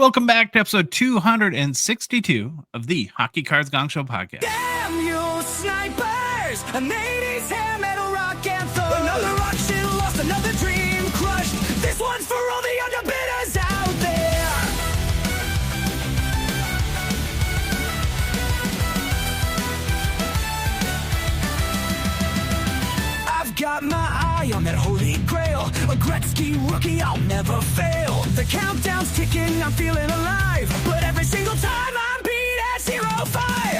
Welcome back to episode 262 of the Hockey Cards Gongshow podcast. Damn you snipers! An 80s hair metal rock anthem. Another rock shit lost, another dream crushed. This one's for all the underbidders out there. I've got my eye on that holy grail. A Gretzky rookie, I'll never fail. The countdown's ticking, I'm feeling alive. But every single time I'm beat at 0-5.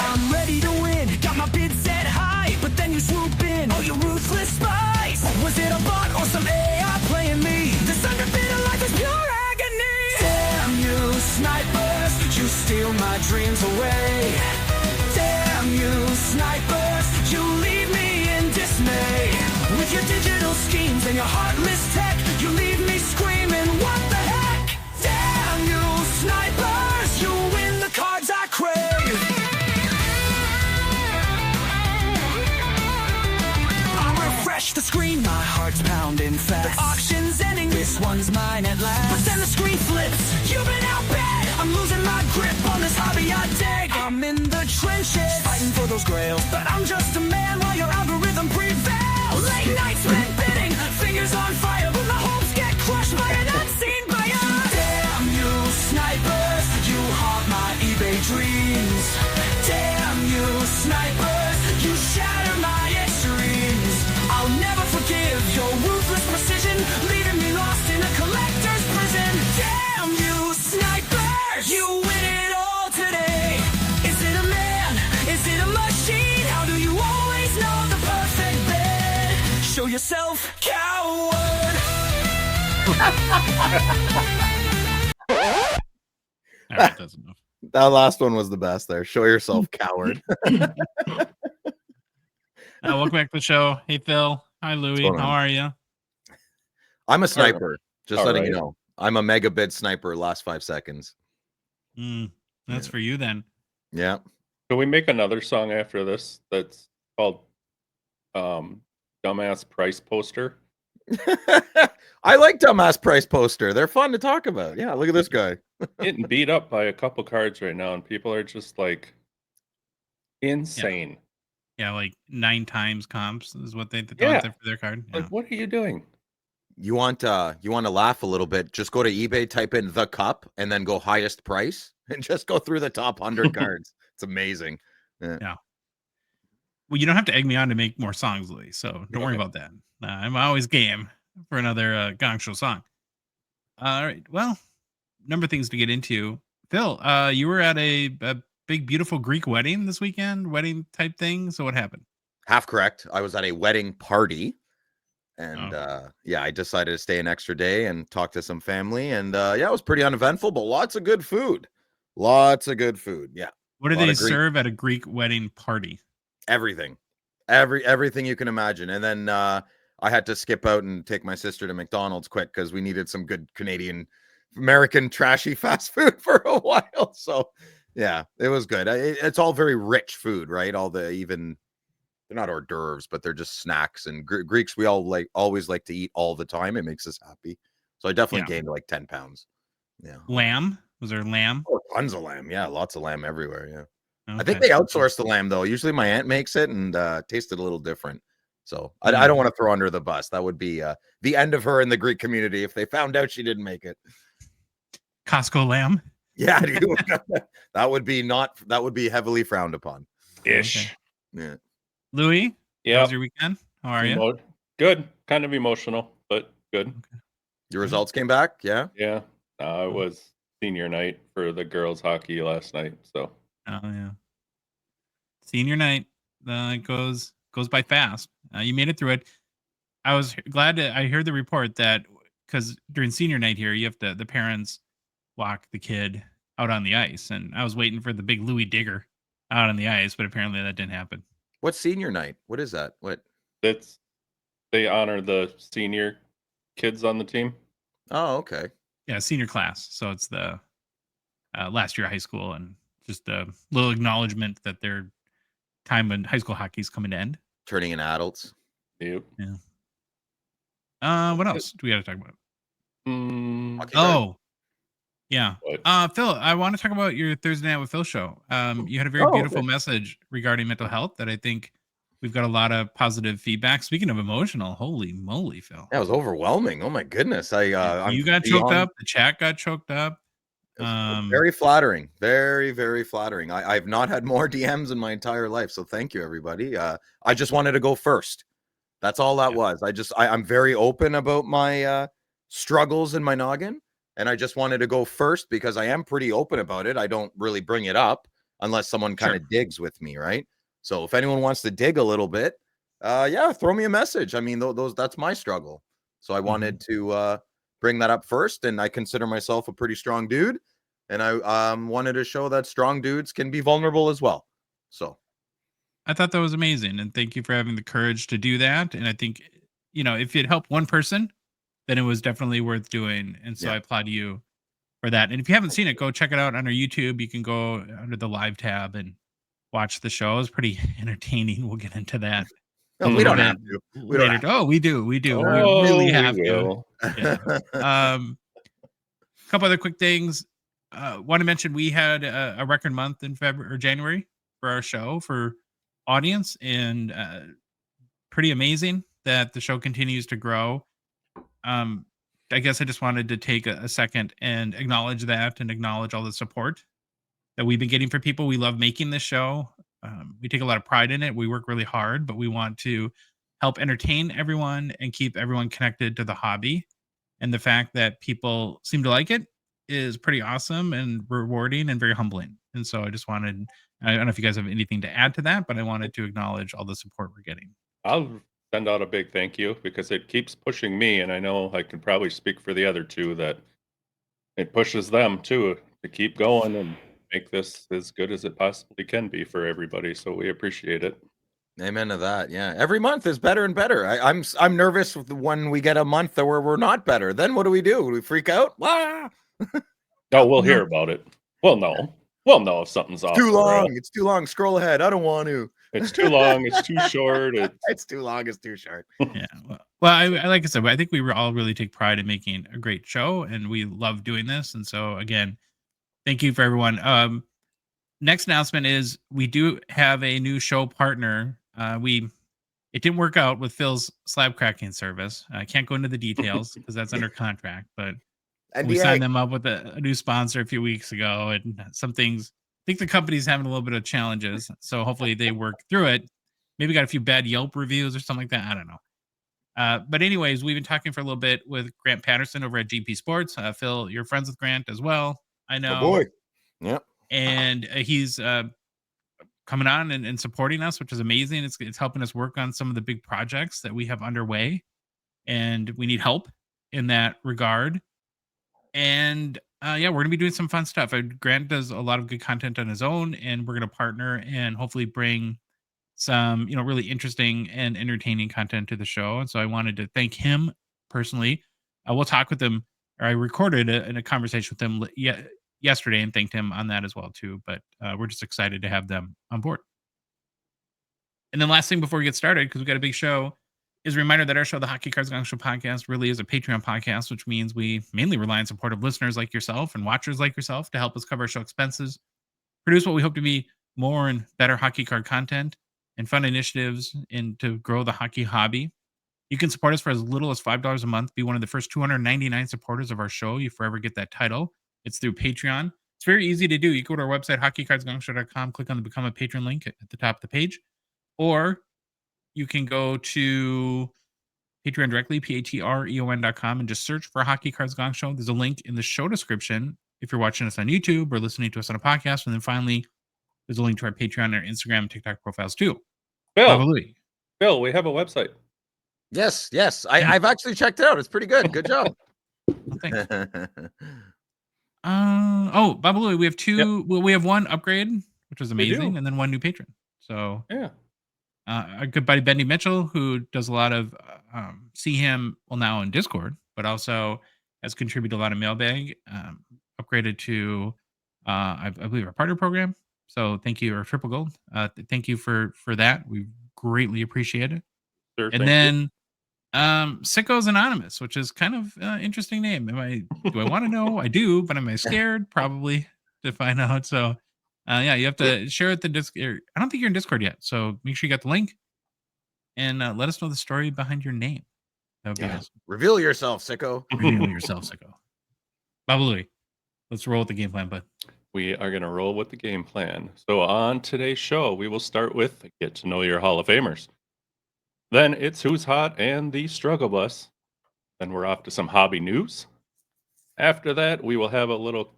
I'm ready to win, got my bid set high. But then you swoop in, oh you ruthless spies. Was it a bot or some AI playing me? This underbidder life is pure agony. Damn you snipers, you steal my dreams away. Damn you snipers, you leave me in dismay. With your digital schemes and your heartless tech, you leave me screaming, what the heck? Damn you snipers, you win the cards I crave. I refresh the screen, my heart's pounding fast. The auction's ending, this one's mine at last. But then the screen flips, you've been outbid. I'm losing my grip on this hobby I dig. I'm in the trenches, fighting for those grails. But I'm just a man while your algorithm prevails. Late nights spent bidding, fingers on fire, but my hopes get crushed by an unseen buyer. Damn you snipers, you haunt my eBay dreams. Damn you snipers, you shatter my extremes. I'll never forgive your ruthless precision, leaving me lost in a collector's prison. Damn you snipers, you win it all today. Is it a man? Is it a machine? How do you always know the perfect bet? Show yourself, coward. All right, that's enough. That last one was the best there. Show yourself, coward. Welcome back to the show. Hey, Phil. Hi, Louie. going on? How are you? I'm a sniper. Just All letting you right. know. I'm a mega bid sniper last 5 seconds. That's for you then. Yeah. Can we make another song after this that's called Dumbass Price Poster? I like dumbass price poster. They're fun to talk about. Yeah, look at this guy. Getting beat up by a couple cards right now, and people are just like insane. Yeah, like 9 times comps is what they thought Yeah. there for their card. Yeah. Like, what are you doing? You want to laugh a little bit? Just go to eBay, type in the cup, and then go highest price, and just go through the top 100 cards. It's amazing. Well, you don't have to egg me on to make more songs, Louie, so don't worry Okay. about that. I'm always game for another Gongshow song. All right, well, number of things to get into. Phil, you were at a big, beautiful Greek wedding this weekend, wedding type thing. So what happened? Half correct. I was at a wedding party, and I decided to stay an extra day and talk to some family, and it was pretty uneventful, but lots of good food. Yeah, What do lot they of Greek- serve at a Greek wedding party? everything, everything you can imagine. And then I had to skip out and take my sister to McDonald's quick because we needed some good American trashy fast food for a while. So yeah, it was good. It's all very rich food, right? They're not hors d'oeuvres, but they're just snacks. And Greeks, we always like to eat all the time. It makes us happy. So I definitely gained like 10 pounds. Yeah. Lamb? Was there lamb? Oh, tons of lamb. Yeah, lots of lamb everywhere. Yeah. I Okay. think they outsource the lamb though. Usually my aunt makes it and tasted a little different. So I don't want to throw under the bus. That would be the end of her in the Greek community if they found out she didn't make it. Costco lamb? Yeah, that would be heavily frowned upon. Ish. Yeah. Louie, how Yeah. was your weekend? How are you? Good. Kind of emotional, but good. Your results came back? Yeah. Yeah. It was senior night for the girls hockey last night. So Oh yeah. Senior night goes by fast. You made it through it. I was glad I heard the report that because during senior night here, you have the parents walk the kid out on the ice, and I was waiting for the big Louis Digger out on the ice, but apparently that didn't happen. What's senior night? What is that? What? they honor the senior kids on the team. Oh, okay. Yeah, senior class. So it's the last year of high school, and just a little acknowledgement that their time in high school hockey is coming to end. Turning into adults. Yep. What else do we got to talk about? Mm, Hockey card? Oh, Yeah. But Phil, I want to talk about your Thursday Night with Phil show. You had a very Oh, beautiful okay. message regarding mental health that I think we've got a lot of positive feedback. Speaking of emotional, holy moly, Phil. That was overwhelming. Oh my goodness. I'm You got choked beyond up. The chat got choked up. very flattering. Very, very flattering. I've not had more DMs in my entire life. So thank you, everybody. I just wanted to go first. That's all that Yeah. was. I'm very open about my struggles in my noggin. And I just wanted to go first because I am pretty open about it. I don't really bring it up unless someone kind of digs with me, right? So if anyone wants to dig a little bit, yeah, throw me a message. I mean, that's my struggle. So I wanted to bring that up first, and I consider myself a pretty strong dude, and I wanted to show that strong dudes can be vulnerable as well. So I thought that was amazing. And thank you for having the courage to do that. And I think, if it helped one person, then it was definitely worth doing. And so yeah, I applaud you for that. And if you haven't seen it, go check it out on our YouTube. You can go under the live tab and watch the show. It's pretty entertaining. We'll get into that no, a we little don't bit have to. We don't later. have Oh, we do. We do. We oh, really we have to. will. Yeah. to. A couple other quick things. Want to mention we had a record month in February or January for our show for audience, and pretty amazing that the show continues to grow. Um, I guess I just wanted to take a second and acknowledge that and acknowledge all the support that we've been getting for people. We love making this show. We take a lot of pride in it. We work really hard, but we want to help entertain everyone and keep everyone connected to the hobby. And the fact that people seem to like it is pretty awesome and rewarding and very humbling. And so I don't know if you guys have anything to add to that, but I wanted to acknowledge all the support we're getting. I'll send out a big thank you because it keeps pushing me, and I know I can probably speak for the other two that it pushes them too to keep going and make this as good as it possibly can be for everybody. So we appreciate it. Amen to that. Yeah, every month is better and better. I'm nervous when we get a month where we're not better. Then what do? We freak out? Wow, Oh, we'll No. hear about it. We'll know. We'll know if something's off. too For real. long. It's too long. Scroll ahead. I don't want to. It's too long. It's too short. It's too long. It's too short. Yeah. Well, I like I said, I think we all really take pride in making a great show and we love doing this. And so again, thank you for everyone. Next announcement is we do have a new show partner. It didn't work out with Phil's slab cracking service. I can't go into the details because that's under contract, but we NDA. signed them up with a new sponsor a few weeks ago, and some things. I think the company's having a little bit of challenges, so hopefully they work through it. Maybe got a few bad Yelp reviews or something like that. I don't know. But anyways, we've been talking for a little bit with Grant Patterson over at GP Sports. Phil, you're friends with Grant as well, I know. Oh boy. Yep. And he's coming on and supporting us, which is amazing. It's helping us work on some of the big projects that we have underway, and we need help in that regard. And yeah, we're gonna be doing some fun stuff. Grant does a lot of good content on his own, and we're gonna partner and hopefully bring some really interesting and entertaining content to the show. And so I wanted to thank him personally. We'll talk with him, or I recorded a conversation with him yesterday and thanked him on that as well too. But we're just excited to have them on board. And then last thing before we get started, because we've got a big show, is a reminder that our show, the Hockey Cards Gongshow podcast, really is a Patreon podcast, which means we mainly rely on support of listeners like yourself and watchers like yourself to help us cover our show expenses, produce what we hope to be more and better hockey card content, and fun initiatives and to grow the hockey hobby. You can support us for as little as $5 a month. Be one of the first 299 supporters of our show. You forever get that title. It's through Patreon. It's very easy to do. You go to our website, hockeycardsgongshow.com, click on the Become a Patron link at the top of the page, or you can go to Patreon directly, patreon.com, and just search for Hockey Cards Gong Show. There's a link in the show description if you're watching us on YouTube or listening to us on a podcast. And then finally, there's a link to our Patreon, our Instagram, and TikTok profiles too. Bill, we have a website. Yes. I've actually checked it out. It's pretty good. Good job. Thanks. Babaloo, we have two. Yep. Well, we have one upgrade, which was We amazing, do. and then one new patron. So Yeah. our good buddy Benny Mitchell, who does a lot of see him now in Discord, but also has contributed a lot of mailbag. Upgraded to I believe our partner program. So thank you, or triple gold. Thank you for that. We greatly appreciate it. Sure, And then Sicko's Anonymous, which is kind of interesting name. Do I want to know? I do, but am I scared? Probably to find out. So, yeah, you have to share it the Discord. I don't think you're in Discord yet, so make sure you got the link and let us know the story behind your name. That would be awesome. Reveal yourself, sicko. Reveal yourself, Sicko. Baba Louie, let's roll with the game plan, bud. We are going to roll with the game plan. So on today's show, we will start with Get to Know Your Hall of Famers. Then it's Who's Hot and the Struggle Bus. Then we're off to some hobby news. After that, we will have a little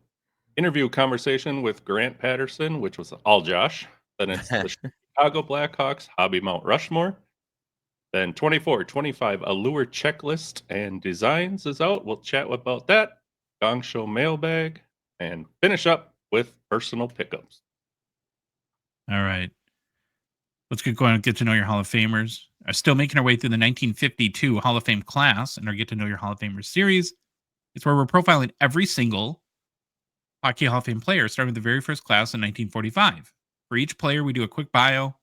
interview conversation with Grant Patterson, which was all Josh. Then it's the Chicago Blackhawks Hobby Mt Rushmore. Then 24-25 Allure checklist and designs is out. We'll chat about that. Gongshow Mailbag. And finish up with personal pickups. All right. Let's get going and get to know your Hall of Famers. Are still making our way through the 1952 Hall of Fame class in our Get to Know Your Hall of Famers series. It's where we're profiling every single Hockey Hall of Fame player, starting with the very first class in 1945. For each player, we do a quick bio,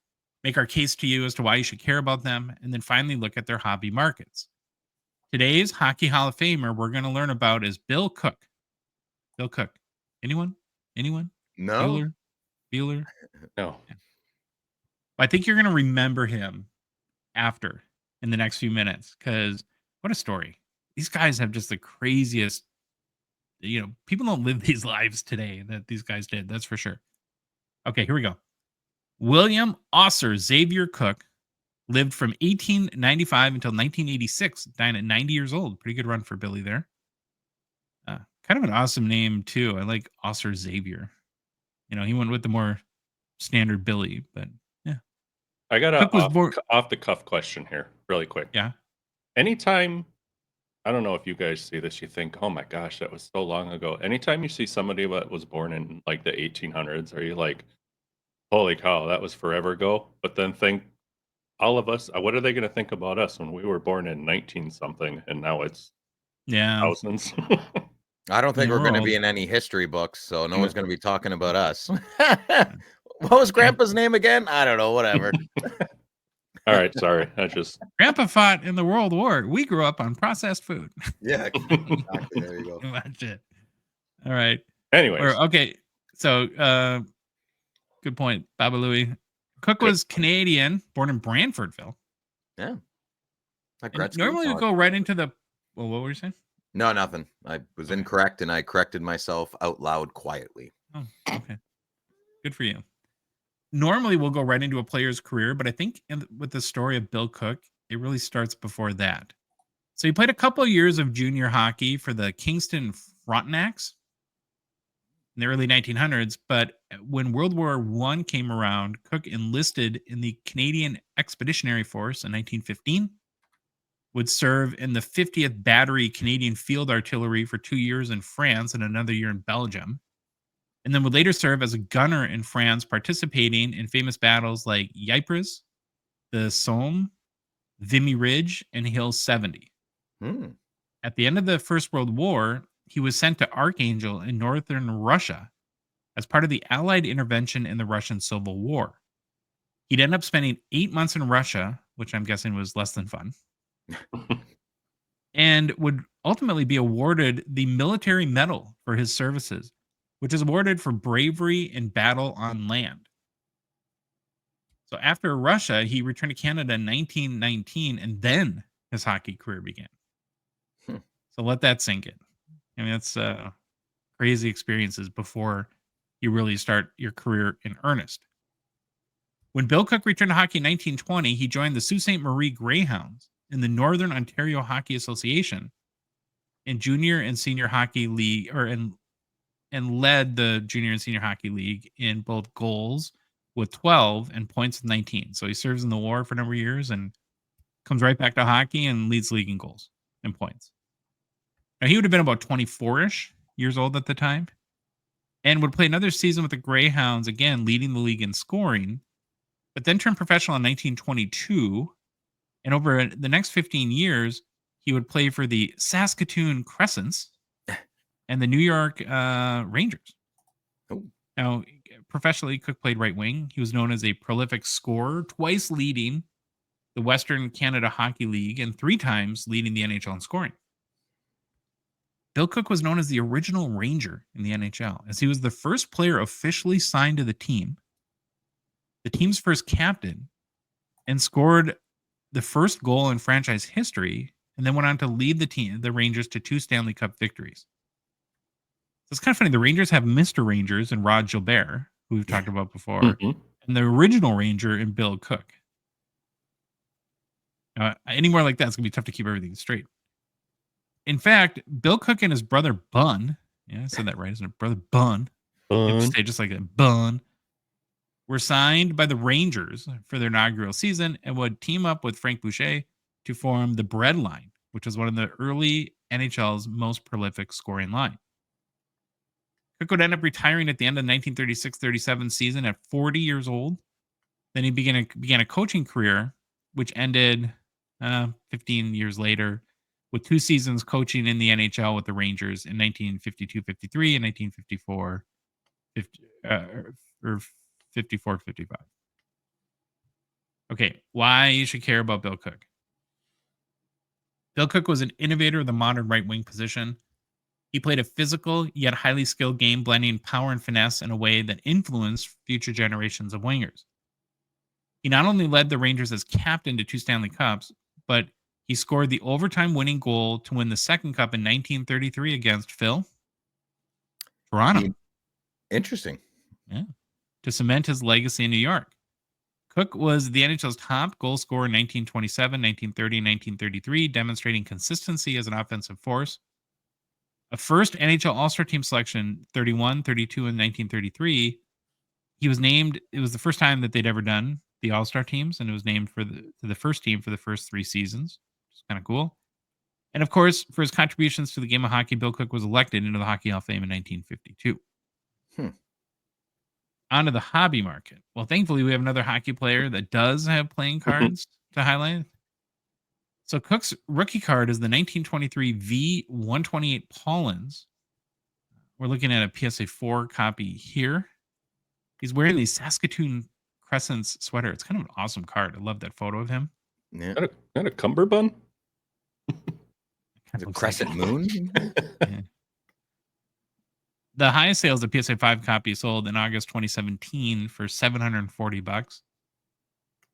make our case to you as to why you should care about them, and then finally look at their hobby markets. Today's Hockey Hall of Famer we're going to learn about is Bill Cook. Bill Cook. Anyone? No. Bueller? No. Yeah. I think you're going to remember him after in the next few minutes because what a story. These guys have just the craziest, people don't live these lives today that these guys did. That's for sure. Okay, here we go. William Osser Xavier Cook lived from 1895 until 1986, dying at 90 years old. Pretty good run for Billy there. Kind of an awesome name, too. I like Osser Xavier. He went with the more standard Billy, but yeah. I got a off the cuff question here, really quick. Yeah. Anytime, I don't know if you guys see this, you think, oh my gosh, that was so long ago. Anytime you see somebody that was born in like the 1800s, are you like, holy cow, that was forever ago? But then think, all of us, what are they going to think about us when we were born in 19 something and now it's thousands? I don't think we're going to be in any history books, so no one's going to be talking about us. What was Grandpa's name again? I don't know, whatever. All right, sorry. Grandpa fought in the World War. We grew up on processed food. Yeah, exactly. There you go. That's it. All right. Anyways. Okay, so good point, Baba Louie. Cook was Canadian, born in Brantfordville. Yeah. Normally we go right into the... Well, what were you saying? No, nothing. I was incorrect, and I corrected myself out loud quietly. Oh, okay. Good for you. Normally, we'll go right into a player's career, but I think with the story of Bill Cook, it really starts before that. So he played a couple of years of junior hockey for the Kingston Frontenacs in the early 1900s, but when World War I came around, Cook enlisted in the Canadian Expeditionary Force in 1915, would serve in the 50th Battery Canadian Field Artillery for 2 years in France and another year in Belgium, and then would later serve as a gunner in France, participating in famous battles like Ypres, the Somme, Vimy Ridge, and Hill 70. At the end of the First World War, he was sent to Archangel in northern Russia as part of the Allied intervention in the Russian Civil War. He'd end up spending 8 months in Russia, which I'm guessing was less than fun, and would ultimately be awarded the Military Medal for his services, which is awarded for bravery in battle on land. So after Russia, he returned to Canada in 1919, and then his hockey career began. So let that sink in. I mean, that's crazy experiences before you really start your career in earnest. When Bill Cook returned to hockey in 1920, he joined the Sault Ste. Marie Greyhounds in the Northern Ontario Hockey Association in junior and senior hockey league, and led the junior and senior hockey league in both goals with 12 and points with 19. So he serves in the war for a number of years and comes right back to hockey and leads the league in goals and points. Now, he would have been about 24-ish years old at the time and would play another season with the Greyhounds, again, leading the league in scoring, but then turned professional in 1922. And over the next 15 years, he would play for the Saskatoon Crescents and the New York Rangers. Oh. Now, professionally, Cook played right wing. He was known as a prolific scorer, twice leading the Western Canada Hockey League, and 3 times leading the NHL in scoring. Bill Cook was known as the original Ranger in the NHL, as he was the first player officially signed to the team, the team's first captain, and scored the first goal in franchise history, and then went on to lead the Rangers to 2 Stanley Cup victories. So it's kind of funny. The Rangers have Mr. Rangers and Rod Gilbert, who we've talked about before, and the original Ranger in Bill Cook. Any more like that, it's going to be tough to keep everything straight. In fact, Bill Cook and his brother Bun, I said that right, isn't it? Brother Bun. Say just like that, Bun, were signed by the Rangers for their inaugural season and would team up with Frank Boucher to form the Bread Line, which was one of the early NHL's most prolific scoring line. Cook would end up retiring at the end of the 1936-37 season at 40 years old. Then he began a coaching career, which ended 15 years later, with 2 seasons coaching in the NHL with the Rangers in 1952-53 and 1954-55. Okay, why you should care about Bill Cook. Bill Cook was an innovator of the modern right wing position. He played a physical yet highly skilled game, blending power and finesse in a way that influenced future generations of wingers. He not only led the Rangers as captain to 2 Stanley Cups, but he scored the overtime winning goal to win the second cup in 1933 against Phil Toronto. Interesting. Yeah. To cement his legacy in New York. Cook was the NHL's top goal scorer in 1927, 1930, and 1933, demonstrating consistency as an offensive force. A first NHL All-Star team selection, 31, 32, and 1933. He was named, it was the first time that they'd ever done the All-Star teams, and it was named for the first team for the first 3 seasons. It's kind of cool. And of course, for his contributions to the game of hockey, Bill Cook was elected into the Hockey Hall of Fame in 1952. On to the hobby market. Well, thankfully, we have another hockey player that does have playing cards to highlight. So Cook's rookie card is the 1923 V128 Paulins. We're looking at a PSA 4 copy here. He's wearing the Saskatoon Crescents sweater. It's kind of an awesome card. I love that photo of him. Yeah. Is that a cummerbund? The crescent moon? Yeah. The highest sales of PSA 5 copy sold in August 2017 for $740.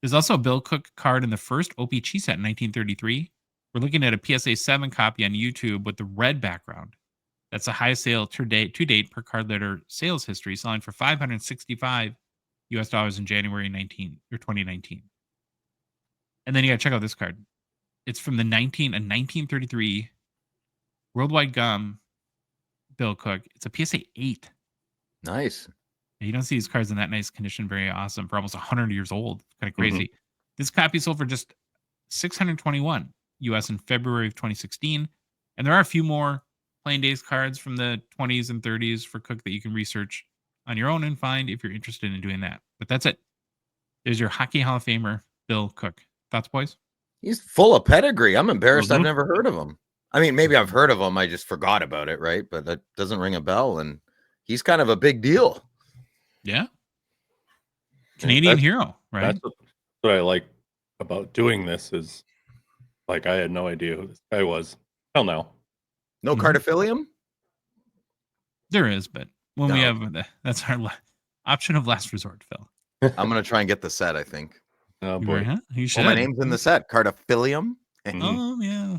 There's also a Bill Cook card in the first O-Pee-Chee set in 1933. We're looking at a PSA 7 copy on YouTube with the red background. That's the highest sale to date per card letter sales history, selling for $565 in January 2019. And then you got to check out this card. It's from the 1933 Worldwide Gum Bill Cook. It's a PSA 8. Nice. You don't see these cards in that nice condition. Very awesome for almost 100 years old. Kind of crazy. This copy sold for just $621 in February of 2016. And there are a few more Playing Days cards from the 20s and 30s for Cook that you can research on your own and find if you're interested in doing that. But that's it. There's your Hockey Hall of Famer, Bill Cook. Thoughts, boys? He's full of pedigree. I'm embarrassed I've never heard of him. I mean, maybe I've heard of him. I just forgot about it, right? But that doesn't ring a bell. And he's kind of a big deal. Yeah. Canadian hero, right? That's what I like about doing this is, like, I had no idea who this guy was. Hell no. No cardophilium? There is, but when we have that's our option of last resort, Phil. I'm going to try and get the set, I think. Oh, boy. Huh? You should. Well, my name's in the set. Cardophilium? Oh, yeah.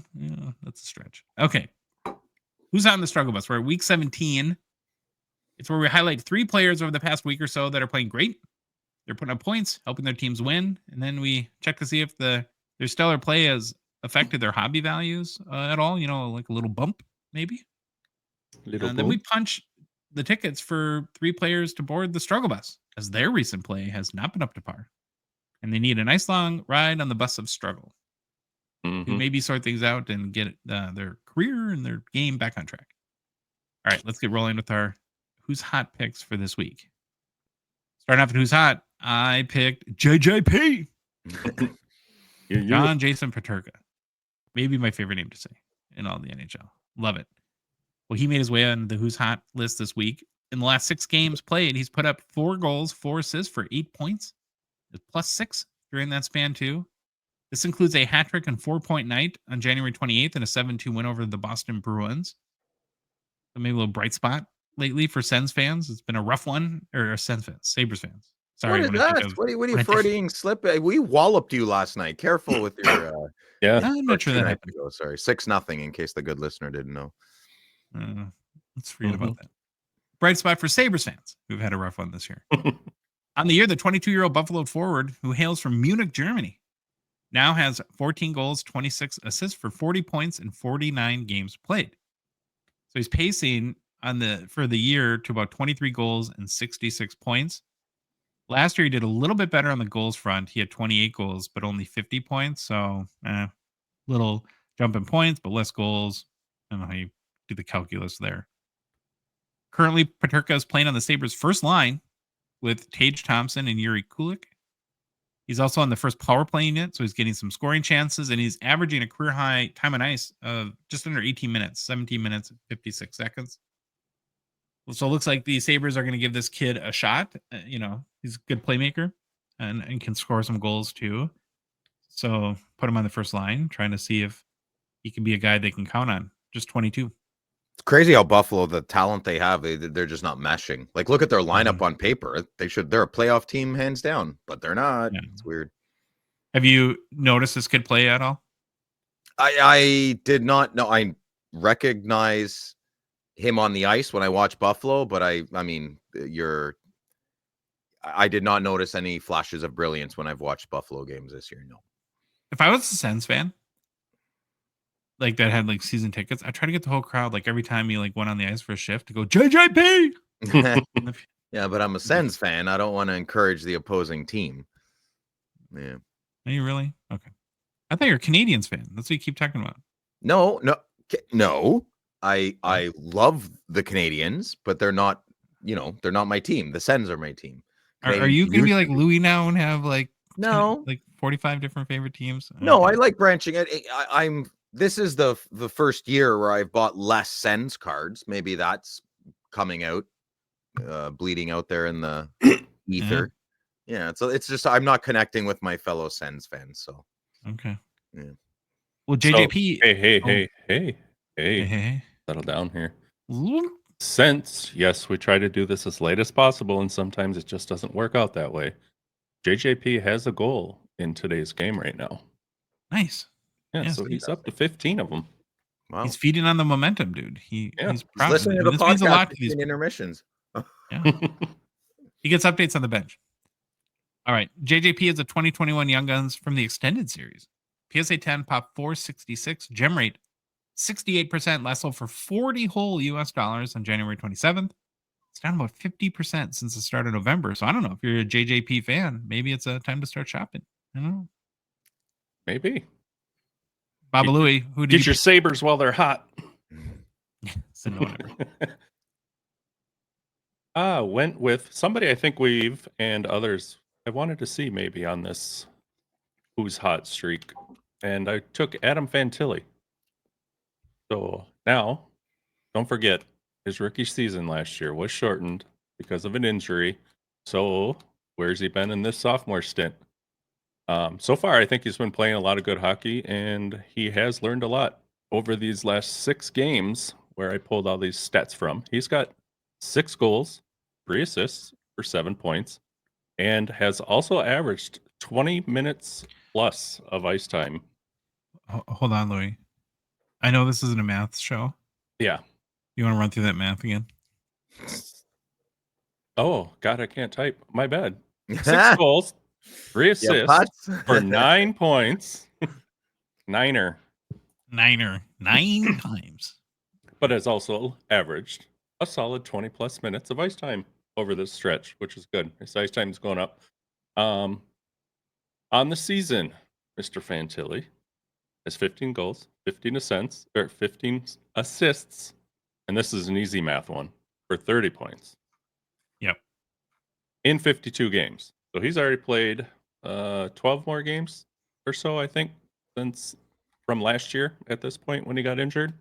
That's a stretch. Okay. Who's on the struggle bus? We're at week 17. It's where we highlight 3 players over the past week or so that are playing great. They're putting up points, helping their teams win. And then we check to see if their stellar play has affected their hobby values at all. Like a little bump, maybe. And then we punch the tickets for 3 players to board the struggle bus, as their recent play has not been up to par. And they need a nice long ride on the bus of struggle. To maybe sort things out and get their career and their game back on track. All right, let's get rolling with our Who's Hot picks for this week. Starting off with Who's Hot, I picked JJP. John Jason Paterka. Maybe my favorite name to say in all the NHL. Love it. Well, he made his way on the Who's Hot list this week. In the last 6 games played, he's put up 4 goals, 4 assists for 8 points. +6 during that span, too. This includes a hat trick and 4-point night on January 28th and a 7-2 win over the Boston Bruins. So maybe a little bright spot lately for Sens fans. It's been a rough one, or Sens fans, Sabres fans. Sorry, What is when I think that? of What are you when I think- Freudian slip? We walloped you last night. Careful with your Yeah. I'm not sure 2 that nights happened. ago. Sorry, 6-0. In case the good listener didn't know. Let's forget about that. Bright spot for Sabres fans who've had a rough one this year. On the year, the 22-year-old Buffalo forward, who hails from Munich, Germany, now has 14 goals, 26 assists for 40 points in 49 games played. So he's pacing for the year to about 23 goals and 66 points. Last year, he did a little bit better on the goals front. He had 28 goals, but only 50 points. So, little jump in points, but less goals. I don't know how you do the calculus there. Currently, Paterka is playing on the Sabres' first line with Tage Thompson and Yuri Kulik. He's also on the first power play unit, so he's getting some scoring chances, and he's averaging a career high time on ice of just under 18 minutes, 17 minutes and 56 seconds. So it looks like the Sabres are going to give this kid a shot. He's a good playmaker and can score some goals too. So put him on the first line, trying to see if he can be a guy they can count on. Just 22. It's crazy how Buffalo, the talent they have, they're just not meshing. Like, look at their lineup on paper. They're a playoff team hands down, but they're not. Yeah. It's weird. Have you noticed this kid play at all? I did not know. I recognize him on the ice when I watch Buffalo, but I did not notice any flashes of brilliance when I've watched Buffalo games this year. No. If I was a Sens fan, like that had like season tickets, I try to get the whole crowd, like every time he like went on the ice for a shift, to go JJP. Yeah, but I'm a Sens fan. I don't want to encourage the opposing team. Yeah. Are you really? Okay. I thought you're a Canadians fan. That's what you keep talking about. No. I love the Canadians, but they're not my team. The Sens are my team. Are you going to be like Louis now and have like 45 different favorite teams? No, I like branching it. This is the first year where I've bought less Sens cards. Maybe that's coming out, bleeding out there in the ether. Yeah, so it's just I'm not connecting with my fellow Sens fans. So okay, yeah. Well, JJP. Hey, settle down here. Since yes, we try to do this as late as possible, and sometimes it just doesn't work out that way. JJP has a goal in today's game right now. Nice. Yeah, so he's up to 15 of them. Wow. He's feeding on the momentum, dude. He's proud. Listening to the this podcast means a lot to between these intermissions. Yeah. He gets updates on the bench. All right. JJP is a 2021 Young Guns from the extended series. PSA 10 pop 466, gem rate 68%, last sold for 40 whole US dollars on January 27th. It's down about 50% since the start of November. So I don't know if you're a JJP fan, maybe it's a time to start shopping. I don't know. Maybe. Baba Louie, who did get your Sabres while they're hot? So no one ever. Went with somebody I think we've and others I wanted to see maybe on this Who's Hot streak. And I took Adam Fantilli. So now, don't forget, his rookie season last year was shortened because of an injury. So where's he been in this sophomore stint? So far, I think he's been playing a lot of good hockey, and he has learned a lot over these last 6 games where I pulled all these stats from. He's got 6 goals, 3 assists for 7 points, and has also averaged 20 minutes plus of ice time. Hold on, Louie. I know this isn't a math show. Yeah. You want to run through that math again? Oh, God, I can't type. My bad. 6 goals, 3 assists for 9 points. Niner. 9 times. But has also averaged a solid 20 plus minutes of ice time over this stretch, which is good. His ice time is going up. On the season, Mr. Fantilli has 15 goals, 15 assists, and this is an easy math one, for 30 points. Yep. In 52 games. So he's already played 12 more games or so, I think, since from last year at this point when he got injured.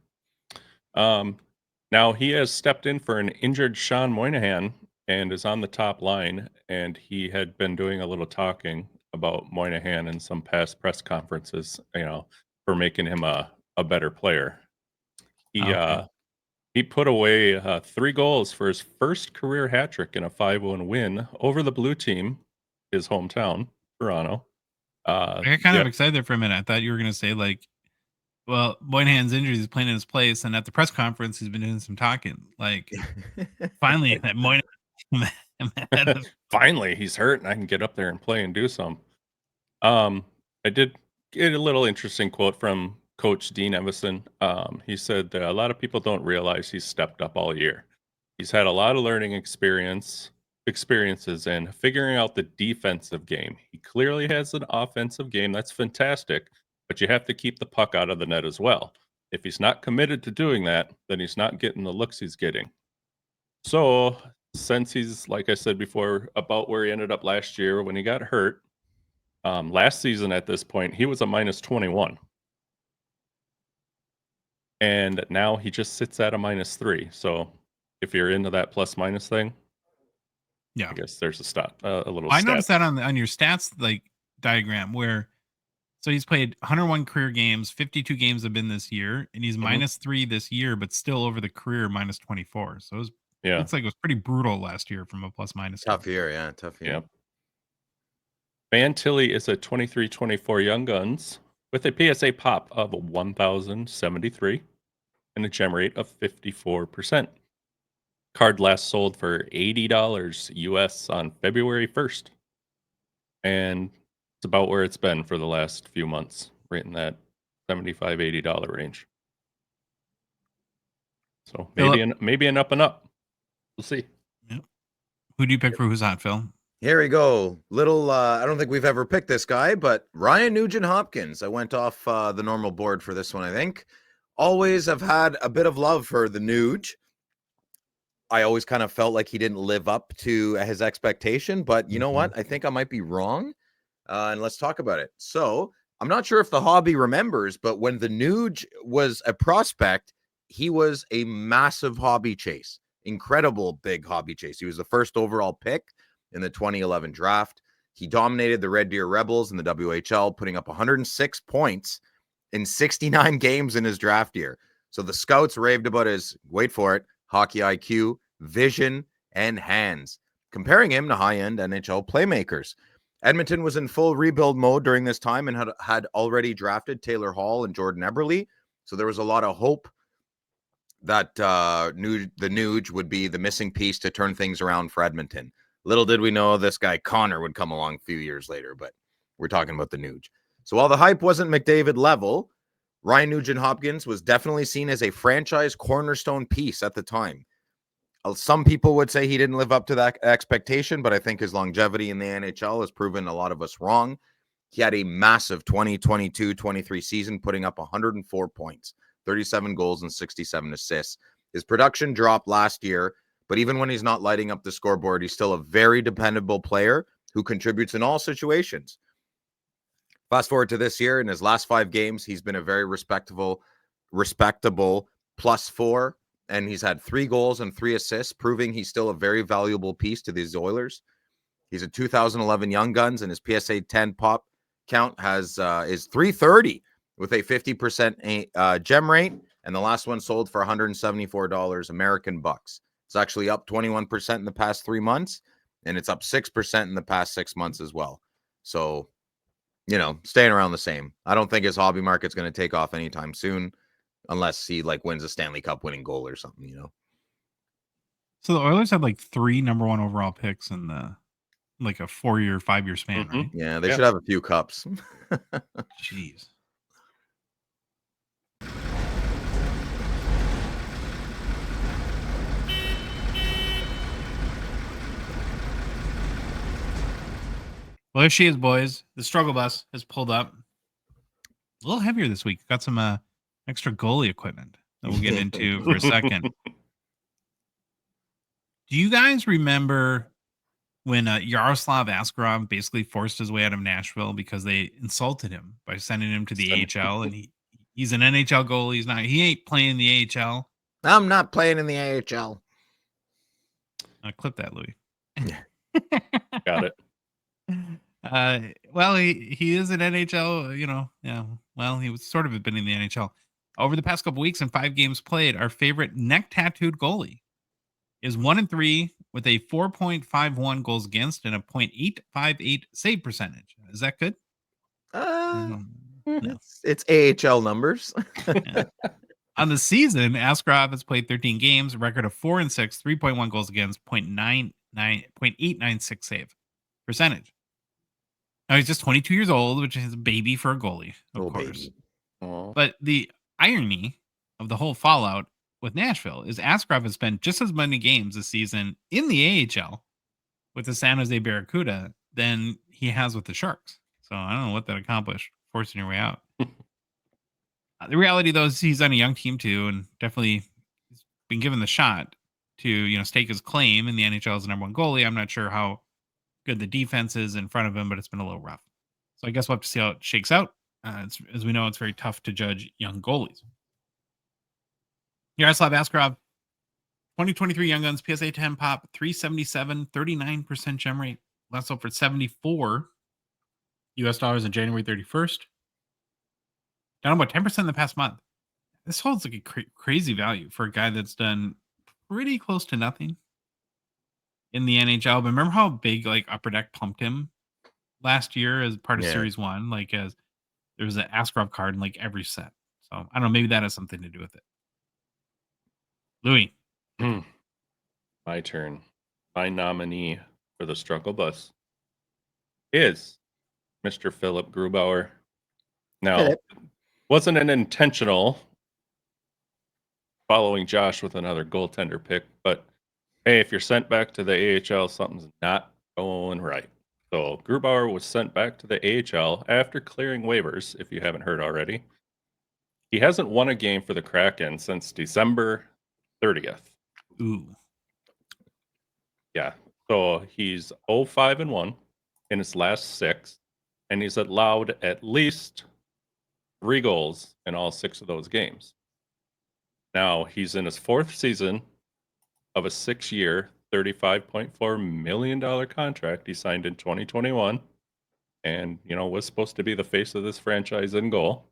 Now he has stepped in for an injured Sean Moynihan and is on the top line, and he had been doing a little talking about Moynihan in some past press conferences, for making him a better player. He put away 3 goals for his first career hat trick in a 5-1 win over the blue team, his hometown, Toronto. I got kind of excited there for a minute. I thought you were going to say, like, well, Moynihan's injured. He's playing in his place. And at the press conference, he's been doing some talking. Like, finally, that Moynihan. Finally, he's hurt and I can get up there and play and do some. I did get a little interesting quote from Coach Dean Evison. He said that a lot of people don't realize he's stepped up all year. He's had a lot of learning experiences and figuring out the defensive game. He clearly has an offensive game that's fantastic, but you have to keep the puck out of the net as well. If he's not committed to doing that, then he's not getting the looks he's getting. So, since he's, like I said before, about where he ended up last year when he got hurt, last season at this point, he was a -21. And now he just sits at a -3. So, if you're into that plus-minus thing, yeah, I guess there's a little I stat. noticed that on your stats like diagram where so he's played 101 career games, 52 games have been this year, and he's -3 this year, but still over the career -24. So looks like it was pretty brutal last year from a plus-minus. Tough year. Yeah. Van Tilly is a 23-24 Young Guns with a PSA pop of 1,073 and a gem rate of 54%. Card last sold for $80 US on February 1st. And it's about where it's been for the last few months, right in that $75-$80 range. So maybe an up and up. We'll see. Yeah. Who do you pick for who's hot, Phil? Here we go. Little, I don't think we've ever picked this guy, but Ryan Nugent-Hopkins. I went off the normal board for this one, I think. Always have had a bit of love for the Nuge. I always kind of felt like he didn't live up to his expectation, but you know what? I think I might be wrong. And let's talk about it. So I'm not sure if the hobby remembers, but when the Nuge was a prospect, he was a massive hobby chase. Incredible big hobby chase. He was the first overall pick in the 2011 draft. He dominated the Red Deer Rebels in the WHL, putting up 106 points in 69 games in his draft year. So the scouts raved about his, wait for it, hockey IQ, vision, and hands, comparing him to high-end NHL playmakers. Edmonton was in full rebuild mode during this time and had already drafted Taylor Hall and Jordan Eberle. So there was a lot of hope that the Nuge would be the missing piece to turn things around for Edmonton. Little did we know this guy Connor would come along a few years later, but we're talking about the Nuge. So while the hype wasn't McDavid level, Ryan Nugent-Hopkins was definitely seen as a franchise cornerstone piece at the time. Some people would say he didn't live up to that expectation, but I think his longevity in the NHL has proven a lot of us wrong. He had a massive 2022-23 season, putting up 104 points, 37 goals, and 67 assists. His production dropped last year, but even when he's not lighting up the scoreboard, he's still a very dependable player who contributes in all situations. Fast forward to this year, in his last 5 games, he's been a very respectable +4, and he's had 3 goals and 3 assists, proving he's still a very valuable piece to these Oilers. He's a 2011 Young Guns, and his PSA 10 pop count is 330 with a 50% gem rate, and the last one sold for $174 American bucks. It's actually up 21% in the past 3 months, and it's up 6% in the past 6 months as well. So, staying around the same. I don't think his hobby market's going to take off anytime soon, unless he wins a Stanley Cup winning goal or something, So the Oilers had 3 number 1 overall picks in the a 4-year, 5-year span, right? Yeah, they should have a few cups. Jeez. Well, there she is, boys. The struggle bus has pulled up. A little heavier this week. Got some extra goalie equipment that we'll get into for a second. Do you guys remember when Yaroslav Askarov basically forced his way out of Nashville because they insulted him by sending him to the AHL, and he's an NHL goalie. He ain't playing in the AHL. I'm not playing in the AHL. Clip that, Louis. Got it. Well, he is an NHL, yeah. Well, he was sort of been in the NHL. Over the past couple weeks in 5 games played, our favorite neck tattooed goalie is 1-3 with a 4.51 goals against and a .858 save percentage. Is that good? Uh, No. it's AHL numbers. Yeah. On the season, Askarov has played 13 games, a record of 4-6, 3.1 goals against, .896 save percentage. Now he's just 22 years old, which is a baby for a goalie, of course. Baby. Aw. But the irony of the whole fallout with Nashville is Askarov has spent just as many games this season in the AHL with the San Jose Barracuda than he has with the Sharks. So I don't know what that accomplished, forcing your way out. The reality, though, is he's on a young team too, and definitely been given the shot to stake his claim in the NHL as the number 1 goalie. I'm not sure how good the defense is in front of him, but it's been a little rough. So I guess we'll have to see how it shakes out. As we know, it's very tough to judge young goalies. Yaroslav Askarov, 2023 Young Guns, PSA 10 pop, 377, 39% gem rate. Last sold for $74 US on January 31st. Down about 10% in the past month. This holds like a crazy value for a guy that's done pretty close to nothing in the NHL. But remember how big like Upper Deck pumped him last year as part of Yeah. Series 1? Like as there was an Askarov card in like every set. So I don't know, maybe that has something to do with it. Louis. My turn. My nominee for the Struggle Bus is Mr. Philip Grubauer. Now, Philip. wasn't an intentional following Josh with another goaltender pick, but hey, if you're sent back to the AHL, something's not going right. So Grubauer was sent back to the AHL after clearing waivers, if you haven't heard already. He hasn't won a game for the Kraken since December 30th. Ooh. Yeah. So he's 0-5-1 in his last 6, and he's allowed at least 3 goals in all 6 of those games. Now, he's in his 4th season of a 6-year, $35.4 million contract he signed in 2021 and, was supposed to be the face of this franchise in goal.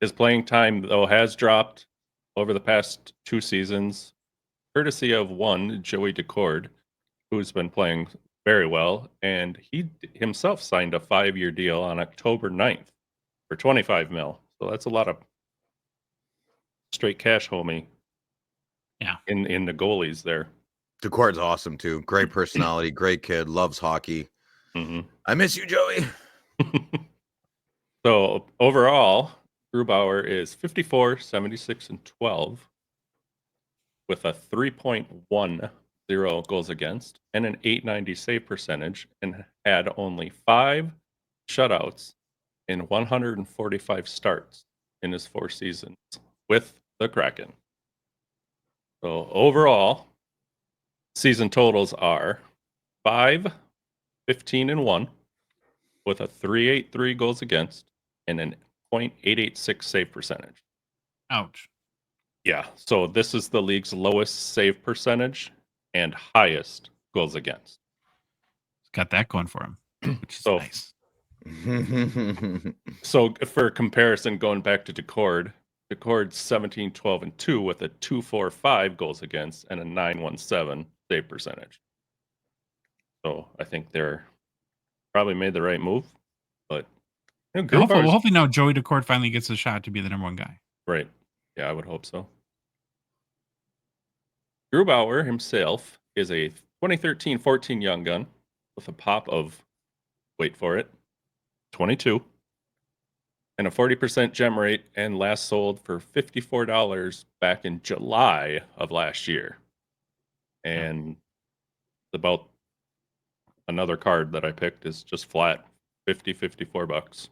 His playing time, though, has dropped over the past 2 seasons, courtesy of one, Joey Decord, who's been playing very well, and he himself signed a 5-year deal on October 9th for $25 million. So that's a lot of straight cash, homie. Yeah. In the goalies there. Decord's awesome too. Great personality, great kid, loves hockey. Mm-hmm. I miss you, Joey. So overall, Grubauer is 54, 76, and 12 with a 3.10 goals against and an .890 save percentage, and had only 5 shutouts in 145 starts in his 4 seasons with the Kraken. So overall, season totals are 5, 15, and 1 with a 3.83 goals against and an .886 save percentage. Ouch. Yeah, so this is the league's lowest save percentage and highest goals against. Got that going for him, which is So- nice. So for comparison, going back to Decord's 17, 12, and 2 with a 2.45 goals against and a 9.17 save percentage. So I think they're probably made the right move. But Hopefully now Joey Decord finally gets a shot to be the number 1 guy. Right. Yeah, I would hope so. Grubauer himself is a 2013-14 Young Gun with a pop of, wait for it, 22 and a 40% gem rate, and last sold for $54 back in July of last year. And about another card that I picked is just flat $54.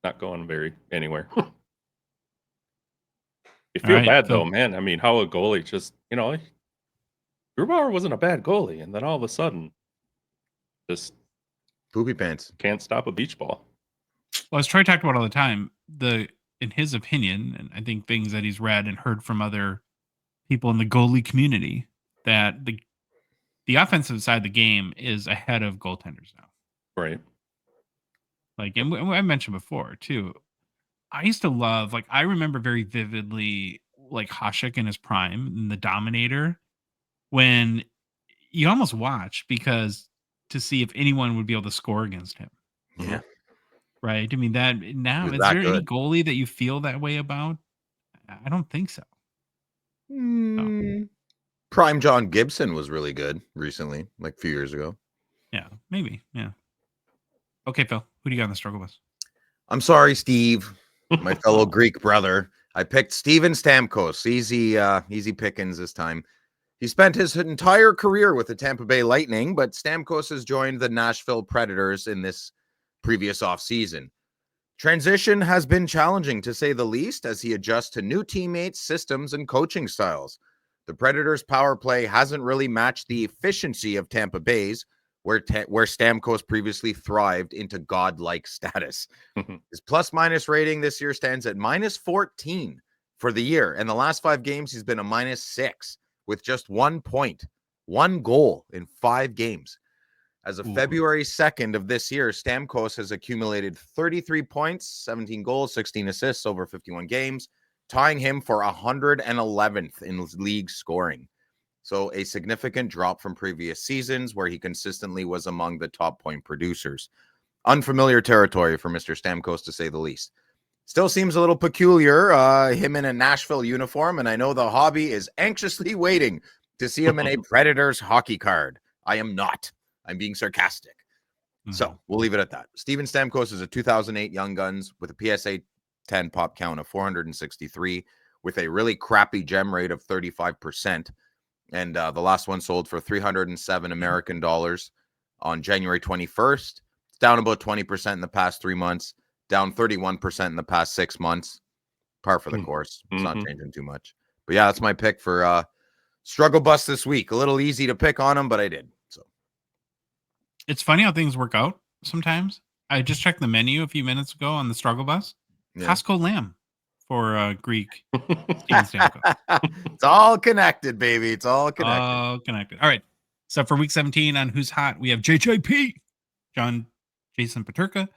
Not going very anywhere. You feel right, bad so- though, man. I mean, how a goalie just, Grubauer wasn't a bad goalie, and then all of a sudden, just Poopy pants. can't stop a beach ball. Well, as Troy talked about all the time, in his opinion, and I think things that he's read and heard from other people in the goalie community, that the offensive side of the game is ahead of goaltenders now. Right. Like, and I mentioned before too. I used to love, like, I remember very vividly, like Hasek in his prime and the Dominator, when you almost watch because to see if anyone would be able to score against him. Yeah. Right. I mean, that now, was is that there any good. goalie that you feel that way about? I don't think so. Prime John Gibson was really good recently, like a few years ago. Yeah, maybe. Yeah. Okay, Phil, who do you got on the struggle bus? I'm sorry, Steve, my fellow Greek brother. I picked Steven Stamkos. Easy pickings this time. He spent his entire career with the Tampa Bay Lightning, but Stamkos has joined the Nashville Predators in this previous offseason. Transition has been challenging, to say the least, as he adjusts to new teammates, systems, and coaching styles. The Predators' power play hasn't really matched the efficiency of Tampa Bay's, where Stamkos previously thrived into godlike status. His plus-minus rating this year stands at -14 for the year. And the last 5 games, he's been a -6 with just 1 point, 1 goal in 5 games. As of February 2nd of this year, Stamkos has accumulated 33 points, 17 goals, 16 assists over 51 games, tying him for 111th in league scoring. So a significant drop from previous seasons where he consistently was among the top point producers. Unfamiliar territory for Mr. Stamkos, to say the least. Still seems a little peculiar, him in a Nashville uniform, and I know the hobby is anxiously waiting to see him in a Predators hockey card. I am not. I'm being sarcastic. So we'll leave it at that. Steven Stamkos is a 2008 Young Guns with a PSA 10 pop count of 463 with a really crappy gem rate of 35%. And the last one sold for $307 American dollars on January 21st. It's down about 20% in the past 3 months, down 31% in the past 6 months. Par for the course. It's not changing too much. But yeah, that's my pick for Struggle Bus this week. A little easy to pick on him, but I did. So it's funny how things work out sometimes. I just checked the menu a few minutes ago on the struggle bus. Yeah. Costco lamb for Greek Steven Stamkos. It's all connected, baby. It's all connected. All connected. All right. So for week 17 on Who's Hot, we have JJP, Jason Paterka,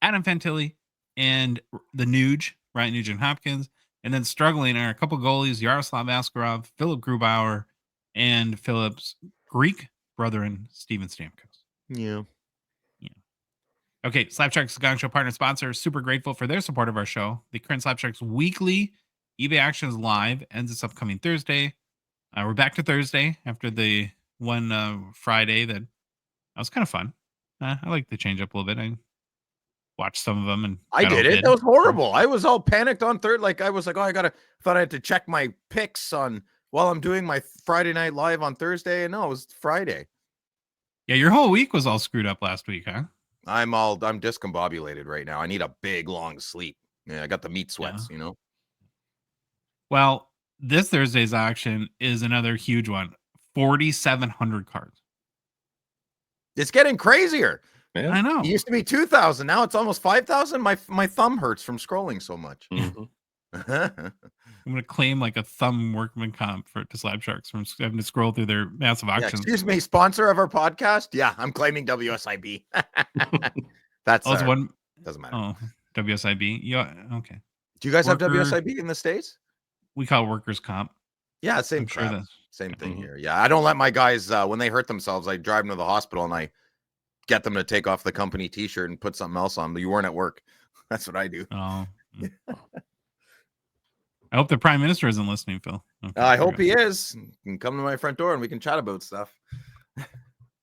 Adam Fantilli, and the Nuge, Ryan Nugent-Hopkins. And then struggling are a couple goalies, Yaroslav Askarov, Philip Grubauer, and Philip's Greek brethren, Steven Stamkos. Yeah. Okay, Slapsharks Gongshow partner sponsor. Super grateful for their support of our show. The current Slapsharks weekly eBay Actions Live ends this upcoming Thursday. We're back to Thursday after the one Friday that was kind of fun. I like to change up a little bit. I watched some of them and I did it. That was horrible. I was all panicked on third. Like I was like, oh, thought I had to check my picks on while I'm doing my Friday night live on Thursday. And no, it was Friday. Yeah, your whole week was all screwed up last week, huh? I'm discombobulated right now. I need a big long sleep. Yeah, I got the meat sweats, you know. Well, this Thursday's auction is another huge one. 4,700 cards. It's getting crazier. Yeah. I know. It used to be 2,000. Now it's almost 5,000. My thumb hurts from scrolling so much. I'm going to claim like a thumb workman comp to Slapsharks from having to scroll through their massive auctions. Yeah, excuse me, sponsor of our podcast. Yeah, I'm claiming WSIB. That's one. Doesn't matter. Oh, WSIB. Yeah. Okay. Do you guys have WSIB in the States? We call it workers' comp. Yeah, same crap. Same thing here. Yeah, I don't let my guys when they hurt themselves. I drive them to the hospital and I get them to take off the company T-shirt and put something else on. But you weren't at work. That's what I do. Oh. I hope the Prime Minister isn't listening, Phil. Okay, I hope he is. You can come to my front door and we can chat about stuff. All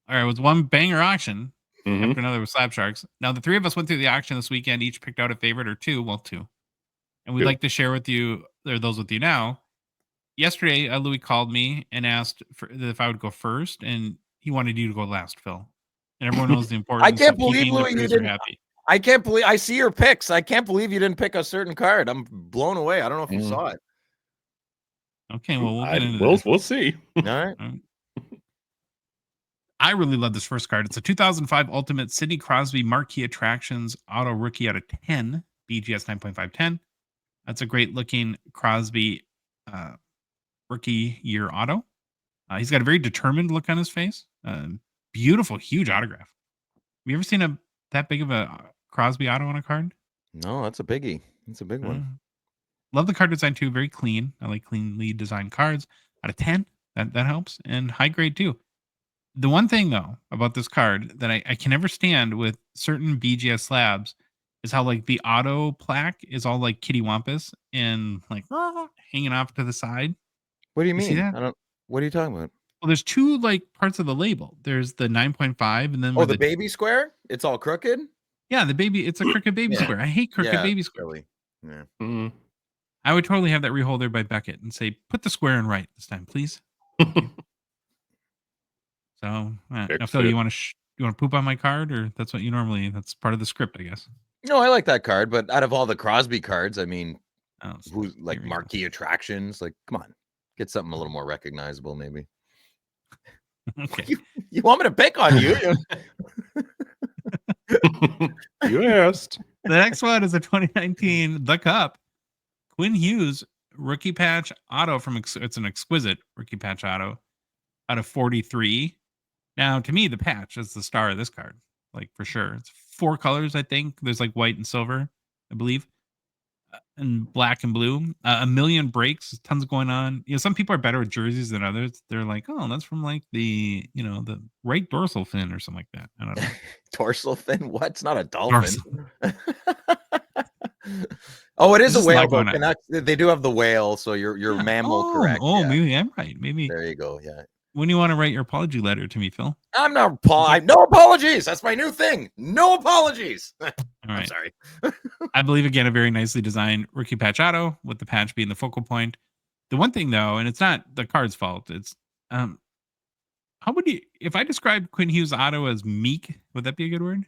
right, it was one banger auction after another with Slapsharks. Now, the three of us went through the auction this weekend, each picked out a favorite or two. Well, two. And we'd like to share with you, or those with you now. Yesterday, Louis called me and asked if I would go first, and he wanted you to go last, Phil. And everyone knows the importance I can't believe, keeping Louis, the producer happy. I can't believe I see your picks. I can't believe you didn't pick a certain card. I'm blown away. I don't know if you saw it. Okay, well, we'll get into We'll see. All right. I really love this first card. It's a 2005 Ultimate Sidney Crosby Marquee Attractions Auto Rookie out of 10, BGS 9.510. That's a great looking Crosby rookie year auto. He's got a very determined look on his face. Beautiful, huge autograph. Have you ever seen that big of a Crosby auto on a card? No, that's a biggie. That's a big one. Love the card design too. Very clean. I like cleanly designed cards. Out of 10, that helps, and high grade too. The one thing though about this card that I can never stand with certain BGS slabs is how like the auto plaque is all like kitty wampus and like hanging off to the side. What do you You see mean? that? I don't. What are you talking about? Well, there's two like parts of the label. There's the 9.5 and then Oh, where the baby square? It's all crooked? yeah, the baby, it's a crooked baby Yeah. square. I hate crooked Yeah, baby square. really. Yeah. Mhm. I would totally have that reholder by Beckett and say, put the square in right this time, please. Thank you. So, now Fix Phil, it. you want to poop on my card, or that's what you normally? That's part of the script, I guess. No, I like that card, but out of all the Crosby cards, I mean, Oh, who's like here we go. marquee attractions? Like, come on, get something a little more recognizable, maybe. Okay. You want me to pick on you? You asked. The next one is a 2019 The Cup Quinn Hughes rookie patch auto from it's an exquisite rookie patch auto out of 43. Now, to me, the patch is the star of this card, like for sure. It's 4 colors, I think. There's like white and silver, I believe, and black and blue. A million breaks, tons going on. You know, some people are better with jerseys than others. They're like, oh, that's from like the the right dorsal fin or something like that. I don't know. Dorsal fin? What? It's not a dolphin. Dorsal. Oh, it is There's a just a lot whale. going Though. on. And they do have the whale, so you're Yeah. mammal correct. Oh, yeah. maybe I'm right. Maybe There you go. Yeah. when you want to write your apology letter to me, Phil. I'm not no apologies. That's my new thing. No apologies. All I'm right. sorry. I believe again a very nicely designed rookie patch auto with the patch being the focal point. The one thing though, and it's not the card's fault, it's how would you if I described Quinn Hughes auto as meek, would that be a good word?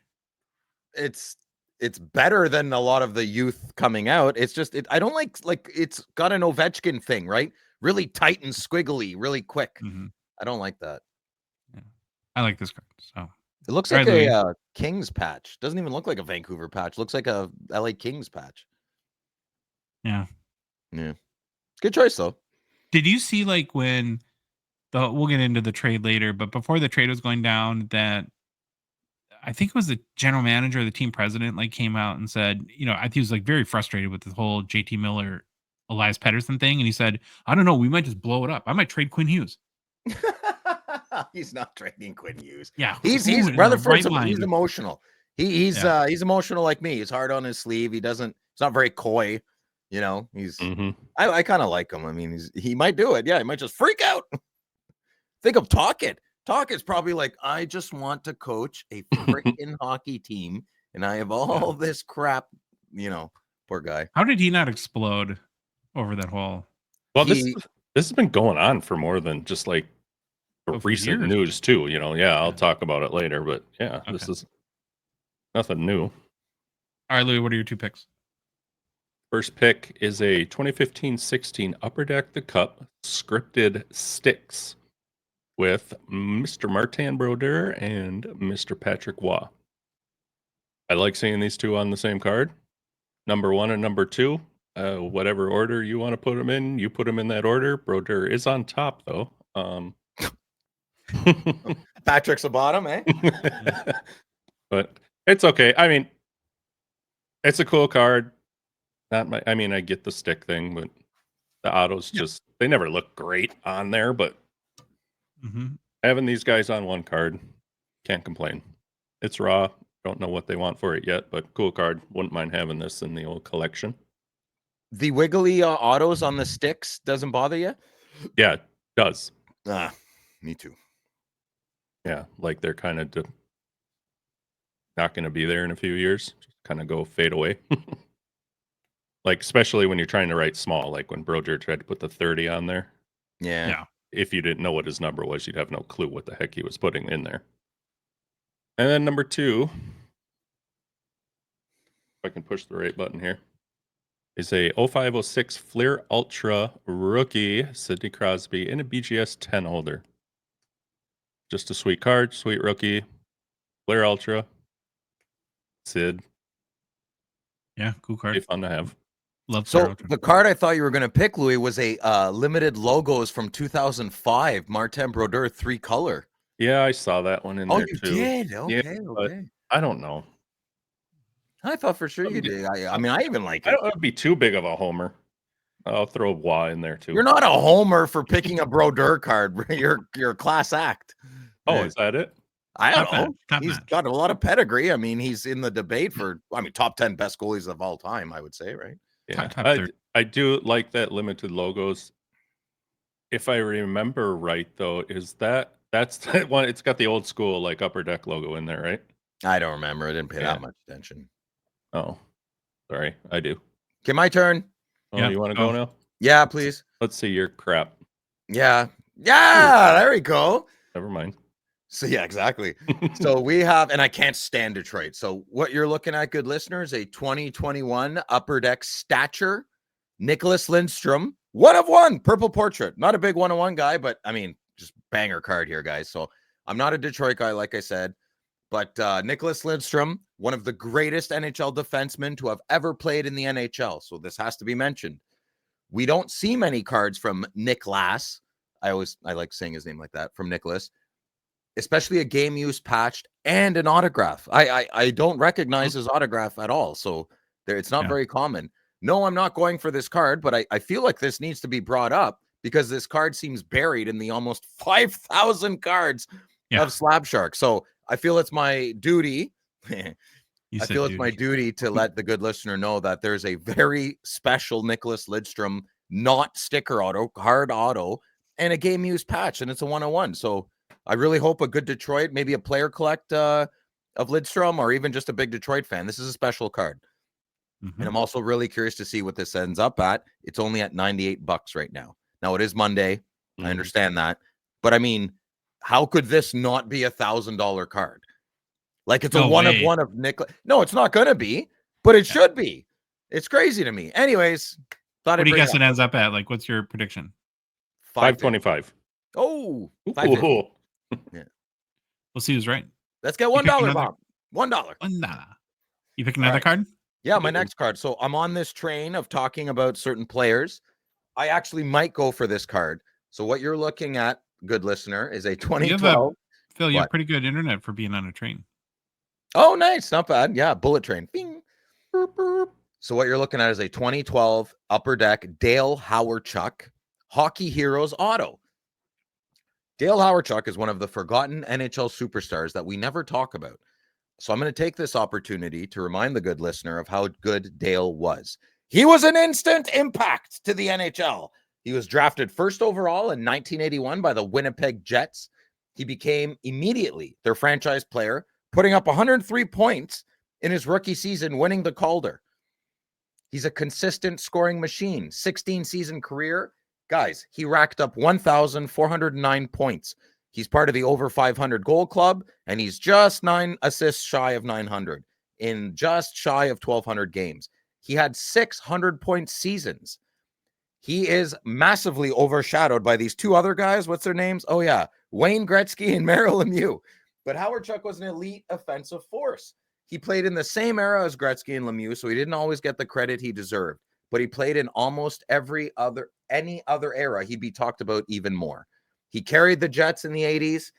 It's better than a lot of the youth coming out. It's just I don't like it's got an Ovechkin thing, right? Really tight and squiggly, really quick. Mm-hmm. I don't like that. Yeah. I like this card. So It looks All like right, a Kings patch. Doesn't even look like a Vancouver patch. Looks like a LA Kings patch. yeah. Yeah. Good choice though. Did you see like when we'll get into the trade later, but before the trade was going down, that I think it was the general manager or the team president like came out and said, I think he was like very frustrated with the whole JT Miller, Elias Paterson thing. And he said, I don't know, we might just blow it up. I might trade Quinn Hughes. He's not trading Quinn Hughes. Yeah. He's in the Rutherford's right he's mind. emotional. He's emotional like me. He's hard on his sleeve. He's not very coy. He's I kind of like him. I mean, he might do it. Yeah, he might just freak out. Think of Talkit. Talkit's probably like, I just want to coach a freaking hockey team, and I have all this crap. Poor guy. How did he not explode over that whole? Well, this has been going on for more than just like recent years. news too. I'll talk about it later, but this is nothing new. All right, Louis, what are your 2 picks? First pick is a 2015-16 Upper Deck the Cup scripted sticks with Mr. Martin Brodeur and Mr. Patrick Waugh. I like seeing these two on the same card. Number 1 and number 2, whatever order you want to put them in, you put them in that order. Brodeur is on top, though. Patrick's the bottom, eh? But it's okay. I mean, it's a cool card. I get the stick thing, but the autos they never look great on there, but having these guys on one card, can't complain. It's raw. Don't know what they want for it yet, but cool card. Wouldn't mind having this in the old collection. The wiggly autos on the sticks doesn't bother you? Yeah, it does. Me too. Yeah, like they're kind of not going to be there in a few years. Just kind of fade away. Like, especially when you're trying to write small, like when Brodeur tried to put the 30 on there. Yeah. If you didn't know what his number was, you'd have no clue what the heck he was putting in there. And then number 2, if I can push the right button here, is a 0506 Fleer Ultra rookie, Sidney Crosby, in a BGS 10 holder. Just a sweet card, sweet rookie, Fleer Ultra, Sid. Yeah, cool card. Be fun to have. Love So the card I thought you were going to pick, Louis, was a limited logos from 2005 Martin Brodeur 3-color. Yeah, I saw that one in Oh, there you too. did? Yeah, Okay, but okay. I don't know. I thought for sure you did. I mean, I even like I it. don't want to be too big of a homer. I'll throw Wah in there too. You're not a homer for picking a Brodeur card. You're a class act. Oh, is that it? I don't Top know. notch, top He's notch. got a lot of pedigree. I mean, he's in the debate for, top 10 best goalies of all time, I would say, right? Yeah, Top 30. I do like that limited logos. If I remember right, though, that's that one? It's got the old school like Upper Deck logo in there, right? I don't remember. I didn't pay Yeah. that much attention. Oh, sorry, I do. Okay, my turn. Oh, Yeah, you want to go. go now? Yeah, please. Let's see your crap. Yeah. There we go. Never mind. So yeah, exactly. So we have, and I can't stand Detroit. So what you're looking at, good listeners, a 2021 Upper Deck stature, Nicholas Lindstrom, 1/1 purple portrait. Not a big 1/1 guy, but I mean, just banger card here, guys. So I'm not a Detroit guy, like I said, but Nicholas Lindstrom, one of the greatest NHL defensemen to have ever played in the NHL. So this has to be mentioned. We don't see many cards from Nicklas. I like saying his name like that, from Nicholas, especially a game use patched and an autograph. I don't recognize his autograph at all. So it's not very common. No, I'm not going for this card, but I feel like this needs to be brought up because this card seems buried in the almost 5,000 cards of Slab Shark. So I feel it's my duty. It's my duty to let the good listener know that there's a very special Nicholas Lidstrom, not sticker auto, hard auto, and a game use patch, and it's a 1/1. So I really hope a good Detroit, maybe a player collect of Lidstrom, or even just a big Detroit fan. This is a special card. And I'm also really curious to see what this ends up at. It's only at $98 right now. Now it is Monday. I understand that. But I mean, how could this not be $1,000 card? Like it's a 1/1 of Nicholas. No, it's not going to be, but it should be. It's crazy to me. Anyways, what do you guess it ends up at? Like, what's your prediction? 525. Oh, yeah. We'll see who's right. Let's get $1, Bob. $1. $1. You pick another card? Yeah, my next card. So I'm on this train of talking about certain players. I actually might go for this card. So what you're looking at, good listener, is a 2012. Phil, you have pretty good internet for being on a train. Oh, nice. Not bad. Yeah, bullet train. Bing. Burp, burp. So what you're looking at is a 2012 Upper Deck Dale Hawerchuk Hockey Heroes auto. Dale Hawerchuk is one of the forgotten NHL superstars that we never talk about. So I'm going to take this opportunity to remind the good listener of how good Dale was. He was an instant impact to the NHL. He was drafted first overall in 1981 by the Winnipeg Jets. He became immediately their franchise player, putting up 103 points in his rookie season, winning the Calder. He's a consistent scoring machine. 16-season career. Guys, he racked up 1,409 points. He's part of the over 500 goal club, and he's just 9 assists shy of 900 in just shy of 1,200 games. He had 600-point seasons. He is massively overshadowed by these two other guys. What's their names? Oh, yeah. Wayne Gretzky and Mario Lemieux. But Hawerchuk was an elite offensive force. He played in the same era as Gretzky and Lemieux, so he didn't always get the credit he deserved. But he played in almost any other era. He'd be talked about even more. He carried the Jets in the 80s,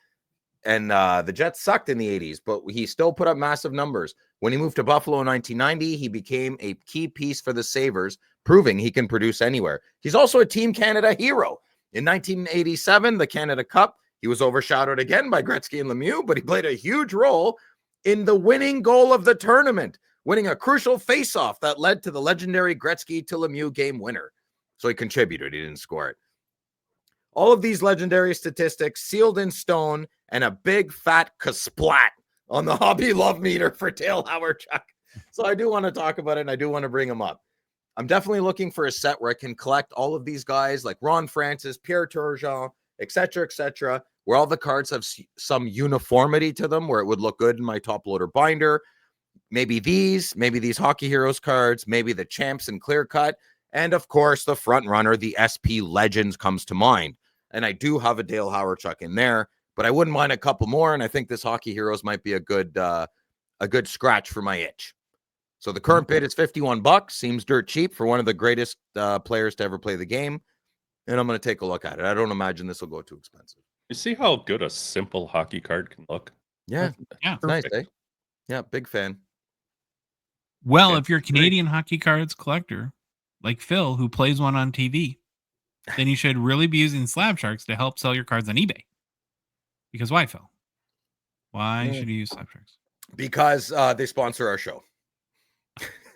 and the Jets sucked in the 80s, but he still put up massive numbers. When he moved to Buffalo in 1990, he became a key piece for the Sabres, proving he can produce anywhere. He's also a Team Canada hero. In 1987, the Canada Cup, he was overshadowed again by Gretzky and Lemieux, but he played a huge role in the winning goal of the tournament, winning a crucial faceoff that led to the legendary Gretzky to Lemieux game winner. So he contributed. He didn't score it. All of these legendary statistics sealed in stone and a big fat kasplat on the hobby love meter for Dale Hawerchuk. So I do want to talk about it, and I do want to bring him up. I'm definitely looking for a set where I can collect all of these guys like Ron Francis, Pierre Turgeon, etc., where all the cards have some uniformity to them, where it would look good in my top loader binder. Maybe these Hockey Heroes cards, maybe the Champs and Clear Cut, and of course the front runner, the SP Legends, comes to mind. And I do have a Dale Hawerchuk in there, but I wouldn't mind a couple more. And I think this Hockey Heroes might be a good scratch for my itch. So the current bid is $51. Seems dirt cheap for one of the greatest players to ever play the game. and I'm going to take a look at it. I don't imagine this will go too expensive. You see how good a simple hockey card can look? Yeah. Yeah. Nice, Perfect. eh? Yeah, big fan. Well, Yeah, if you're a Canadian hockey cards collector, like Phil, who plays one on TV, then you should really be using Slab Sharks to help sell your cards on eBay. Because why, Phil? Why should you use Slab Sharks? Because they sponsor our show.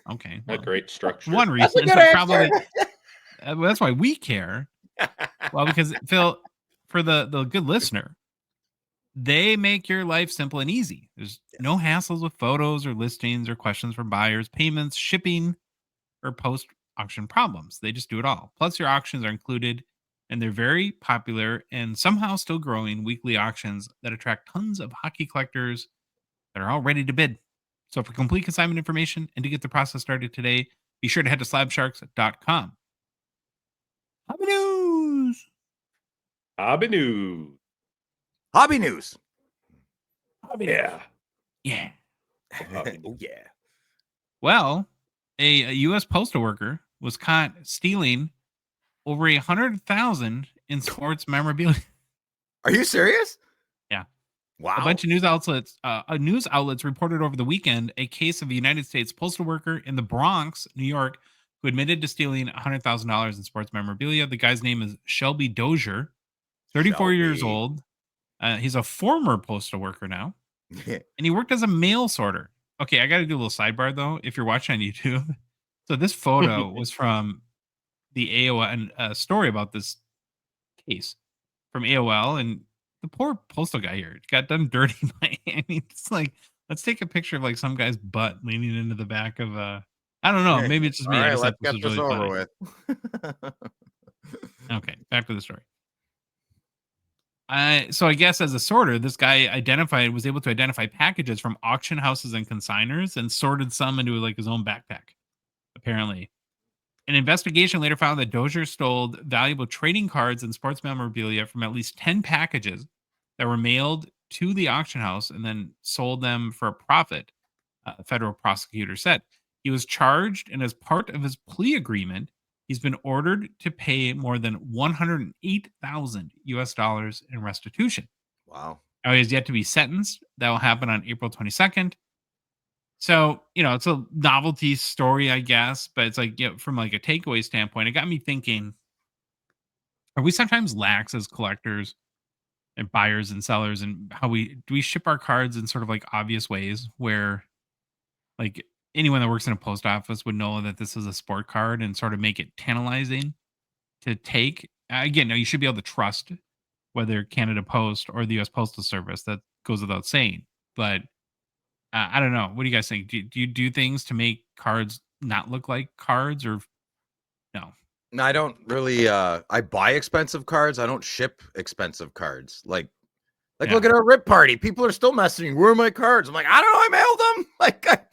Okay. A Well, great structure. one That's a reason, good but answer. probably that's why we care. Well, because Phil, for the good listener, they make your life simple and easy. There's no hassles with photos or listings or questions from buyers, payments, shipping, or post auction problems. They just do it all. Plus, your auctions are included, and they're very popular and somehow still growing weekly auctions that attract tons of hockey collectors that are all ready to bid. So, for complete consignment information and to get the process started today, be sure to head to slabsharks.com. Hobby news. Hobby news. Hobby news. Yeah. Yeah. Oh, yeah. Well, a U.S. postal worker was caught stealing over 100,000 in sports memorabilia. Are you serious? Yeah. Wow. A bunch of news outlets reported over the weekend a case of a United States postal worker in the Bronx, New York, who admitted to stealing $100,000 in sports memorabilia. The guy's name is Shelby Dozier, 34 years Shelby. old. He's a former postal worker now, Yeah. and he worked as a mail sorter. Okay, I got to do a little sidebar though. If you're watching on YouTube, so this photo was from the AOL and a story about this case from AOL, and the poor postal guy here got done dirty by. I mean, it's like, let's take a picture of like some guy's butt leaning into the back of a. I don't know. Maybe it's just All me. I right, just let's thought get this was this really over funny. with. Okay, back to the story. So I guess as a sorter, this guy was able to identify packages from auction houses and consigners and sorted some into like his own backpack. Apparently, an investigation later found that Dozier stole valuable trading cards and sports memorabilia from at least 10 packages that were mailed to the auction house and then sold them for a profit. A federal prosecutor said he was charged, and as part of his plea agreement, he's been ordered to pay more than 108,000 US dollars in restitution. Wow. Now, he has yet to be sentenced. That will happen on April 22nd. So, it's a novelty story, I guess, but it's like, from like a takeaway standpoint, it got me thinking, are we sometimes lax as collectors and buyers and sellers, and how do we ship our cards in sort of like obvious ways where like anyone that works in a post office would know that this is a sport card and sort of make it tantalizing to take. Again, now you should be able to trust whether Canada Post or the U.S. Postal Service. That goes without saying. But I don't know. What do you guys think? Do you do things to make cards not look like cards, or no? No, I don't really. I buy expensive cards. I don't ship expensive cards. Like Yeah. look at our rip party. People are still messaging. Where are my cards? I'm like, I don't know. I mailed them. Like,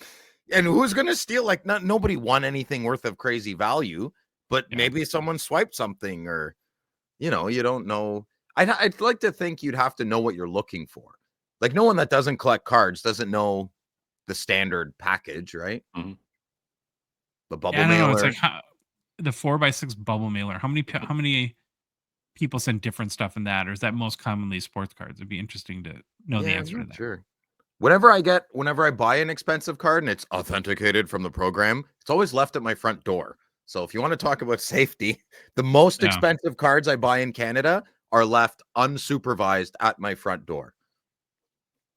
and who's gonna steal? Like, nobody won anything worth of crazy value. But Yeah. maybe someone swiped something, or you don't know. I'd like to think you'd have to know what you're looking for. Like, no one that doesn't collect cards doesn't know the standard package, right? Mhm. The bubble Yeah, I don't know. mailer. It's like the 4x6 bubble mailer. How many people send different stuff in that, or is that most commonly sports cards? It'd be interesting to know the answer to that. Sure. Whenever I buy an expensive card and it's authenticated from the program, it's always left at my front door. So if you want to talk about safety, the most Yeah. expensive cards I buy in Canada are left unsupervised at my front door.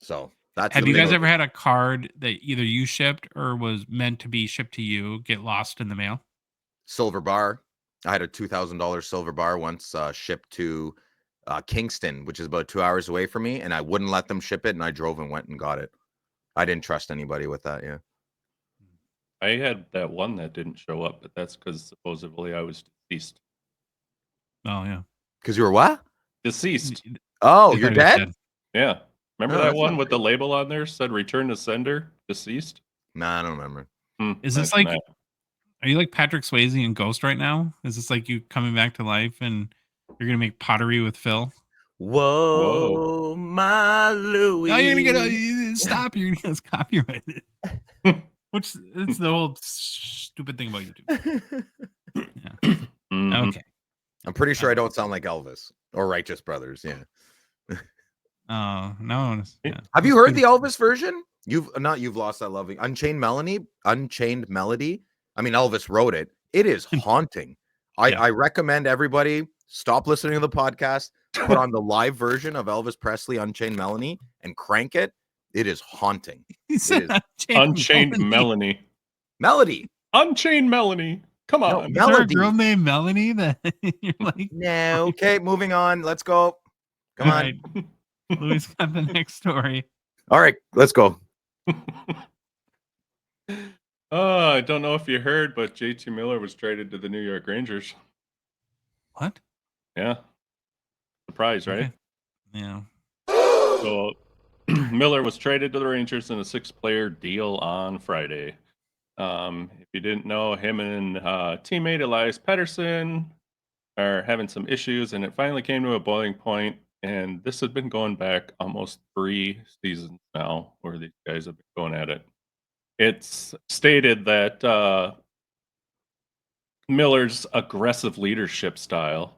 So that's. Have you guys ever had a card that either you shipped or was meant to be shipped to you get lost in the mail? Silver bar? I had a $2,000 silver bar once shipped to Kingston, which is about 2 hours away from me, and I wouldn't let them ship it, and I drove and went and got it. I didn't trust anybody with that. Yeah. I had that one that didn't show up, but that's because supposedly I was deceased. Oh yeah. Because you were what? Deceased. Oh, I you're thought he was dead? Yeah. Remember Oh, that that's one not with the label on there said return to sender, deceased? Nah, I don't remember. Is this That's like, are you like Patrick Swayze in Ghost right now? Is this like you coming back to life and you're gonna make pottery with Phil? Whoa, my Louie. Oh, you're gonna get stop! You're gonna get copyrighted. Which it's the whole stupid thing about YouTube. Yeah. Mhm. Okay. I'm pretty sure I don't sound like Elvis or Righteous Brothers. Yeah. Oh no! Yeah. Have you heard the Elvis version? You've lost that loving Unchained Melody. Unchained Melody. I mean, Elvis wrote it. It is haunting. I recommend everybody stop listening to the podcast, put on the live version of Elvis Presley Unchained Melody, and crank it. It is haunting. It is Unchained Melanie. Melody. Unchained Melanie. Come No, on. Is there a Melody. girl named Melanie that you're like? No. Okay, moving on. Let's go. Come All on. right. Louis got the next story. All right, let's go. I don't know if you heard, but JT Miller was traded to the New York Rangers. What? Yeah. Surprise, right? Okay. Yeah. So Miller was traded to the Rangers in a 6-player deal on Friday. If you didn't know, him and teammate Elias Paterson are having some issues, and it finally came to a boiling point. And this has been going back almost 3 seasons now, where these guys have been going at it. It's stated that Miller's aggressive leadership style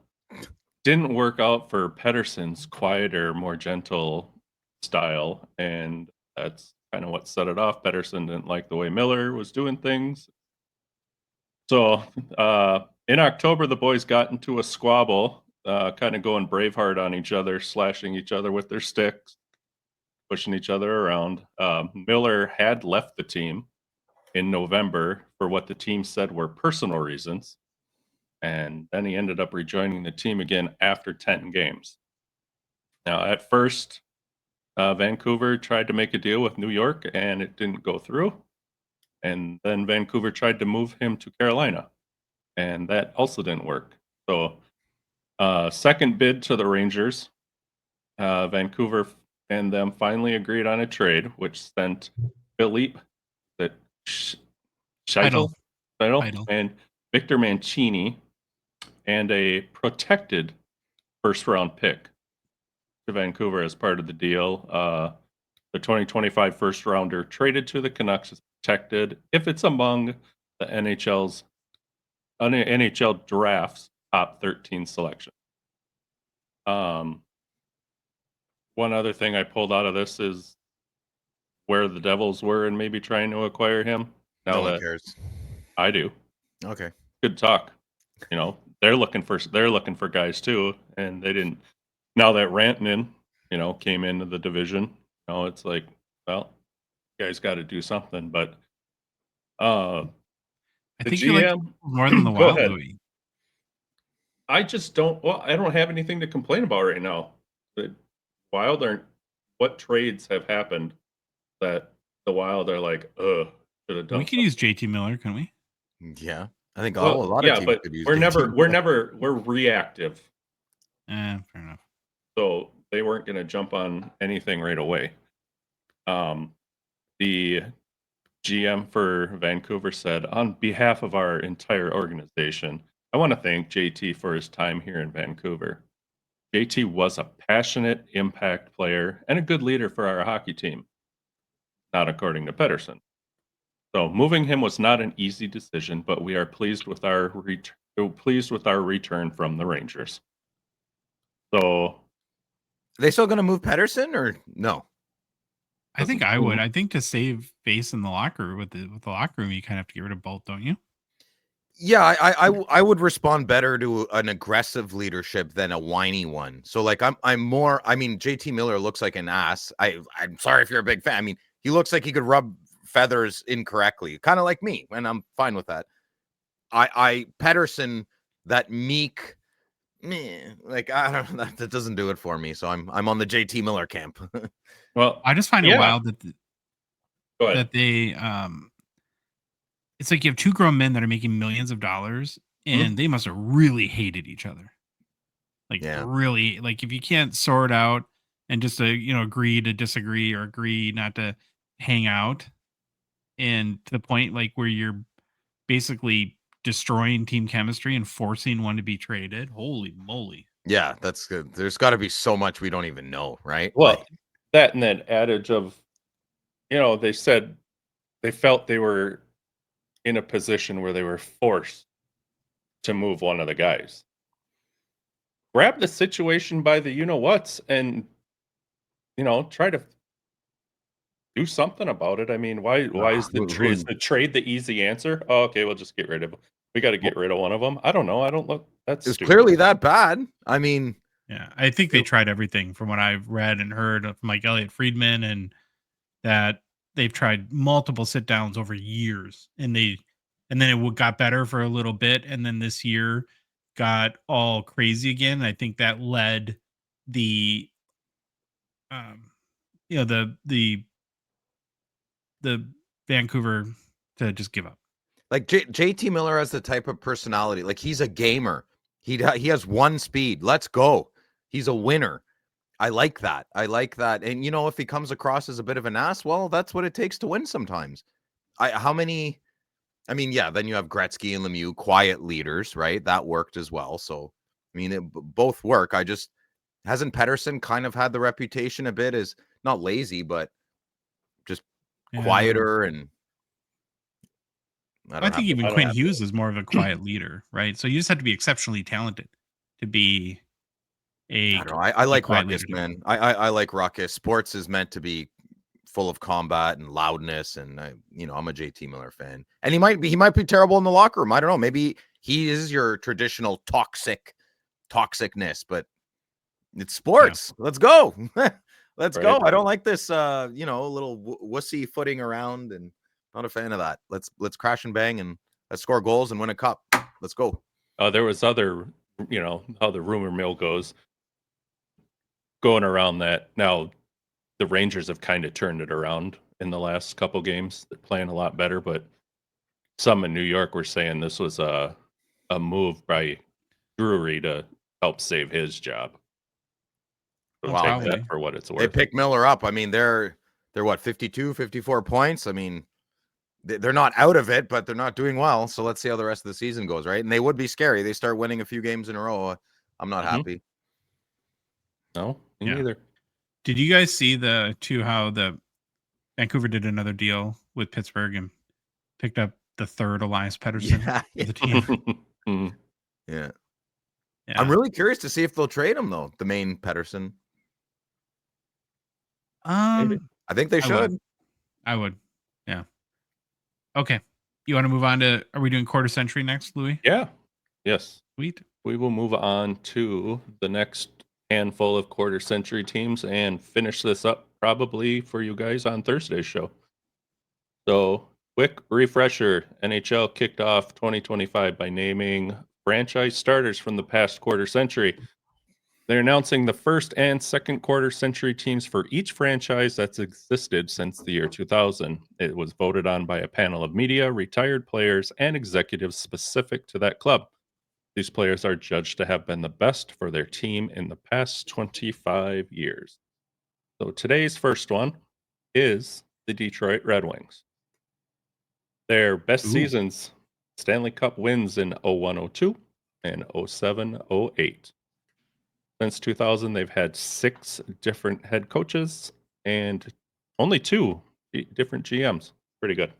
didn't work out for Paterson's quieter, more gentle style, and that's kind of what set it off. Paterson didn't like the way Miller was doing things. So in October, the boys got into a squabble, kind of going Braveheart on each other, slashing each other with their sticks, pushing each other around. Miller had left the team in November for what the team said were personal reasons. And then he ended up rejoining the team again after 10 games. Now, at first, Vancouver tried to make a deal with New York, and it didn't go through. And then Vancouver tried to move him to Carolina, and that also didn't work. So, second bid to the Rangers, Vancouver and them finally agreed on a trade, which sent Philippe Scheitel and Victor Mancini and a protected first-round pick to Vancouver as part of the deal. The 2025 first-rounder traded to the Canucks is protected if it's among the NHL draft's top 13 selections. One other thing I pulled out of this is where the Devils were and maybe trying to acquire him. Now No one that cares. I do. Okay. Good talk. You know, they're looking for guys too, and they didn't. Now that Rantanen, came into the division, it's like, well, you guys got to do something. But I think GM, you like more than the Go Wild, ahead. Louis. I just don't. Well, I don't have anything to complain about right now. The Wild aren't. What trades have happened that the Wild are like, should have done? We could use JT Miller, can we? Yeah, I think a lot of teams but could use. we're reactive. Fair enough. So they weren't going to jump on anything right away. The GM for Vancouver said, on behalf of our entire organization, I want to thank JT for his time here in Vancouver. JT was a passionate impact player and a good leader for our hockey team, not according to Paterson. So moving him was not an easy decision, but we are pleased with our return from the Rangers. So, Are they still going to move Paterson or no? I think I would. I think to save face in the locker room with the locker room, you kind of have to get rid of Bolt, don't you? Yeah, I would respond better to an aggressive leadership than a whiny one. So like I'm more. I mean, JT Miller looks like an ass. I'm sorry if you're a big fan. I mean, he looks like he could rub feathers incorrectly, kind of like me, and I'm fine with that. Paterson, that meek, like I don't know, that doesn't do it for me. So I'm on the JT Miller camp. well, I just find it wild that that they it's like you have two grown men that are making millions of dollars, and they must have really hated each other. Like really, like if you can't sort out and just agree to disagree or agree not to hang out, and to the point like where you're basically destroying team chemistry and forcing one to be traded. Holy moly. Yeah, that's good. There's got to be so much we don't even know, right? Well, that and that adage of, they said they felt they were in a position where they were forced to move one of the guys. grab the situation by the you-know-whats and, try to do something about it. I mean, why is the trade the easy answer? Oh, okay, we'll just get rid of him. We got to get rid of one of them. I don't know. I don't look. That's It's stupid. clearly that bad. I mean, Yeah, I think they tried everything from what I've read and heard from like Elliot Friedman, and that they've tried multiple sit downs over years, and then it got better for a little bit, and then this year got all crazy again. I think that led the um the Vancouver to just give up. like JT Miller has the type of personality. Like, he's a gamer. He has one speed. Let's go. He's a winner. I like that. And if he comes across as a bit of an ass, well, that's what it takes to win sometimes. Then you have Gretzky and Lemieux, quiet leaders, right? That worked as well. So, I mean, both work. Hasn't Paterson kind of had the reputation a bit as not lazy, but just quieter? And I think even Quinn Hughes is more of a quiet leader, right? So you just have to be exceptionally talented to be I like ruckus, man. I like ruckus. Sports is meant to be full of combat and loudness, and I'm a JT Miller fan. And he might be terrible in the locker room. I don't know. Maybe he is your traditional toxicness, but it's sports. Yeah. Let's go. Let's go. I don't like this little wussy footing around, and not a fan of that. Let's crash and bang, and let's score goals and win a cup. Let's go. There was other, how the rumor mill goes, going around that. Now the Rangers have kind of turned it around in the last couple games. They're playing a lot better, but some in New York were saying this was a move by Drury to help save his job. So take that for what it's worth. They picked Miller up. I mean, they're what, 52, 54 points. I mean, they're not out of it, but they're not doing well. So let's see how the rest of the season goes, right? And they would be scary. They start winning a few games in a row. I'm not happy. No, me neither. Did you guys see how the Vancouver did another deal with Pittsburgh and picked up the third Elias Paterson of the team? Yeah. I'm really curious to see if they'll trade him, though, the main Paterson. I think they should. I would. Yeah. Okay. You want to move on to, are we doing quarter century next, Louis? Yeah. Yes. Sweet. We will move on to the next handful of quarter century teams and finish this up probably for you guys on Thursday's show. So, quick refresher. NHL kicked off 2025 by naming franchise starters from the past quarter century. They're announcing the first and second quarter century teams for each franchise that's existed since the year 2000. It was voted on by a panel of media, retired players, and executives specific to that club. These players are judged to have been the best for their team in the past 25 years. So today's first one is the Detroit Red Wings. Their best seasons, Stanley Cup wins in 01-02 and 07-08. Since 2000, they've had 6 different head coaches and only 2 different GMs. Pretty good.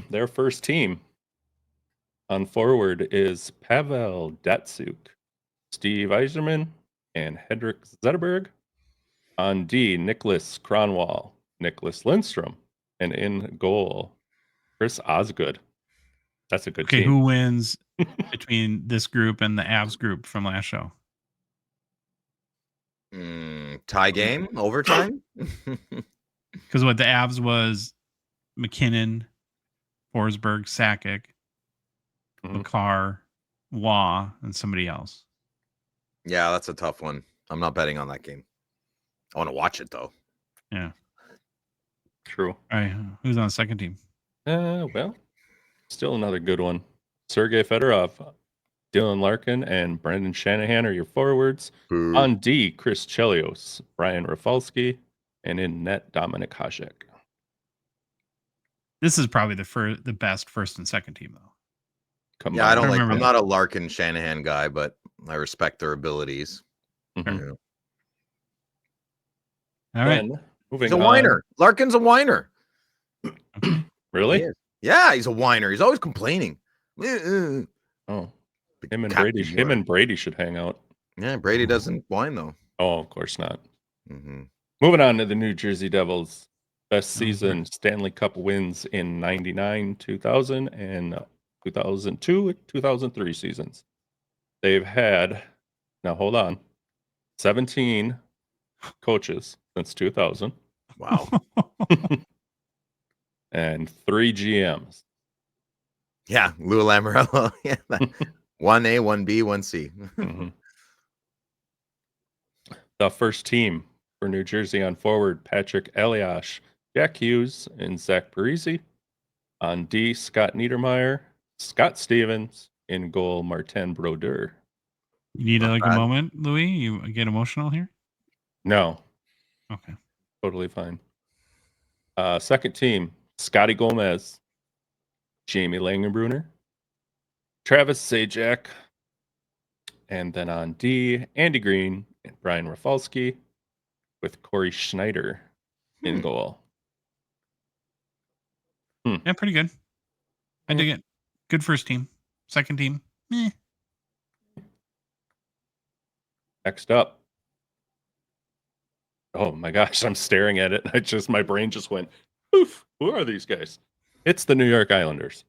Their first team on forward is Pavel Datsyuk, Steve Yzerman, and Henrik Zetterberg. On D, Nicholas Kronwall, Nicholas Lindstrom, and in goal, Chris Osgood. That's a good team. Who wins between this group and the Avs group from last show? Tie game, overtime. Because what the Avs was McKinnon, Forsberg, Sakic, Makar, Waugh, and somebody else. Yeah, that's a tough one. I'm not betting on that game. I want to watch it, though. Yeah. True. All right. Who's on the second team? Well, still another good one. Sergei Fedorov, Dylan Larkin, and Brendan Shanahan are your forwards. On D, Chris Chelios, Brian Rafalski, and in net, Dominic Hasek. This is probably the best first and second team, though. I don't like. I'm not a Larkin Shanahan guy, but I respect their abilities. All right. He's a whiner. Larkin's a whiner. Really? Yeah, he's a whiner. He's always complaining. Oh. The Him and Captain Brady should hang out. Yeah, Brady doesn't whine though. Oh, of course not. Mm-hmm. Moving on to the New Jersey Devils. Best Oh, season Stanley Cup wins in 99, 2000, and 2002, 2003 seasons. They've had, now hold on, 17 coaches since 2000 Wow. and 3 GMs. Yeah, Lou Lamoriello. Yeah, 1A, 1B, 1C. Mhm. The first team for New Jersey on forward, Patrick Eliash, Jack Hughes, and Zach Parise. On D, Scott Niedermeyer, Scott Stevens. In goal, Martin Brodeur. You need Not like a bad. moment, Louis? You get emotional here? No, Okay. totally fine. Second team, Scotty Gomez, Jamie Langenbrunner, Travis Zajac, and then on D, Andy Green and Brian Rafalski with Corey Schneider in goal. Yeah, pretty good. I dig it. Good first team. Second team. Eh. Next up. Oh my gosh, I'm staring at it. My brain just went, poof, who are these guys? It's the New York Islanders.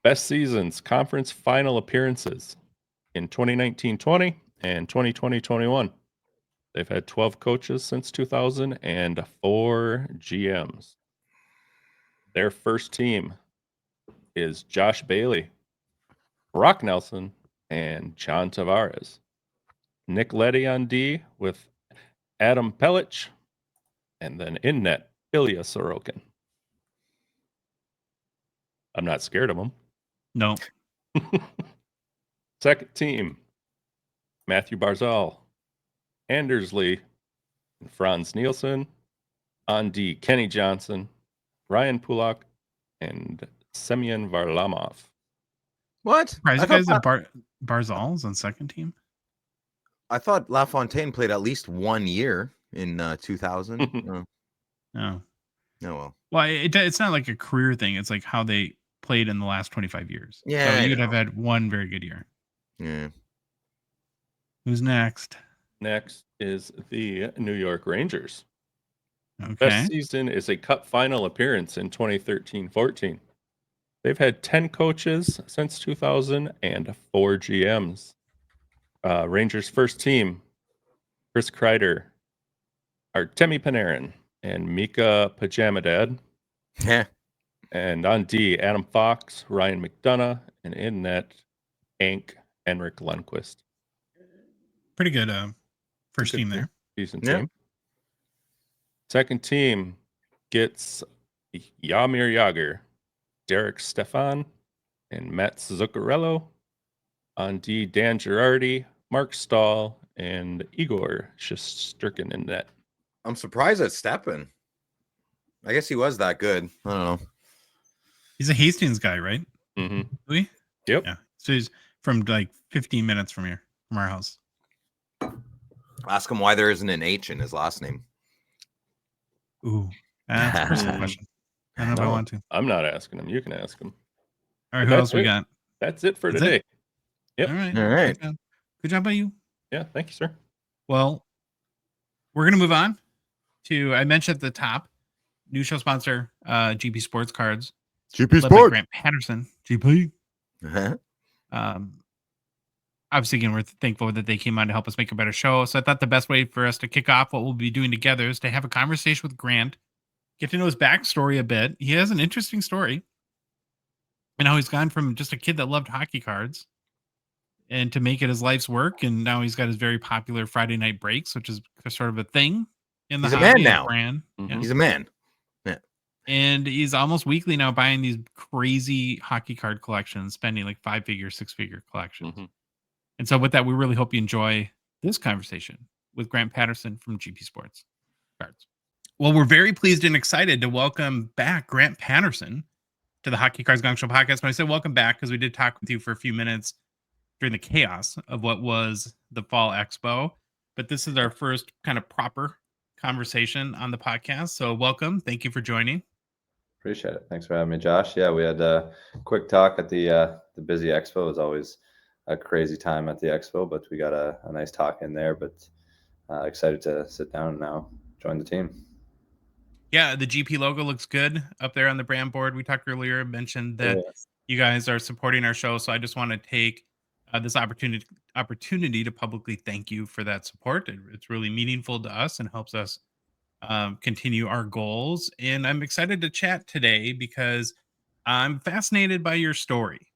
Best seasons, conference final appearances in 2019-20 and 2020-21. They've had 12 coaches since 2000 and 4 GMs. Their first team is Josh Bailey, Brock Nelson, and John Tavares. Nick Leddy on D with Adam Pellich, and then in net, Ilya Sorokin. I'm not scared of them. No. Second team, Matthew Barzal, Anders Lee, and Franz Nielsen. On D, Kenny Johnson, Ryan Pulak, and Semyon Varlamov. What? Surprised you guys that Barzal's on second team? I thought LaFontaine played at least 1 year in 2000. Oh, No. well. Well, it's not like a career thing. It's like how they played in the last 25 years. Yeah, So I you'd have know. had one very good year. Yeah. Who's next? Next is the New York Rangers. Okay. Best season is a cup final appearance in 2013-14. They've had 10 coaches since 2000 and 4 GMs. Rangers first team, Chris Kreider, Artemi Panarin, and Mika Pajamadad. Yeah. And on D, Adam Fox, Ryan McDonough, and in net, Hank Henrik Lundqvist. Pretty good first Good team there. Decent Yeah. team. Second team gets Jaromir Jagr, Derek Stefan, and Matt Zuccarello. On D, Dan Girardi, Mark Stahl, and Igor Shesterkin in net. I'm surprised at Stepan. I guess he was that good. I don't know. He's a Hastings guy, right? Mm-hmm. Louis? Yep. Yeah. So he's from like 15 minutes from here, from our house. Ask him why there isn't an H in his last name. Ooh. That's a personal question. I don't know if I want to. I'm not asking him. You can ask him. All right, But who that's else we it. got? That's it for That's today. it? Yep. All right. All right. Good job by you. Yeah. Thank you, sir. Well, we're going to move on to, I mentioned at the top, new show sponsor, GP Sports Cards. GP led by Grant Patterson. GP. Uh-huh. Obviously, again, we're thankful that they came on to help us make a better show. So I thought the best way for us to kick off what we'll be doing together is to have a conversation with Grant, get to know his backstory a bit. He has an interesting story. And how he's gone from just a kid that loved hockey cards and to make it his life's work. And now he's got his very popular Friday night breaks, which is sort of a thing in the He's a hobby man now. brand. Mhm. Yeah. He's a man. And he's almost weekly now buying these crazy hockey card collections, spending like 5-figure, 6-figure collections. Mhm. And so with that, we really hope you enjoy this conversation with Grant Patterson from GP Sports Cards. Well, we're very pleased and excited to welcome back Grant Patterson to the Hockey Cards Gongshow podcast. When I said welcome back, because we did talk with you for a few minutes during the chaos of what was the Fall Expo. But this is our first kind of proper conversation on the podcast. So welcome. Thank you for joining. Appreciate it. Thanks for having me, Josh. Yeah, we had a quick talk at the busy expo. It was a crazy time at the expo, but we got a nice talk in there. But excited to sit down and now join the team. Yeah, the GP logo looks good up there on the brand board. We talked earlier, mentioned that you guys are supporting our show, so I just want to take this opportunity to publicly thank you for that support. It's really meaningful to us and helps us continue our goals. And I'm excited to chat today because I'm fascinated by your story,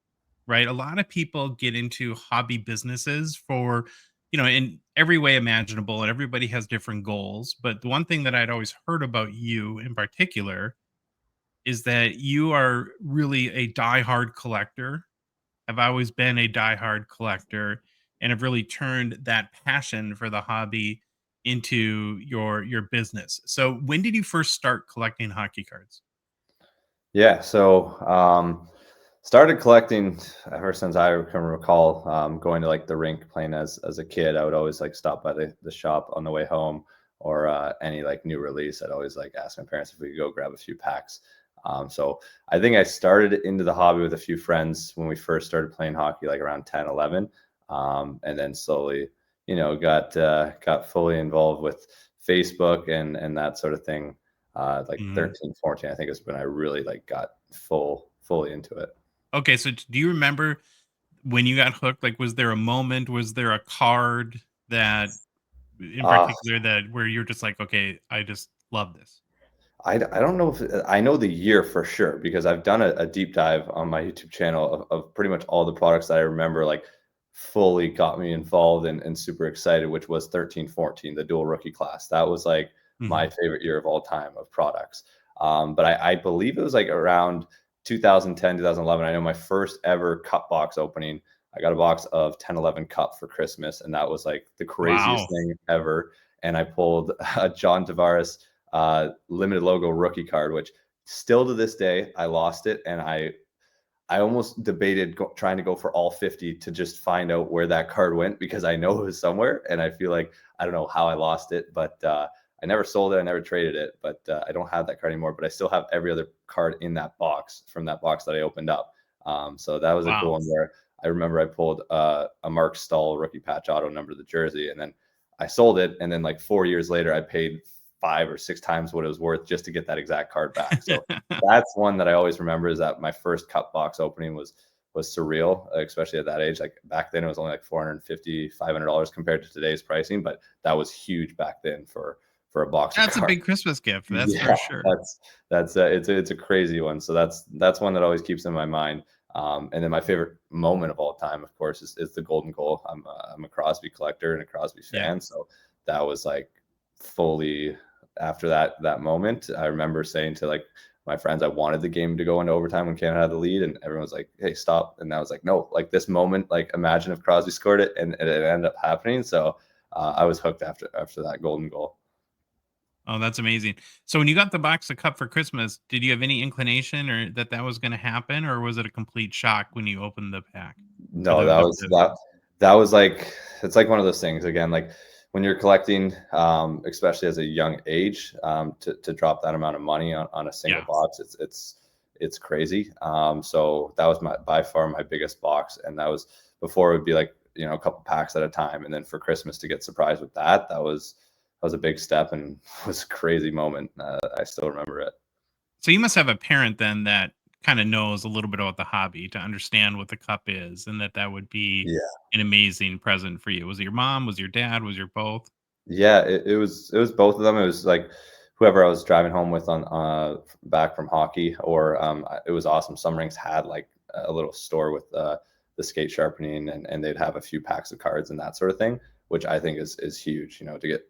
right? A lot of people get into hobby businesses for, in every way imaginable, and everybody has different goals. But the one thing that I'd always heard about you in particular is that you are really a diehard collector. Have always been a diehard collector and have really turned that passion for the hobby into your business. So when did you first start collecting hockey cards? Yeah, so started collecting ever since I can recall. Going to like the rink, playing as a kid. I would always like stop by the shop on the way home, or any like new release. I'd always like ask my parents if we could go grab a few packs. So I think I started into the hobby with a few friends when we first started playing hockey, like around 10, 11. And then slowly, got fully involved with Facebook and that sort of thing. Like Mhm. 13, 14, I think is when I really like got fully into it. Okay, so do you remember when you got hooked? Like, was there a moment? Was there a card that, in Uh, particular, that where you're just like, okay, I just love this? I don't know if I know the year for sure because I've done a deep dive on my YouTube channel of pretty much all the products that I remember like fully got me involved and super excited, which was 13, 14, the dual rookie class. That was like my Mhm. favorite year of all time of products. But I believe it was like around 2010, 2011. I know my first ever cup box opening. I got a box of 10, 11 cup for Christmas, and that was like the craziest Wow. thing ever. And I pulled a John Tavares limited logo rookie card, which still to this day I lost it, and I almost debated trying to go for all 50 to just find out where that card went because I know it was somewhere, and I feel like I don't know how I lost it, but I never sold it, I never traded it, but I don't have that card anymore. But I still have every other card in that box from that box that I opened up. So that was a cool Wow. one where I remember I pulled a Mark Stahl rookie patch auto number of the jersey, and then I sold it, and then like 4 years later, I paid 5 or 6 times what it was worth just to get that exact card back. So that's one that I always remember is that my first cup box opening was surreal, especially at that age. Like back then it was only like $450, $500 compared to today's pricing, but that was huge back then for a box of That's a cards. big Christmas gift. That's Yeah, for sure. that's it's a crazy one. So that's one that always keeps in my mind. And then my favorite moment of all time, of course, is the golden goal. I'm a Crosby collector and a Crosby Yeah. fan, so that was like fully after that moment. I remember saying to like my friends, I wanted the game to go into overtime when Canada had the lead, and everyone was like, "Hey, stop!" And I was like, "No, like this moment, like imagine if Crosby scored it, and it ended up happening." So I was hooked after that golden goal. Oh, that's amazing. So when you got the box of cup for Christmas, did you have any inclination or that was going to happen, or was it a complete shock when you opened the pack or No, that was that was like it's like one of those things again, like when you're collecting, especially as a young age, to drop that amount of money on a single Yeah. box, it's crazy. So that was by far my biggest box, and that was before it would be like a couple packs at a time, and then for Christmas to get surprised with that was a big step and was a crazy moment. I still remember it. So you must have a parent then that kind of knows a little bit about the hobby to understand what the cup is, and that would be Yeah. an amazing present for you. Was it your mom? Was your dad? Was your both? Yeah, it was both of them. It was like whoever I was driving home with on back from hockey, or it was awesome. Some rinks had like a little store with the skate sharpening, and they'd have a few packs of cards and that sort of thing, which I think is huge. To get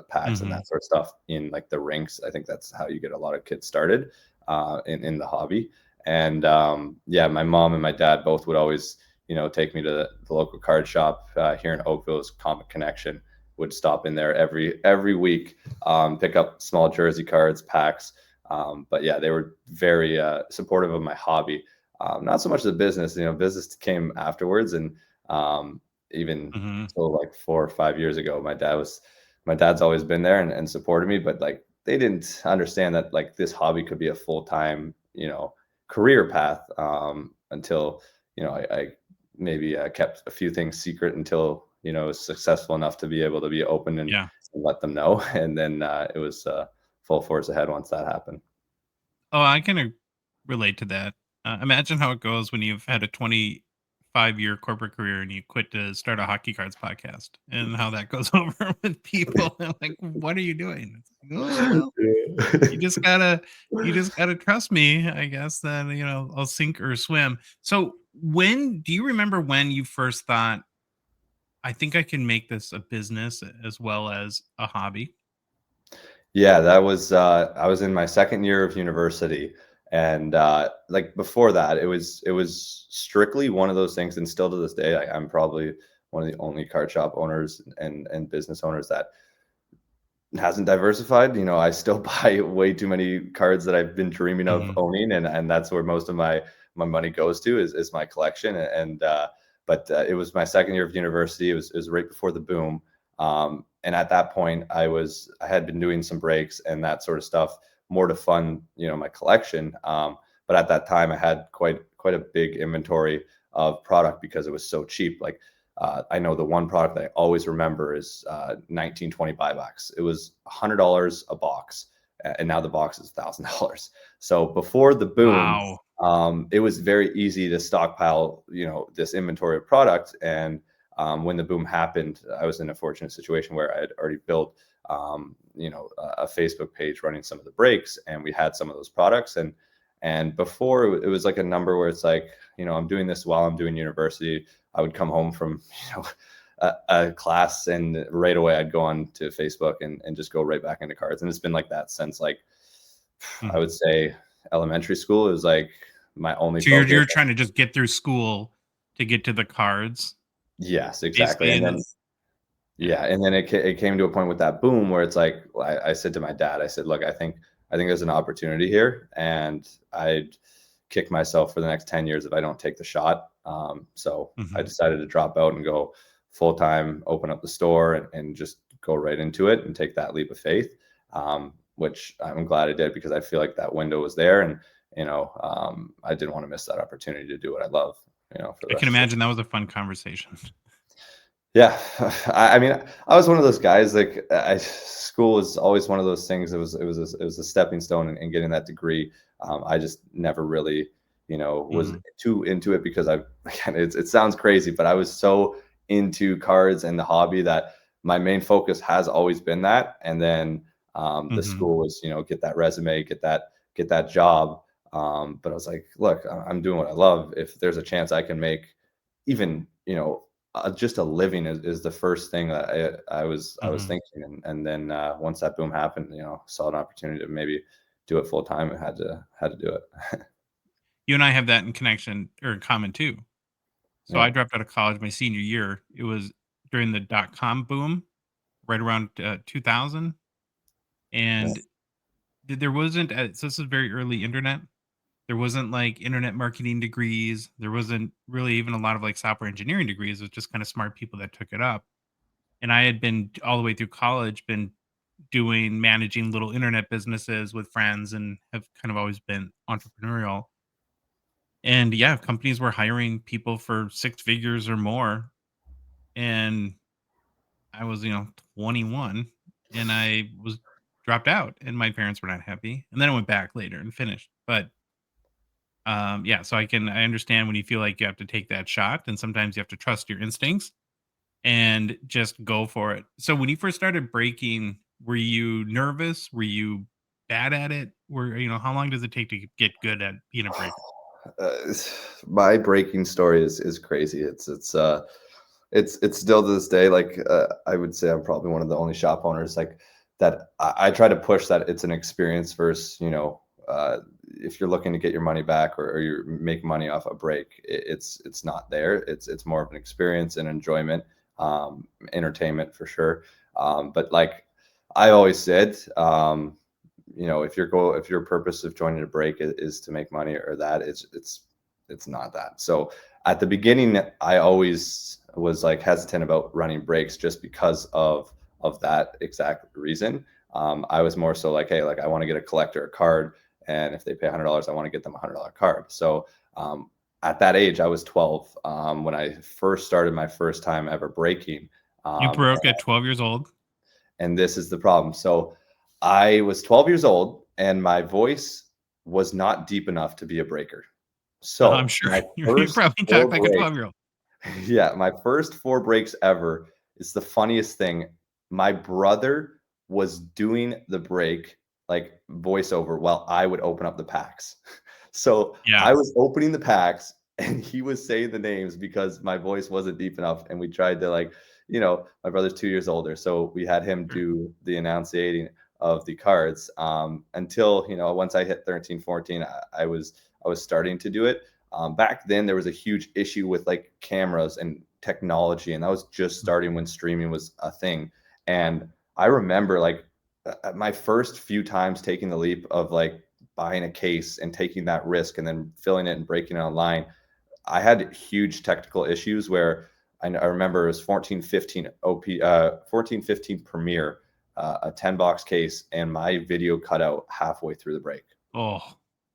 packs and Hmm. that sort of stuff in like the rinks. I think that's how you get a lot of kids started in the hobby. And yeah, my mom and my dad both would always take me to the local card shop here in Oakville's Comic Connection. Would stop in there every week, pick up small jersey cards, packs. But yeah, they were very supportive of my hobby. Not so much the business. Business came afterwards, and even Hmm. till like 4 or 5 years ago, my dad's always been there and supported me. But like they didn't understand that like this hobby could be a full time career path until I maybe kept a few things secret until, you know, it was successful enough to be able to be open and Yeah. let them know. And then it was full force ahead once that happened. Oh, I can relate to that. Imagine how it goes when you've had a 25-year corporate career and you quit to start a hockey cards podcast, and how that goes over with people. They're like, "What are you doing?" It's like, "Oh well, you just gotta trust me, I guess. Then I'll sink or swim." So, when do you remember when you first thought, "I think I can make this a business as well as a hobby"? Yeah, that was I was in my second year of university, and like before that, it was strictly one of those things, and still to this day, I'm probably one of the only card shop owners and business owners that hasn't diversified. You know, I still buy way too many cards that I've been dreaming of Mhm. owning, and that's where most of my money goes to is my collection. And but it was my second year of university. It was right before the boom. And at that point, I had been doing some breaks and that sort of stuff more to fund, you know, my collection. But at that time, I had quite a big inventory of product because it was so cheap. Like I know the one product that I always remember is 1920 buybacks. It was $100 a box, and now the box is $1,000. So before the boom, Wow. it was very easy to stockpile, you know, this inventory of product. And when the boom happened, I was in a fortunate situation where I had already built, you know, a Facebook page running some of the breaks, and we had some of those products. And before it was like a number where it's like, you know, I'm doing this while I'm doing university. I would come home from, you know, a class, and right away I'd go on to Facebook and just go right back into cards. And it's been like that since, like, I would Mhm. say elementary school. It was like my only So you're focus. trying to just get through school to get to the cards, Yes, exactly. basically, And and then it's yeah. yeah, and then it came to a point with that boom where it's like I said to my dad, I said, "Look, I think there's an opportunity here, and I'd kick myself for the next 10 years if I don't take the shot." So I Mhm. decided to drop out and go full time, open up the store, and just go right into it and take that leap of faith. Which I'm glad I did, because I feel like that window was there, and I didn't want to miss that opportunity to do what I love, you know, for the I can rest of it. imagine that was a fun conversation. Yeah, I mean, I was one of those guys. Like, school was always one of those things. It was a stepping stone in getting that degree. I just never really, you know, was Mhm. too into it because again, it sounds crazy, but I was so into cards and the hobby that my main focus has always been that. And then the Mhm. school was, you know, get that resume, get that job. But I was like, look, I'm doing what I love. If there's a chance I can make even, you know, just a living is the first thing that I was Mhm. thinking. And then once that boom happened, you know, saw an opportunity to maybe do it full time, and had to do it. You and I have that in connection or in common too. So Yeah. I dropped out of college my senior year. It was during the dot-com boom, right around 2000, Yeah. and there wasn't so this is very early internet. There wasn't like internet marketing degrees. There wasn't really even a lot of like software engineering degrees. It was just kind of smart people that took it up. And I had been all the way through college, been doing managing little internet businesses with friends, and have kind of always been entrepreneurial. And yeah, companies were hiring people for six figures or more. And I was, 21, and I was dropped out, and my parents were not happy. And then I went back later and finished. But yeah, so I understand when you feel like you have to take that shot, and sometimes you have to trust your instincts and just go for it. So when you first started breaking, were you nervous? Were you bad at it? How long does it take to get good at being a breaker? Uh, my breaking story is crazy. It's still to this day, like, I would say I'm probably one of the only shop owners, like, that I try to push that it's an experience versus, you know, if you're looking to get your money back, or you make money off a break, it's not there. It's more of an experience and enjoyment, entertainment for sure. But like I always said, you know, if your purpose of joining a break is to make money, or that, it's not that. So at the beginning, I always was like hesitant about running breaks just because of that exact reason. I was more so like, hey, like, I want to get a collector a card, and if they pay $100, I want to get them $100 card. So at that age, I was 12 when I first started my first time ever breaking. You broke at 12 years old. And this is the problem. So I was 12 years old and my voice was not deep enough to be a breaker. So I'm sure my you first probably four talk like a breaks- 12-year-old. yeah, my first 4 breaks ever is the funniest thing. My brother was doing the break like voiceover while I would open up the packs. So Yeah. I was opening the packs and he was saying the names because my voice wasn't deep enough. And we tried to like, my brother's 2 years older. So we had him do the enunciating of the cards until, once I hit 13, 14, I was starting to do it. Back then there was a huge issue with like cameras and technology, and that was just starting when streaming was a thing. And I remember like my first few times taking the leap of like buying a case and taking that risk and then filling it and breaking it online. I had huge technical issues where I remember it was 1415 1415 Premiere, a 10 box case, and my video cut out halfway through the break. Oh,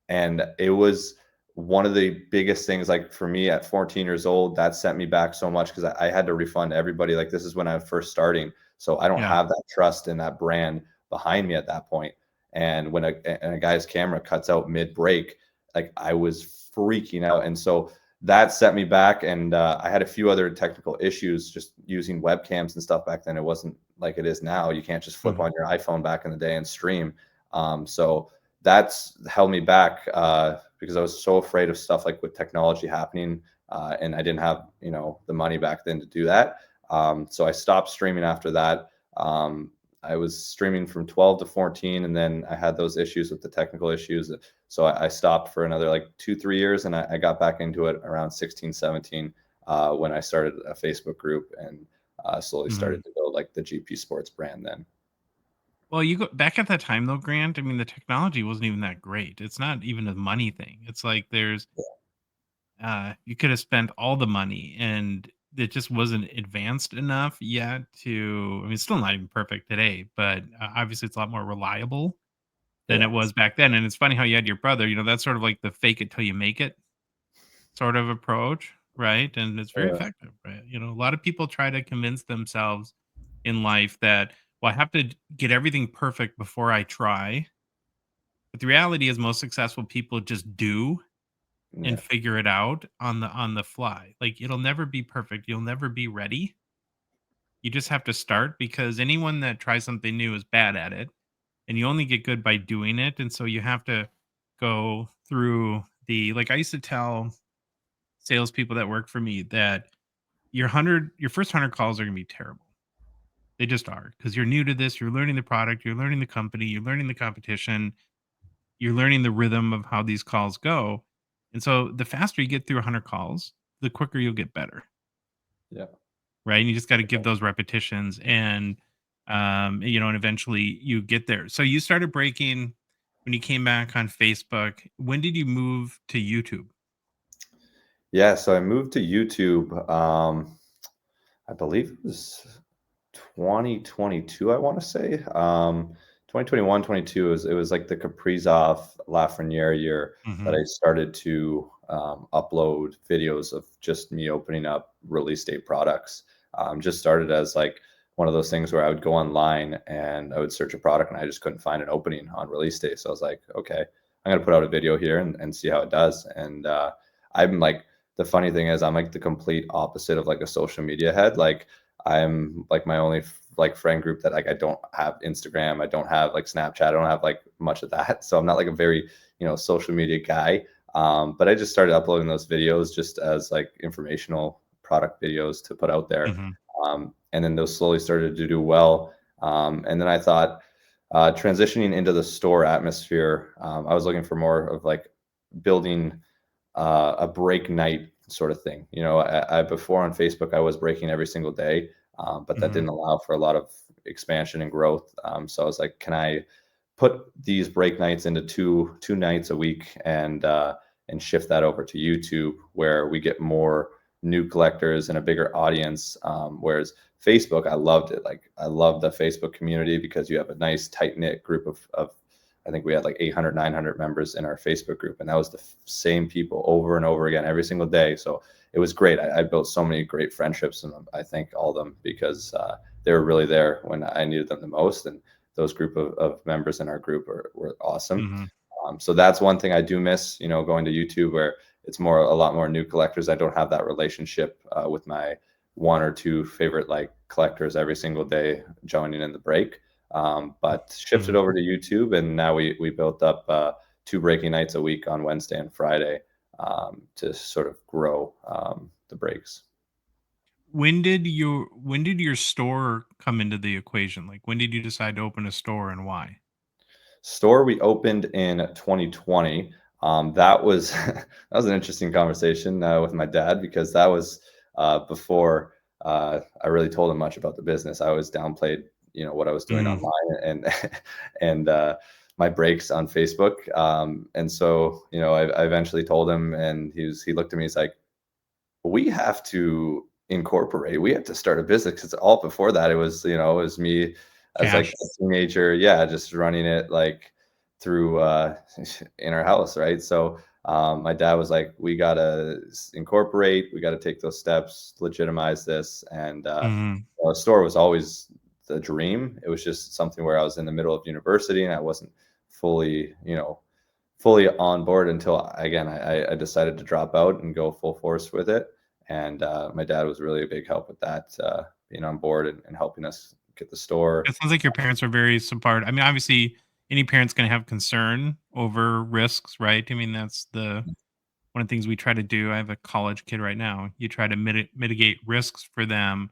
And it was one of the biggest things, like for me at 14 years old, that sent me back so much because I had to refund everybody. Like this is when I was first starting. So I don't Yeah. have that trust in that brand behind me at that point. And when a guy's camera cuts out mid break, like I was freaking out. And so that set me back. And I had a few other technical issues just using webcams and stuff back then. It wasn't like it is now. You can't just flip on your iPhone back in the day and stream. So that's held me back because I was so afraid of stuff like with technology happening, and I didn't have the money back then to do that. So I stopped streaming after that. I was streaming from 12 to 14, and then I had those issues with the technical issues. So I stopped for another like 2-3 years, and I got back into it around 16, 17 when I started a Facebook group and slowly started to build like the GP Sports brand then. Well, you go back at that time though, Grant. I mean, the technology wasn't even that great. It's not even a money thing. It's like you could have spent all the money and it just wasn't advanced enough yet to. I mean, it's still not even perfect today, but obviously it's a lot more reliable than it was back then. And it's funny how you had your brother. That's sort of like the fake it till you make it sort of approach, right? And it's very effective, right? A lot of people try to convince themselves in life that, well, I have to get everything perfect before I try. But the reality is most successful people just do and figure it out on the fly. Like it'll never be perfect. You'll never be ready. You just have to start because anyone that tries something new is bad at it. And you only get good by doing it. And so you have to go through like I used to tell salespeople that work for me that your first 100 calls are going to be terrible. They just are because you're new to this. You're learning the product. You're learning the company. You're learning the competition. You're learning the rhythm of how these calls go. And so the faster you get through 100 calls, the quicker you'll get better. Yeah. Right. And you just got to give those repetitions and eventually you get there. So you started breaking when you came back on Facebook. When did you move to YouTube? Yeah. So I moved to YouTube. I believe it was 2022, I want to say. 2021, 22 it was like the Kaprizov Lafreniere year that I started to upload videos of just me opening up release date products. Just started as like one of those things where I would go online and I would search a product and I just couldn't find an opening on release day. So I was like, okay, I'm going to put out a video here and see how it does. And I'm like, the funny thing is I'm like the complete opposite of like a social media head. Like I'm like my only like friend group that like I don't have Instagram, I don't have like Snapchat, I don't have like much of that. So I'm not like a very, social media guy. But I just started uploading those videos just as like informational product videos to put out there. And then those slowly started to do well. And then I thought transitioning into the store atmosphere, I was looking for more of like building a break night sort of thing. I before on Facebook, I was breaking every single day, but that didn't allow for a lot of expansion and growth. So I was like, can I put these break nights into two nights a week and shift that over to YouTube where we get more new collectors and a bigger audience. Whereas Facebook, I loved it. Like I love the Facebook community because you have a nice tight knit group of I think we had like 800, 900 members in our Facebook group, and that was the same people over and over again every single day. So it was great. I built so many great friendships, and I thank all of them because they were really there when I needed them the most. And those group of members in our group were awesome. Mhm. So that's one thing I do miss, going to YouTube, where it's a lot more new collectors. I don't have that relationship with my one or two favorite like collectors every single day joining in the break. But shifted Mhm. over to YouTube, and now we built up 2 breaking nights a week on Wednesday and Friday to sort of grow the breaks. When did your store come into the equation? Like, when did you decide to open a store and why? Store we opened in 2020. That was that was an interesting conversation with my dad, because that was before I really told him much about the business. I always downplayed, what I was doing Mm. online and and my breaks on Facebook. And so, I eventually told him, and he looked at me. He's like, we have to incorporate, we have to start a business, because all before that, it was me as like Cash. a teenager, yeah, just running it like through in our house, right? So my dad was like, we gotta incorporate, we gotta take those steps, legitimize this. And Mhm. a store was always the dream. It was just something where I was in the middle of university, and I wasn't fully, fully on board until, again, I decided to drop out and go full force with it. And my dad was really a big help with that, being on board and helping us get the store. It sounds like your parents are very support. I mean, obviously, any parent's gonna have concern over risks, right? I mean, that's the one of the things we try to do. I have a college kid right now. You try to mitigate risks for them,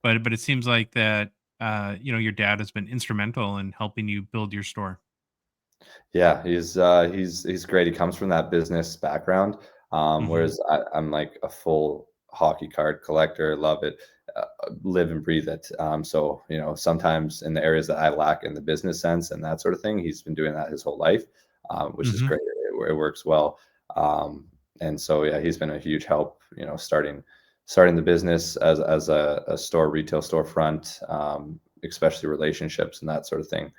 but it seems like that, your dad has been instrumental in helping you build your store. Yeah, he's great. He comes from that business background, Mhm. whereas I'm like a full hockey card collector. Love it, live and breathe it. So sometimes in the areas that I lack in the business sense and that sort of thing, he's been doing that his whole life, which is Mhm. great. It works well. And so yeah, he's been a huge help. Starting the business as a store, retail storefront, especially relationships and that sort of thing.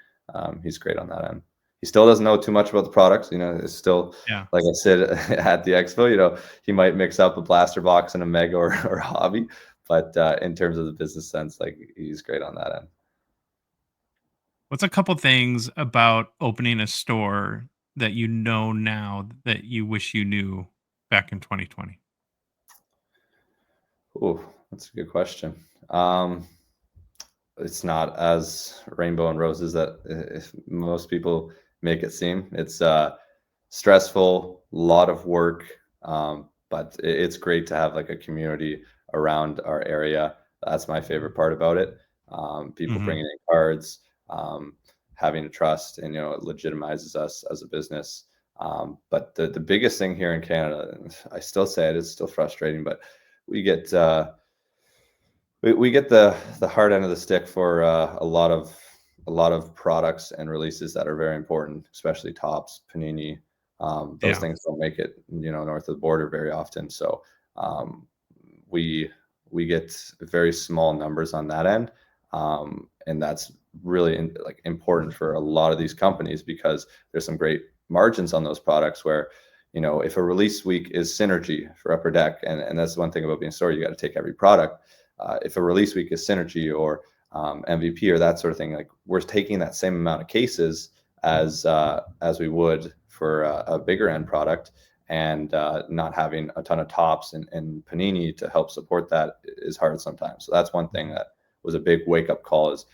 He's great on that end. He still doesn't know too much about the products. It's still, Yeah. like I said at the expo. He might mix up a blaster box and a mega or a hobby, but in terms of the business sense, like, he's great on that end. What's a couple things about opening a store that you know now that you wish you knew back in 2020? Oh, that's a good question. It's not as rainbow and roses that if most people make it seem. It's stressful, lot of work, but it's great to have like a community around our area. That's my favorite part about it. People Mhm. bringing in cards, um, having a trust, and it legitimizes us as a business. But the biggest thing here in Canada, and I still say it, it's still frustrating, but we get we get the hard end of the stick for a lot of products and releases that are very important, especially tops, panini. Those Yeah. things don't make it, north of the border very often. So um, we we get very small numbers on that end, and that's really like important for a lot of these companies, because there's some great margins on those products where. If a release week is synergy for Upper Deck, and that's one thing about being a store, you got to take every product. If a release week is synergy or MVP or that sort of thing, like, we're taking that same amount of cases as we would for a bigger end product, and not having a ton of tops and panini to help support that is hard sometimes. So that's one thing Mhm. that was a big wake up call, is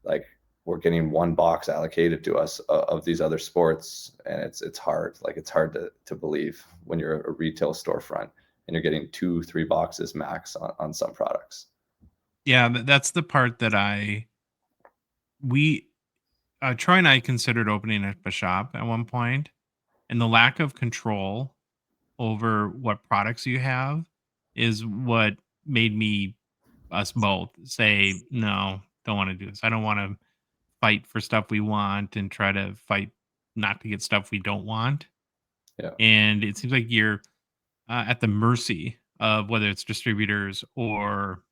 like, we're getting one box allocated to us of these other sports, and it's hard. Like, it's hard to believe when you're a retail storefront and you're getting 2-3 boxes max on some products. Yeah, that's the part that we Troy and I considered opening up a shop at one point, and the lack of control over what products you have is what made us both say, no, don't want to do this. I don't want to fight for stuff we want and try to fight not to get stuff we don't want. Yeah. And it seems like you're at the mercy of whether it's distributors or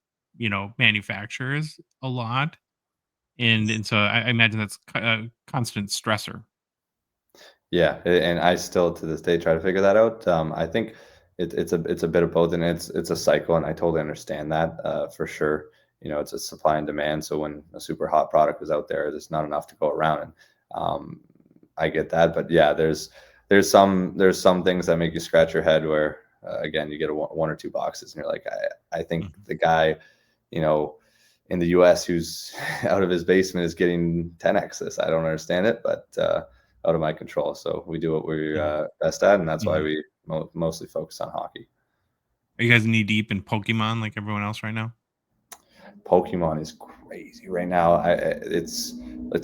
manufacturers a lot. And so I imagine that's a constant stressor. Yeah, and I still to this day try to figure that out. I think it's a bit of both, and it's a cycle, and I totally understand that for sure. It's a supply and demand. So when a super hot product is out there, there's not enough to go around, and I get that. But yeah, there's some things that make you scratch your head where again you get one or two boxes, and you're like, I think the guy, in the U.S. who's out of his basement is getting 10x this. I don't understand it, but out of my control. So we do what we're best at, and that's why we mostly focus on hockey. Are you guys knee deep in Pokemon like everyone else right now? Pokemon is crazy right now. It's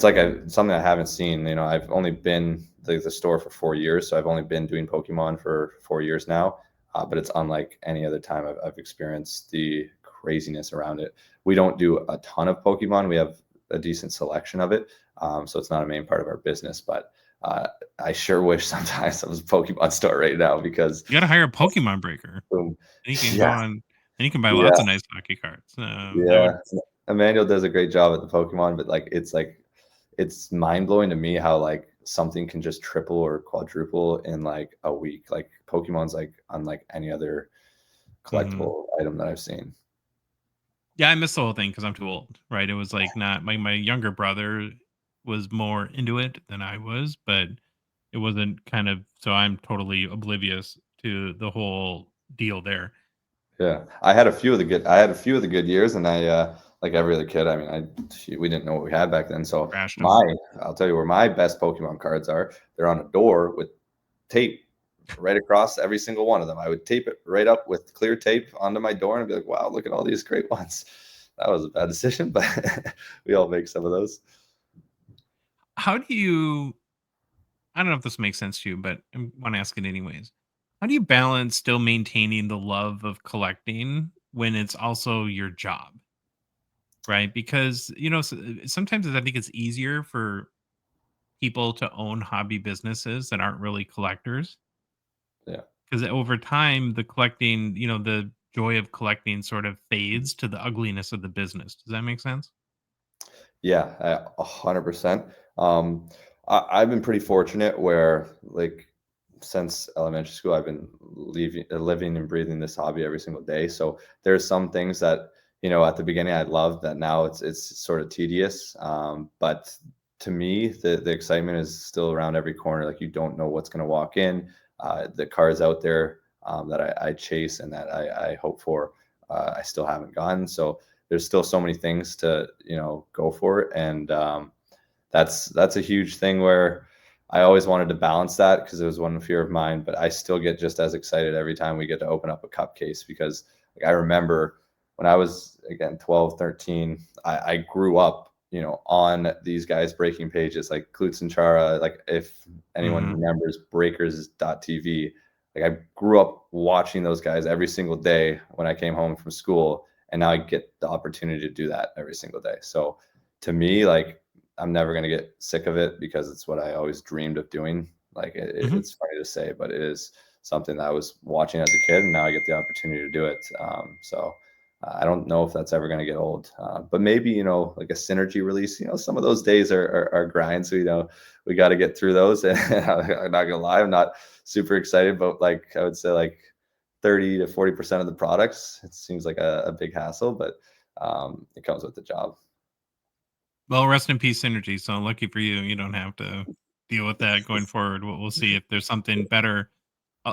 like something I haven't seen. I've only been the store for 4 years, so I've only been doing Pokemon for 4 years now. But it's unlike any other time I've experienced the craziness around it. We don't do a ton of Pokemon. We have a decent selection of it, so it's not a main part of our business. But I sure wish sometimes I was a Pokemon store right now, because You got to hire a Pokemon breaker. boom, And you can go yeah, on, and you can buy yeah, lots of nice hockey cards. That would, yeah. Emmanuel does a great job at the Pokemon, but it's mind blowing to me how like something can just triple or quadruple in like a week. Like Pokemon's like unlike any other collectible item that I've seen. yeah, I missed the whole thing because I'm too old, right? It was like not my younger brother was more into it than I was, but it wasn't kind of so I'm totally oblivious to the whole deal there. Yeah, I had a few of the good years, and I like every other kid. I mean, we didn't know what we had back then. So Crashed them. I'll tell you where my best Pokemon cards are. They're on a door with tape right across every single one of them. I would tape it right up with clear tape onto my door and be like, "Wow, look at all these great ones." That was a bad decision, but we all make some of those. How do you? I don't know if this makes sense to you, but I want to ask it anyways. How do you balance still maintaining the love of collecting when it's also your job, right? Because sometimes I think it's easier for people to own hobby businesses that aren't really collectors Yeah. because over time the collecting, the joy of collecting sort of fades to the ugliness of the business. Does that make sense? Yeah, 100%. I've been pretty fortunate where, like, since elementary school, I've been living and breathing this hobby every single day. So there's some things that, at the beginning I loved that now it's sort of tedious. But to me, the excitement is still around every corner. Like, you don't know what's going to walk in. The cars out there that I chase and that I hope for, I still haven't gotten. So there's still so many things to go for, and that's a huge thing where I always wanted to balance that, because it was one fear of mine, but I still get just as excited every time we get to open up a cup case, because like, I remember when I was, again, 12, 13, I grew up on these guys breaking pages like Klutz and Chara. Like, if anyone remembers breakers.tv, like, I grew up watching those guys every single day when I came home from school, and now I get the opportunity to do that every single day. So to me, like, I'm never going to get sick of it, because it's what I always dreamed of doing. Like, it's funny to say, but it is something that I was watching as a kid, and now I get the opportunity to do it. So I don't know if that's ever going to get old, but maybe, like a synergy release, some of those days are grinds. So, we got to get through those. And I'm not going to lie, I'm not super excited, but like, I would say like 30 to 40% of the products, it seems like a big hassle, but it comes with the job. Well, rest in peace, Synergy. So lucky for you, you don't have to deal with that going forward. We'll see if there's something better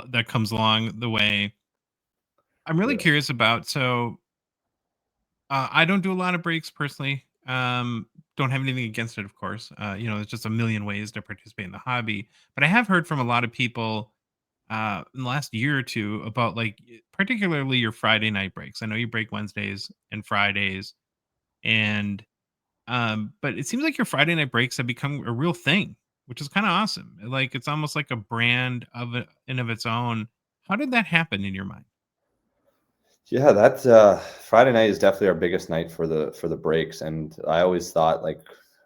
that comes along the way. I'm really Yeah. curious about. So I don't do a lot of breaks personally. Don't have anything against it, of course. There's just a million ways to participate in the hobby. But I have heard from a lot of people in the last year or two about particularly your Friday night breaks. I know you break Wednesdays and Fridays, and but it seems like your Friday night breaks have become a real thing, which is kind of awesome. Like, it's almost like a brand of its own. How did that happen in your mind? Yeah, that Friday night is definitely our biggest night for the breaks. And I always thought, like,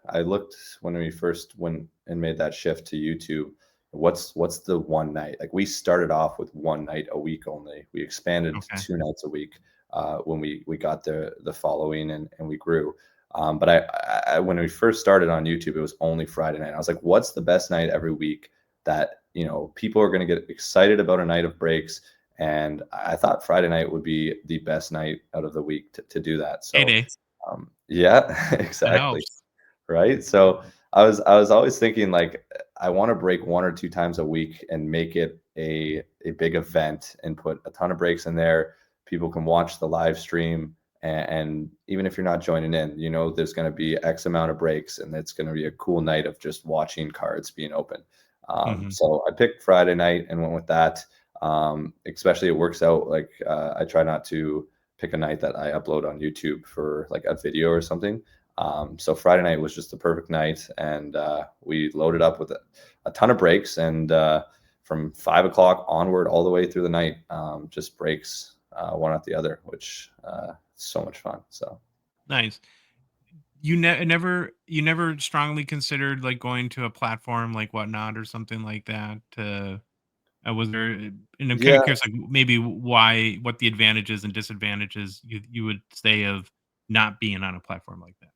I looked when we first went and made that shift to YouTube, what's the one night? Like, we started off with one night a week only. We expanded to Okay. 2 nights a week when we got the following, and we grew. But I when we first started on YouTube, it was only Friday night. I was like, what's the best night every week that, you know, people are going to get excited about a night of breaks. And I thought Friday night would be the best night out of the week to do that. So, Payday. yeah, That exactly. helps. Right. So I was always thinking like I want to break 1 or 2 times a week and make it a big event and put a ton of breaks in there. People can watch the live stream, and even if you're not joining in, you know, there's going to be X amount of breaks, and it's going to be a cool night of just watching cards being open. Mhm. So I picked Friday night and went with that. Especially it works out like I try not to pick a night that I upload on YouTube for like a video or something. So Friday night was just the perfect night, and we loaded up with a ton of breaks, and from 5 o'clock onward all the way through the night, just breaks one after the other, which is so much fun. So Nice. You never strongly considered like going to a platform like Whatnot or something like that. Was there? And I'm kind of yeah, curious, like maybe what the advantages and disadvantages you would say of not being on a platform like that.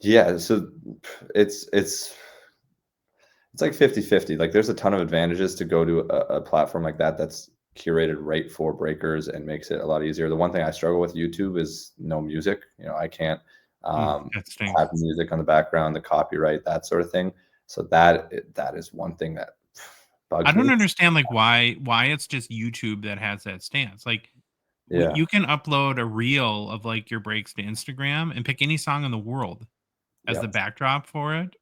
yeah. So it's like 50-50. Like there's a ton of advantages to go to a platform like that that's curated right for breakers and makes it a lot easier. The one thing I struggle with YouTube is no music. You know, I can't That stinks. have music on the background, the copyright, that sort of thing. So that is one thing that I bugs don't me. understand like why it's just YouTube that has that stance. Like Yeah. you can upload a reel of like your breaks to Instagram and pick any song in the world as Yeah. the backdrop for it,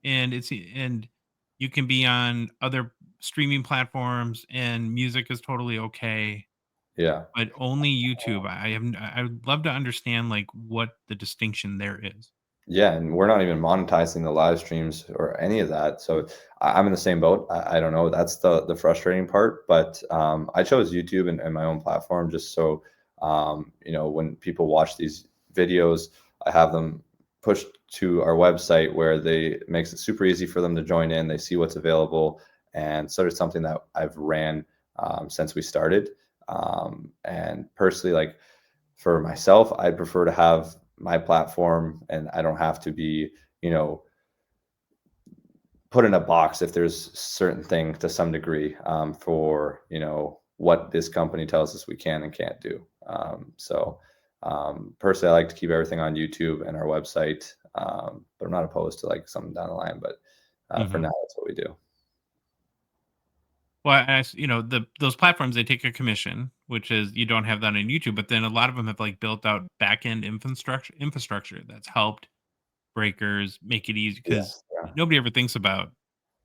and you can be on other streaming platforms, and music is totally okay, Yeah. but only YouTube. I would love to understand like what the distinction there is. Yeah, and we're not even monetizing the live streams or any of that. So I'm in the same boat. I don't know. That's the frustrating part. But I chose YouTube and my own platform just so you know, when people watch these videos, I have them pushed to our website where they it makes it super easy for them to join in. They see what's available, and sort of something that I've ran since we started. And personally, like for myself, I'd prefer to have my platform and I don't have to be, you know, put in a box if there's certain thing to some degree for, you know, what this company tells us we can and can't do. Personally, I like to keep everything on YouTube and our website, but I'm not opposed to like something down the line. But for Mhm. now, that's what we do. Well, as you know, those platforms, they take a commission, which is you don't have that on YouTube, but then a lot of them have like built out back end infrastructure that's helped breakers make it easy because Yes. Yeah. nobody ever thinks about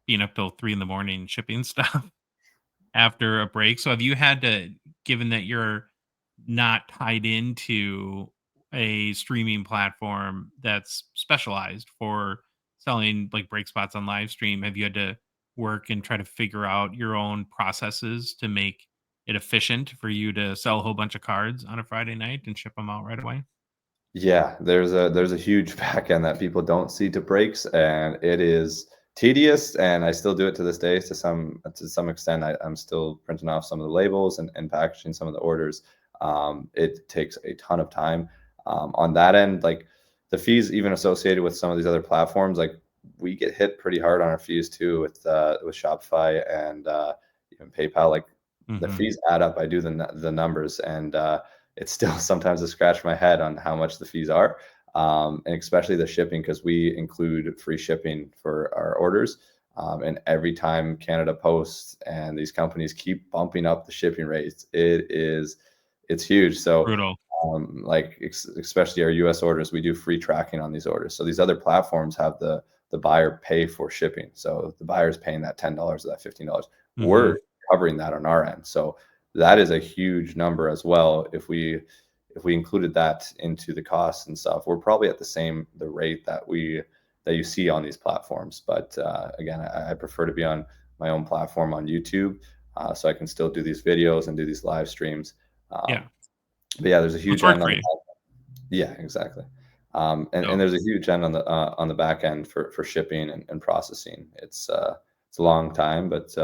being up till 3 in the morning shipping stuff after a break. So have you had to, given that you're not tied into a streaming platform that's specialized for selling like break spots on live stream, have you had to work and try to figure out your own processes to make it efficient for you to sell a whole bunch of cards on a Friday night and ship them out right away? Yeah, there's a huge back end that people don't see to breaks, and it is tedious. And I still do it to this day to some extent. I'm still printing off some of the labels and packaging some of the orders. It takes a ton of time on that end. Like the fees, even associated with some of these other platforms, like we get hit pretty hard on our fees too with Shopify and even PayPal. Like the Hmm. fees add up. I do the numbers, and it's still sometimes a scratch my head on how much the fees are, and especially the shipping because we include free shipping for our orders. And every time Canada Post and these companies keep bumping up the shipping rates, it's huge. So Brutal. like especially our US orders, we do free tracking on these orders. So these other platforms have the buyer pay for shipping. So the buyer's paying that $10 or that $15. Hmm. We're covering that on our end. So that is a huge number as well. If we included that into the costs and stuff, we're probably at the rate that you see on these platforms. But again, I prefer to be on my own platform on YouTube, so I can still do these videos and do these live streams. Yeah. Um, but yeah, there's a Let's huge work end on for the you. yeah, exactly. And So there's a huge end on the back end for shipping and processing. It's a long time, but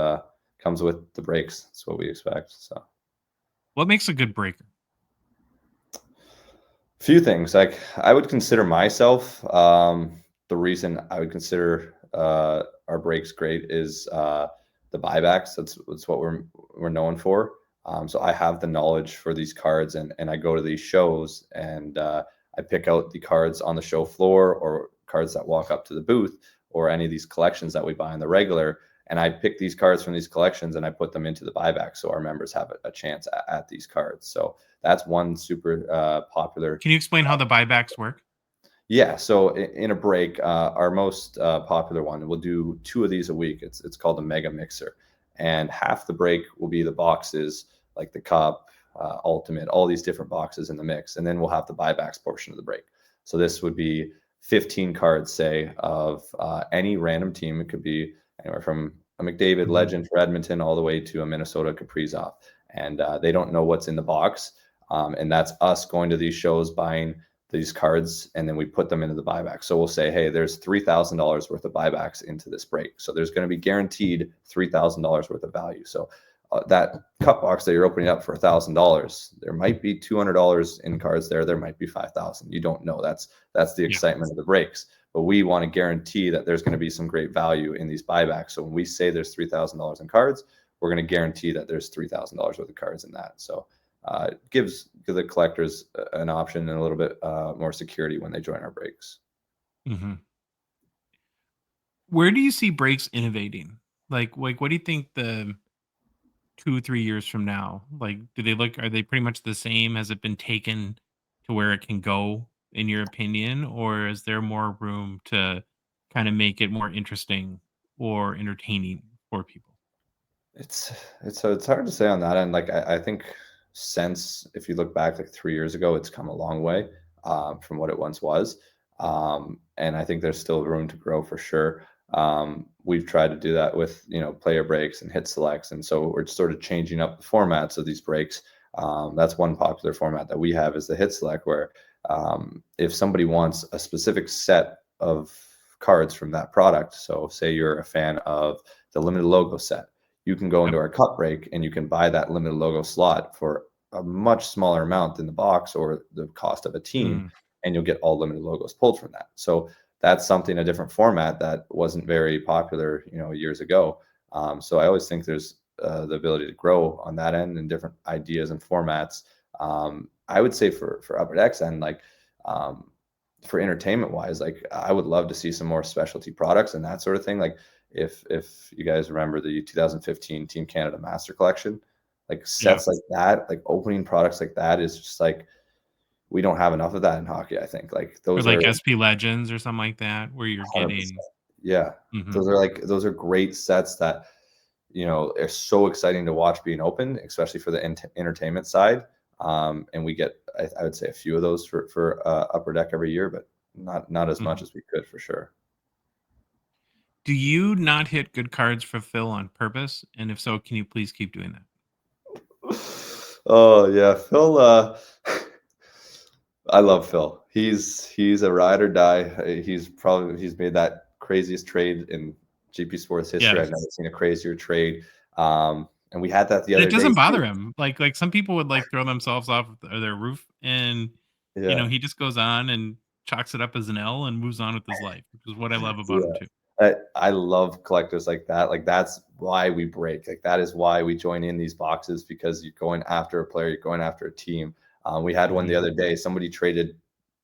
comes with the breaks. That's what we expect. So what makes a good breaker? few things like I would consider myself the reason I would consider our breaks great is the buybacks. That's what we're known for. So I have the knowledge for these cards, and I go to these shows, and I pick out the cards on the show floor, or cards that walk up to the booth, or any of these collections that we buy on the regular. And I pick these cards from these collections and I put them into the buyback, so our members have a chance at these cards. So that's one super popular. Can you explain how the buybacks work? Yeah, so in a break, our most popular one, we'll do 2 of these a week. It's called a mega mixer, and half the break will be the boxes, like the cup, ultimate, all these different boxes in the mix, and then we'll have the buybacks portion of the break. So this would be 15 cards, say, of any random team. It could be anywhere from a McDavid legend for Edmonton all the way to a Minnesota Kaprizov, and they don't know what's in the box, and that's us going to these shows, buying these cards, and then we put them into the buyback. So we'll say, hey, there's $3,000 worth of buybacks into this break, so there's going to be guaranteed $3,000 worth of value. So that cup box that you're opening up for $1,000, there might be $200 in cards there. There might be 5,000. You don't know. That's the excitement of the breaks. But we want to guarantee that there's going to be some great value in these buybacks. So when we say there's $3,000 in cards, we're going to guarantee that there's $3,000 worth of cards in that. So it gives the collectors an option and a little bit more security when they join our breaks. Mm-hmm. Where do you see breaks innovating? Like what do you think the 2-3 years from now, like, are they pretty much the same? Has it been taken to where it can go, in your opinion, or is there more room to kind of make it more interesting or entertaining for people? It's hard to say on that end. Like I think since, if you look back like 3 years ago, it's come a long way from what it once was, and I think there's still room to grow for sure. We've tried to do that with player breaks and hit selects, and so we're sort of changing up the formats of these breaks. That's one popular format that we have, is the hit select, where if somebody wants a specific set of cards from that product, so say you're a fan of the limited logo set, you can go into our cup break and you can buy that limited logo slot for a much smaller amount than the box or the cost of a team, and you'll get all limited logos pulled from that. So that's something, a different format that wasn't very popular, years ago. So I always think there's the ability to grow on that end and different ideas and formats. I would say for Upper Deck's end, like for entertainment wise, like I would love to see some more specialty products and that sort of thing. Like if you guys remember the 2015 Team Canada Master Collection, like sets like that, like opening products like that is just like, we don't have enough of that in hockey. I think like those or like are SP Legends or something like that, where you're 100%. getting Yeah. Those are great sets that are so exciting to watch being opened, especially for the entertainment side. And we get, I would say, a few of those for Upper Deck every year, but not as much as we could, for sure. Do you not hit good cards for Phil on purpose? And if so, can you please keep doing that? Oh yeah, Phil. I love Phil. He's a ride or die. He's made that craziest trade in GP Sports history. Yes. I've never seen a crazier trade. And we had that the other day. It doesn't bother him. Like some people would like throw themselves off their roof, and he just goes on and chalks it up as an L and moves on with his life, which is what I love about him too. I love collectors like that. Like that's why we break. Like that is why we join in these boxes, because you're going after a player, you're going after a team. We had one the other day. Somebody traded.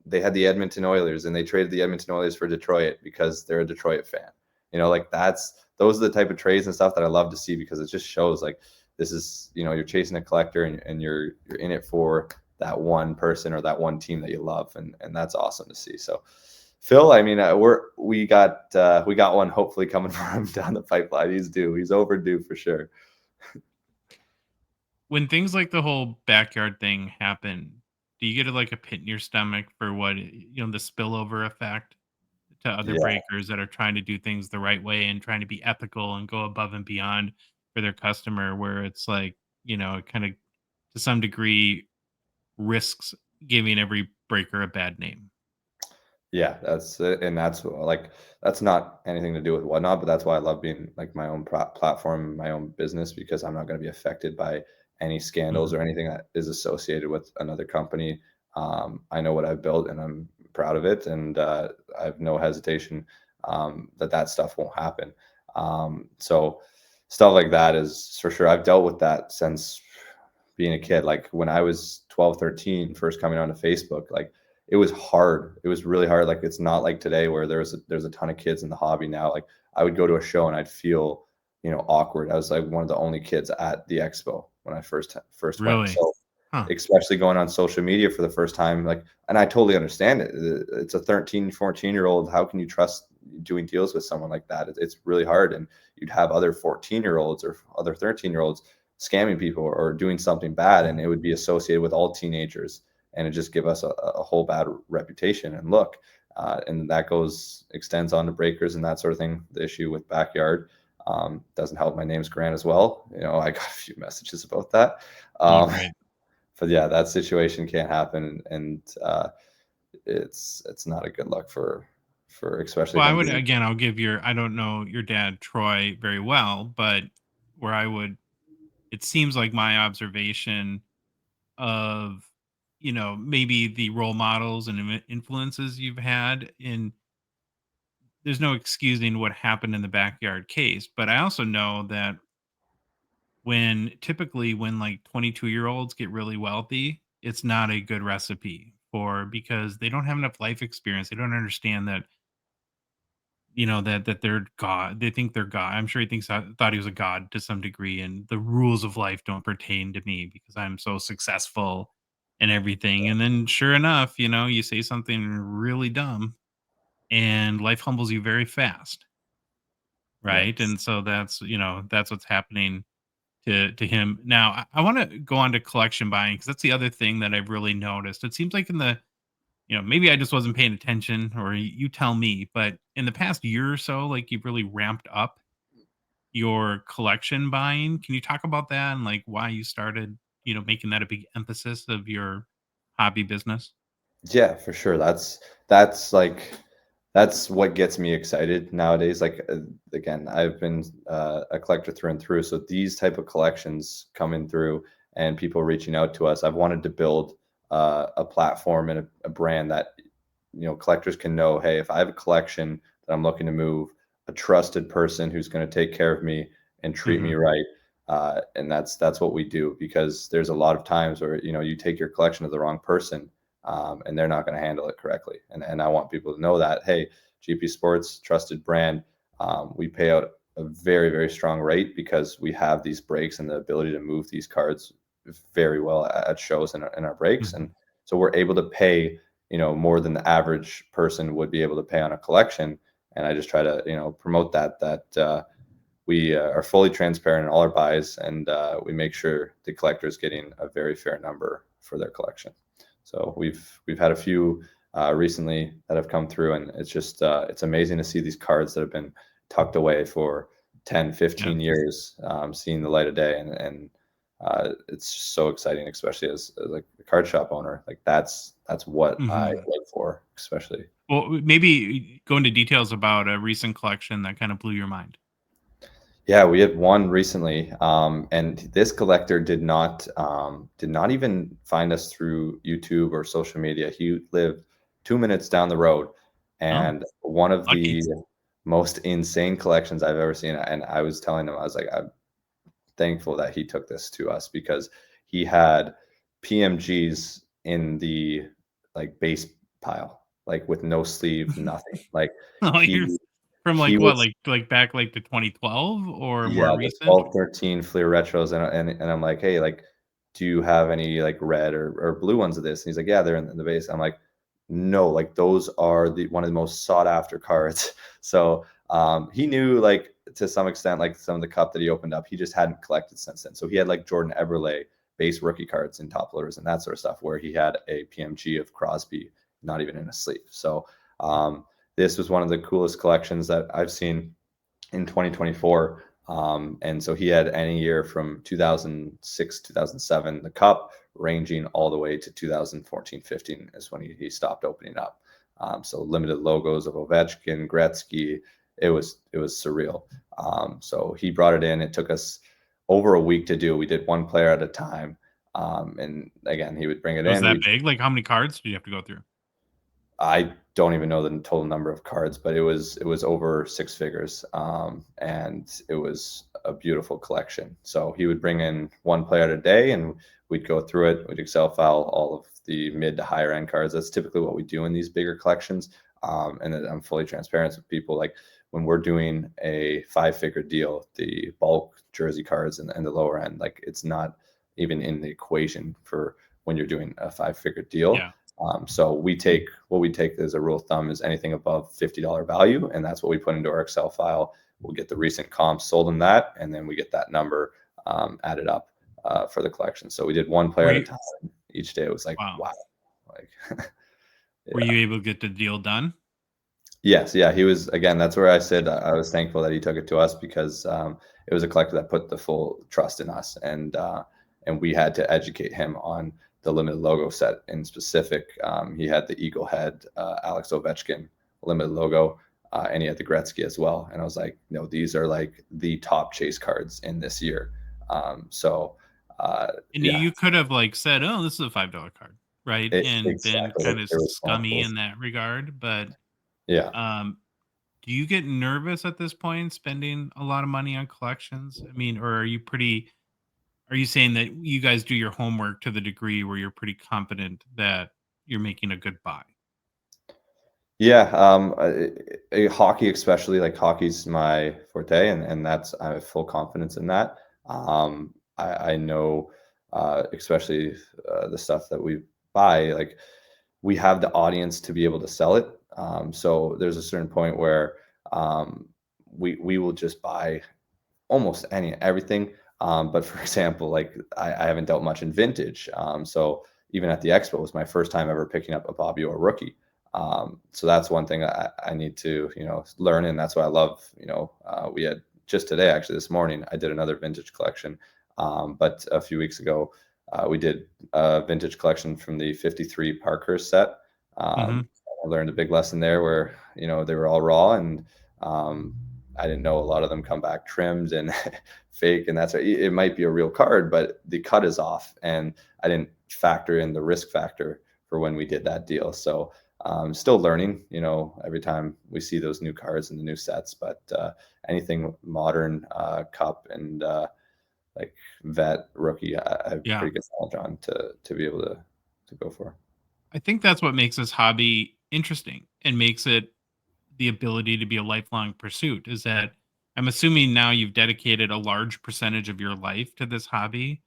They had the Edmonton Oilers, and they traded the Edmonton Oilers for Detroit because they're a Detroit fan. Like those are the type of trades and stuff that I love to see, because it just shows like this is, you're chasing a collector, and you're in it for that one person or that one team that you love, and that's awesome to see. So Phil, I mean, we got one hopefully coming for him down the pipeline. He's overdue for sure. When things like the whole backyard thing happen, do you get like a pit in your stomach for what the spillover effect to other breakers that are trying to do things the right way and trying to be ethical and go above and beyond for their customer, where it's like, it kind of to some degree risks giving every breaker a bad name? Yeah, that's it. And that's not anything to do with Whatnot, but that's why I love being like my own platform, my own business, because I'm not going to be affected by any scandals or anything that is associated with another company. I know what I've built, and I'm proud of it, and I have no hesitation that stuff won't happen. So stuff like that is for sure. I've dealt with that since being a kid. Like when I was 12, 13, first coming onto Facebook, like it was hard. It was really hard. Like it's not like today where there's a ton of kids in the hobby now. Like I would go to a show and I'd feel, awkward. I was like one of the only kids at the expo when I first went. Really? So Huh. especially going on social media for the first time, like, and I totally understand it. It's a 13, 14-year-old. How can you trust doing deals with someone like that? It's really hard. And you'd have other 14-year-olds or other 13-year-olds scamming people or doing something bad, and it would be associated with all teenagers, and it just give us a whole bad reputation and look. And that extends on to breakers and that sort of thing. The issue with backyard doesn't help. My name's Grant as well. I got a few messages about that. Oh, great. But yeah, that situation can't happen, and it's not a good look for especially. Well, I him would, being- again, I'll give I don't know your dad, Troy, very well, but where it seems like my observation of, maybe the role models and influences you've had there's no excusing what happened in the backyard case. But I also know that typically when like 22-year-olds get really wealthy, it's not a good recipe because they don't have enough life experience. They don't understand that, that they're God. They think they're God. I'm sure thought he was a god to some degree, and the rules of life don't pertain to me because I'm so successful and everything. And then sure enough, you say something really dumb and life humbles you very fast. Right. Yes. And so that's what's happening to him. Now, I want to go on to collection buying because that's the other thing that I've really noticed. It seems like maybe I just wasn't paying attention, or you tell me, but in the past year or so, like you've really ramped up your collection buying. Can you talk about that and like why you started, making that a big emphasis of your hobby business? Yeah, for sure. That's what gets me excited nowadays. Like again, I've been a collector through and through. So these type of collections coming through and people reaching out to us, I've wanted to build a platform and a brand that collectors can know. Hey, if I have a collection that I'm looking to move, a trusted person who's going to take care of me and treat me Mhm. right. And that's what we do, because there's a lot of times where you take your collection to the wrong person, and they're not going to handle it correctly. And I want people to know that, hey, GP Sports, trusted brand, we pay out a very, very strong rate because we have these breaks and the ability to move these cards very well at shows and in our breaks. Mhm. And so we're able to pay, more than the average person would be able to pay on a collection. And I just try to, promote that we are fully transparent in all our buys, and we make sure the collector is getting a very fair number for their collection. So we've had a few recently that have come through, and it's just it's amazing to see these cards that have been tucked away for 10, 15 Yeah. years seeing the light of day, and it's just so exciting, especially as like a card shop owner. Like that's what I Mhm. look for, especially. Well, maybe go into details about a recent collection that kind of blew your mind. Yeah, we had one recently, and this collector did not even find us through YouTube or social media. He lived 2 minutes down the road, Oh, and one of lucky. the most insane collections I've ever seen. And I was telling him, I was like, I'm thankful that he took this to us, because he had PMGs in the like base pile, like with no sleeve, nothing. Like Oh, you're he from he like what, was like back like to 2012 or more Yeah, the recent? 12, 13 Fleer retros, and I'm like, "Hey, like, do you have any, like, red or blue ones of this?" And he's like, "Yeah, they're in the base." I'm like, "No, like, those are one of the most sought after cards." So, he knew, like, to some extent, like, some of the cup that he opened up, he just hadn't collected since then. So he had, like, Jordan Eberle base rookie cards in top loaders and that sort of stuff, where he had a PMG of Crosby, not even in a sleeve. So, this was one of the coolest collections that I've seen in 2024. And so he had any year from 2006, 2007, the cup, ranging all the way to 2014, 15 is when he stopped opening up. So limited logos of Ovechkin, Gretzky. It was surreal. So he brought it in. It took us over a week to do. We did one player at a time. And again, he would bring it It was in. that big? Like how many cards do you have to go through? I don't even know the total number of cards, but it was over six figures, and it was a beautiful collection. So he would bring in one player at a day, and we'd go through it. We'd Excel file all of the mid to higher end cards. That's typically what we do in these bigger collections. And I'm fully transparent with people. Like when we're doing a 5-figure deal, the bulk jersey cards and the lower end, like it's not even in the equation for when you're doing a 5-figure deal. Yeah. So what we take as a rule of thumb is anything above $50 value, and that's what we put into our Excel file. We'll get the recent comps sold in that, and then we get that number added up for the collection. So we did one player at a time. Each day it was like, wow. Like, Were you able to get the deal done? Yes, yeah, he was. Again, that's where I said I was thankful that he took it to us, because it was a collector that put the full trust in us, and we had to educate him on the limited logo set in specific. He had the Eagle head, Alex Ovechkin limited logo, and he had the Gretzky as well. And I was like, no, these are like the top chase cards in this year. You could have like said, "Oh, this is a $5 card," right? And exactly. been kind of scummy in that regard. But yeah, do you get nervous at this point spending a lot of money on collections? I mean, or are you saying that you guys do your homework to the degree where you're pretty confident that you're making a good buy? yeah. Hockey, especially, like hockey's my forte, and that's, I have full confidence in that. I know, especially the stuff that we buy, like we have the audience to be able to sell it. So there's a certain point where we will just buy almost everything. But for example, like I haven't dealt much in vintage. So even at the expo, it was my first time ever picking up a Bobby Orr rookie. So that's one thing I need to, learn. And that's what I love. We had just today, actually this morning, I did another vintage collection. But a few weeks ago, we did a vintage collection from the 53 Parkhurst set. I learned a big lesson there where, they were all raw, and I didn't know a lot of them come back trimmed and fake, and that's it might be a real card, but the cut is off, and I didn't factor in the risk factor for when we did that deal. So still learning, every time we see those new cards and the new sets, but anything modern, cup and like vet rookie, I have pretty good knowledge on to be able to go for. I think that's what makes this hobby interesting and makes it the ability to be a lifelong pursuit, is that I'm assuming now you've dedicated a large percentage of your life to this hobby,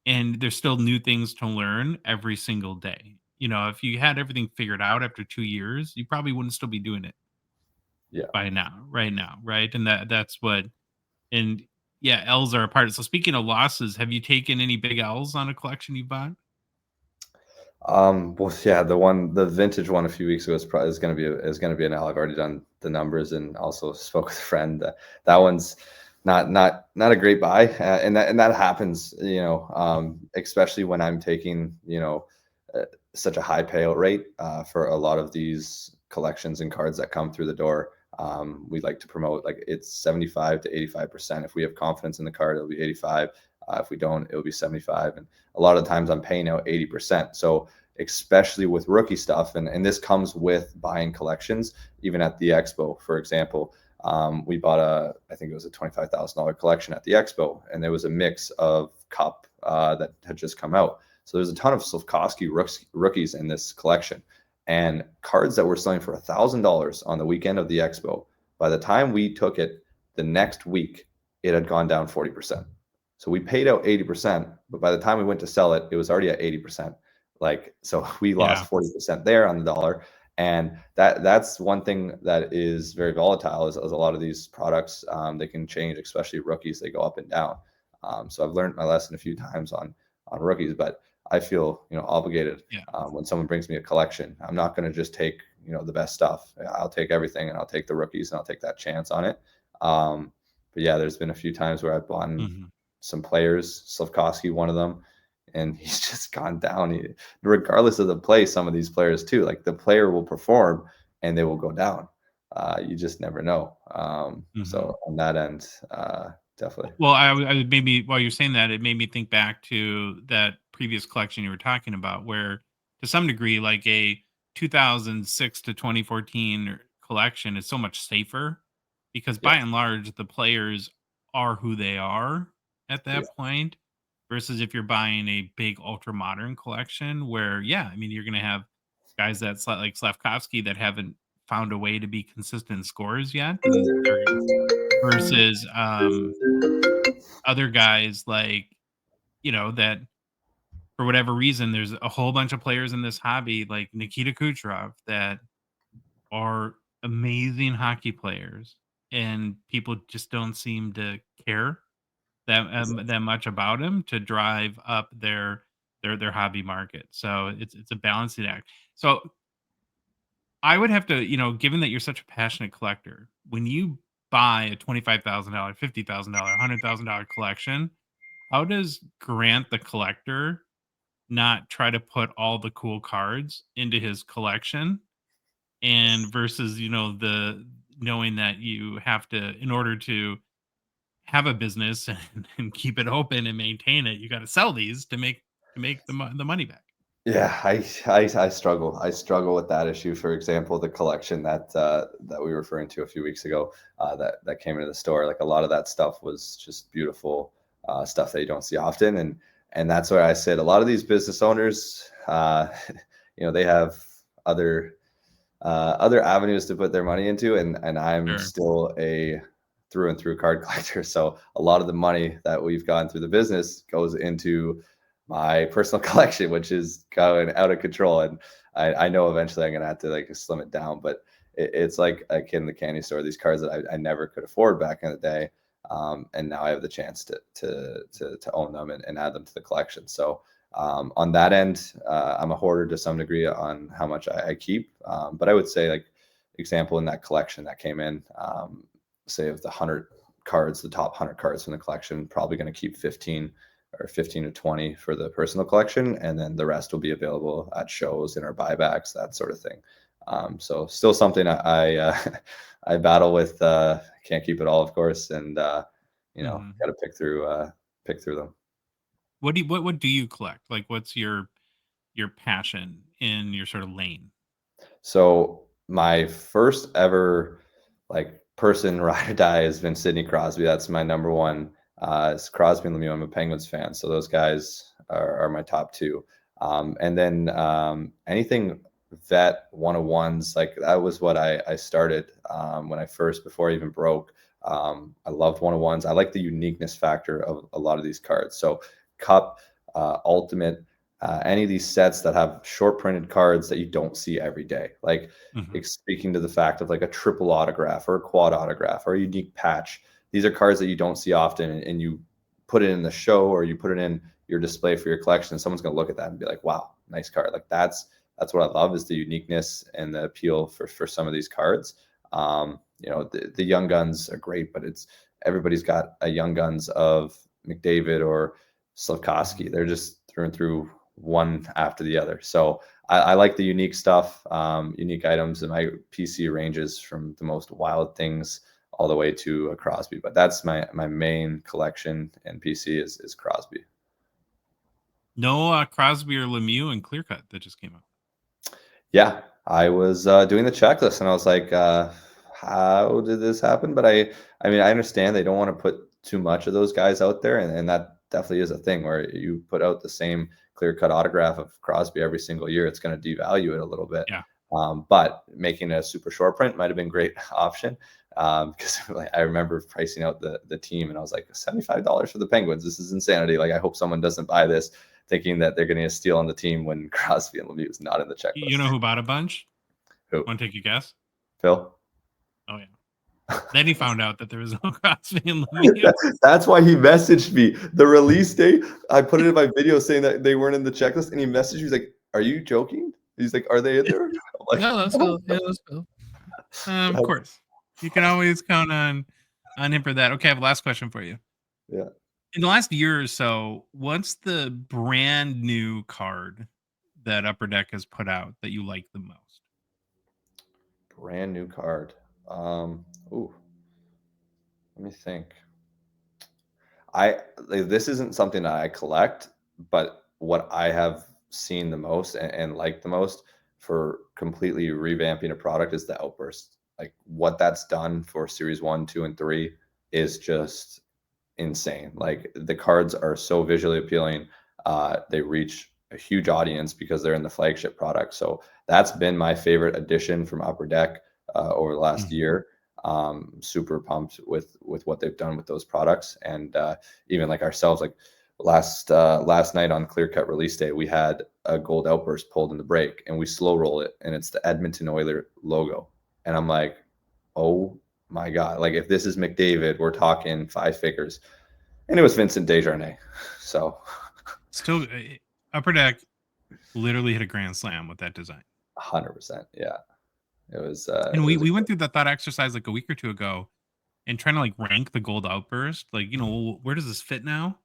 and there's still new things to learn every single day. If you had everything figured out after 2 years, you probably wouldn't still be doing it by now, right now, right? And that's what, and yeah, L's are a part. So speaking of losses, have you taken any big L's on a collection you bought? Well, yeah, the vintage one a few weeks ago is going to be an L. I've already done the numbers and also spoke with a friend. That one's not a great buy, and that happens, especially when I'm taking, such a high payout rate for a lot of these collections and cards that come through the door. We like to promote, like, it's 75 to 85%. If we have confidence in the card, it'll be 85. If we don't, it'll be 75. And a lot of times I'm paying out 80%. So especially with rookie stuff, and this comes with buying collections, even at the expo, for example, we bought I think it was a $25,000 collection at the expo, and there was a mix of cup that had just come out. So there's a ton of Slavkovsky rookies in this collection, and cards that were selling for $1,000 on the weekend of the expo. By the time we took it the next week, it had gone down 40%. So we paid out 80%, but by the time we went to sell it, it was already at 80%. Like, so we lost 40% there on the dollar. And that's one thing that is very volatile, is a lot of these products, they can change, especially rookies, they go up and down. So I've learned my lesson a few times on rookies, but I feel, obligated when someone brings me a collection. I'm not going to just take, the best stuff. I'll take everything, and I'll take the rookies, and I'll take that chance on it. But yeah, there's been a few times where I've bought some players, Slavkovsky, one of them, and he's just gone down. Regardless of the play, some of these players too, like the player will perform and they will go down. You just never know. So on that end, definitely. Well, I maybe while you're saying that, it made me think back to that previous collection you were talking about, where to some degree, like a 2006 to 2014 collection is so much safer, because by and large, the players are who they are at that point, versus if you're buying a big ultra modern collection where, yeah, I mean, you're going to have guys that like Slavkovsky that haven't found a way to be consistent scorers yet, and versus other guys like, that for whatever reason, there's a whole bunch of players in this hobby like Nikita Kucherov that are amazing hockey players, and people just don't seem to care that much about him to drive up their hobby market. So it's a balancing act. So I would have to, given that you're such a passionate collector, when you buy a $25,000, $50,000, $100,000 collection, how does Grant the collector not try to put all the cool cards into his collection, and versus, the knowing that you have to, in order to have a business and keep it open and maintain it, you got to sell these to make the money back. Yeah, I struggle. I struggle with that issue. For example, the collection that we were referring to a few weeks ago, that came into the store. Like a lot of that stuff was just beautiful stuff that you don't see often, and that's where I said a lot of these business owners, they have other avenues to put their money into, and I'm Sure. still a through and through card collector. So a lot of the money that we've gotten through the business goes into my personal collection, which is going out of control. And I know eventually I'm gonna have to like slim it down, but it's like a kid in the candy store. These cards that I never could afford back in the day, and now I have the chance to own them and add them to the collection. So on that end, I'm a hoarder to some degree on how much I keep. But I would say, like, example in that collection that came in, say of the 100 cards, the top 100 cards from the collection, probably going to keep 15 or 15 to 20 for the personal collection. And then the rest will be available at shows, in our buybacks, that sort of thing. So still something I battle with. Can't keep it all, of course. And, got to pick through them. What do you collect? Like, what's your passion in your sort of lane? So my first ever like person ride or die has been Sidney Crosby. That's my number one. It's Crosby and Lemieux. I'm a Penguins fan, so those guys are my top two. And then anything vet 101s, like that was what I started when I first, before I even broke. I loved 101s. I like the uniqueness factor of a lot of these cards. So Cup, Ultimate, any of these sets that have short printed cards that you don't see every day, like speaking to the fact of like a triple autograph or a quad autograph or a unique patch. These are cards that you don't see often, and you put it in the show or you put it in your display for your collection, and someone's going to look at that and be like, wow, nice card. Like that's what I love, is the uniqueness and the appeal for some of these cards. The young guns are great, but everybody's got a young guns of McDavid or Slavkovsky. They're just through and through one after the other. So I like the unique stuff, unique items, and my PC ranges from the most wild things all the way to a Crosby. But that's my main collection, and PC is Crosby. No Crosby or Lemieux and Clear Cut that just came out. Yeah, I was doing the checklist, and I was like, how did this happen? But I mean, I understand they don't want to put too much of those guys out there, and that definitely is a thing where you put out the same clear-cut autograph of Crosby every single year, it's going to devalue it a little bit. Yeah. But making a super short print might have been a great option, because I remember pricing out the team, and I was like, $75 for the Penguins. This is insanity. Like, I hope someone doesn't buy this thinking that they're getting a steal on the team when Crosby and Lemieux is not in the checklist. You know who bought a bunch? Who? Want to take a guess? Phil? Oh, yeah. Then he found out that there was no Crosby and Lemieux. That's why he messaged me the release date. I put it in my video saying that they weren't in the checklist, and he messaged me. He's like, "Are you joking?" He's like, "Are they in there?" I'm like, No, let's go. Yeah, let's go. Of course, you can always count on him for that. Okay, I have a last question for you. Yeah. In the last year or so, what's the brand new card that Upper Deck has put out that you like the most? Brand new card. Let me think. This isn't something that I collect, but what I have seen the most and like the most for completely revamping a product is the Outburst. Like what that's done for Series 1, 2, and 3 is just insane. Like the cards are so visually appealing. They reach a huge audience because they're in the flagship product. So that's been my favorite addition from Upper Deck over the last year. Super pumped with what they've done with those products, and even like ourselves, like last night on Clear Cut release day, we had a gold outburst pulled in the break, and we slow roll it, and it's the Edmonton Oilers logo, and I'm like, oh my god, like if this is McDavid, we're talking 5 figures, and it was Vincent Desjardins. So still, Upper Deck literally hit a grand slam with that design. 100%, yeah. It was, and we went through that thought exercise like a week or two ago, and trying to like rank the gold outburst, like, you know, where does this fit now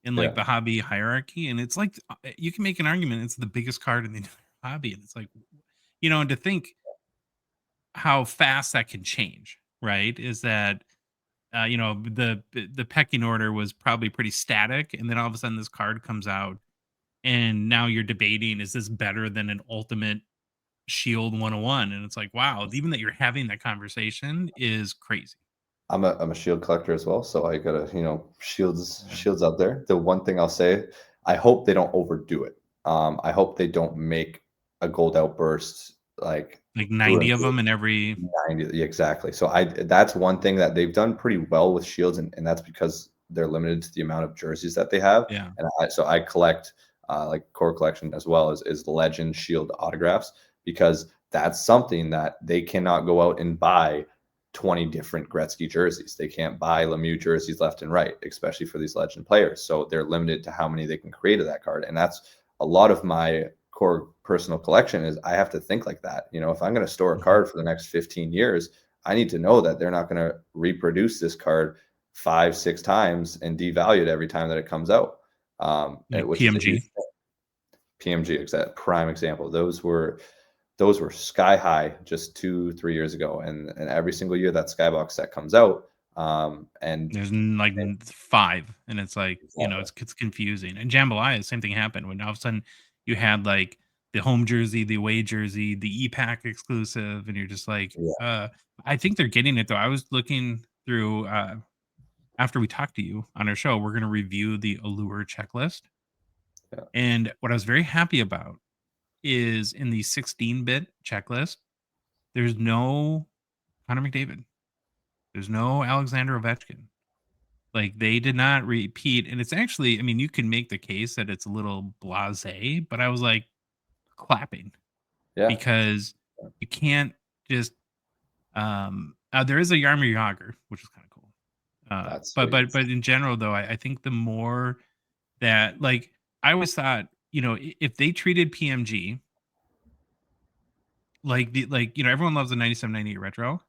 in like the hobby hierarchy? And it's like you can make an argument it's the biggest card in the entire hobby, and it's like, you know, and to think how fast that can change, right? Is that you know, the pecking order was probably pretty static, and then all of a sudden this card comes out, and now you're debating, is this better than an ultimate Shield 101? And it's like, wow, even that you're having that conversation is crazy. I'm a shield collector as well, so I gotta, you know, shields out there. The one thing I'll say, I hope they don't overdo it. I hope they don't make a gold outburst like 90 of them in every 90. Exactly. So that's one thing that they've done pretty well with shields, and that's because they're limited to the amount of jerseys that they have. Yeah. And so I collect like core collection as well as legend shield autographs, because that's something that they cannot go out and buy 20 different Gretzky jerseys. They can't buy Lemieux jerseys left and right, especially for these legend players. So they're limited to how many they can create of that card. And that's a lot of my core personal collection is I have to think like that. You know, if I'm going to store a card for the next 15 years, I need to know that they're not going to reproduce this card 5-6 times and devalue it every time that it comes out. Which PMG. PMG, exact prime example. Those were sky high just 2-3 years ago, and every single year that Skybox set comes out, and there's like 5, and it's like, you know, it's confusing. And Jambalaya, same thing happened when all of a sudden you had like the home jersey, the away jersey, the E-Pack exclusive, and you're just like, I think they're getting it though. I was looking through after we talked to you on our show, we're going to review the Allure checklist, and what I was very happy about is in the 16-bit checklist, there's no Connor McDavid. There's no Alexander Ovechkin. Like, they did not repeat. And it's actually, I mean, you can make the case that it's a little blasé, but I was like clapping. Yeah. Because you can't just there is a Yarmir Yager, which is kind of cool. But in general though, I think the more that, like, I always thought, you know, if they treated PMG like you know, everyone loves the 97-98 retro.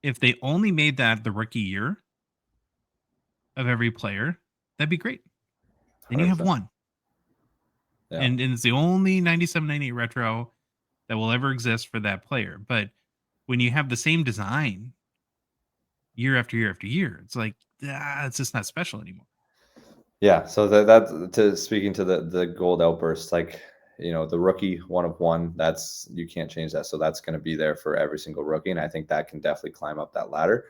If they only made that the rookie year of every player, that'd be great. Then you have one. Yeah. And it's the only 97-98 retro that will ever exist for that player. But when you have the same design year after year after year, it's like, it's just not special anymore. Yeah, so that's to speaking to the gold outburst, like, you know, the rookie 1 of 1, that's, you can't change that. So that's going to be there for every single rookie. And I think that can definitely climb up that ladder.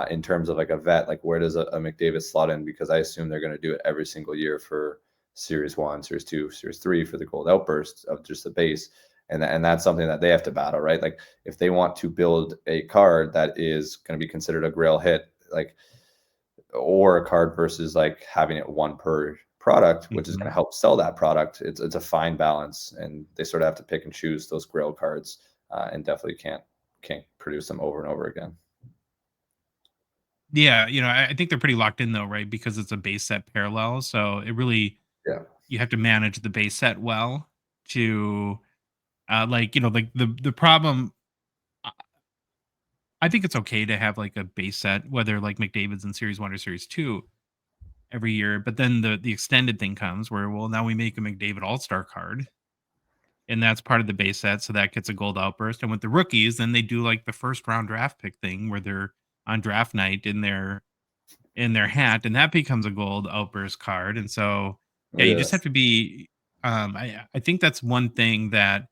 In terms of like a vet, like where does a McDavid slot in? Because I assume they're going to do it every single year for Series 1, Series 2, Series 3 for the gold outburst of just the base. And that's something that they have to battle, right? Like if they want to build a card that is going to be considered a grail hit, like, or a card versus like having it 1 per product, which is going to help sell that product, it's a fine balance, and they sort of have to pick and choose those grail cards, and definitely can't produce them over and over again. Yeah, you know, I think they're pretty locked in though, right? Because it's a base set parallel, so it really, you have to manage the base set well to like, you know, like the problem, I think it's okay to have like a base set, whether like McDavid's in Series 1 or Series 2 every year, but then the extended thing comes where, well, now we make a McDavid All-Star card, and that's part of the base set, so that gets a gold outburst. And with the rookies, then they do like the first round draft pick thing where they're on draft night in their hat, and that becomes a gold outburst card. And so you just have to be I think that's one thing that,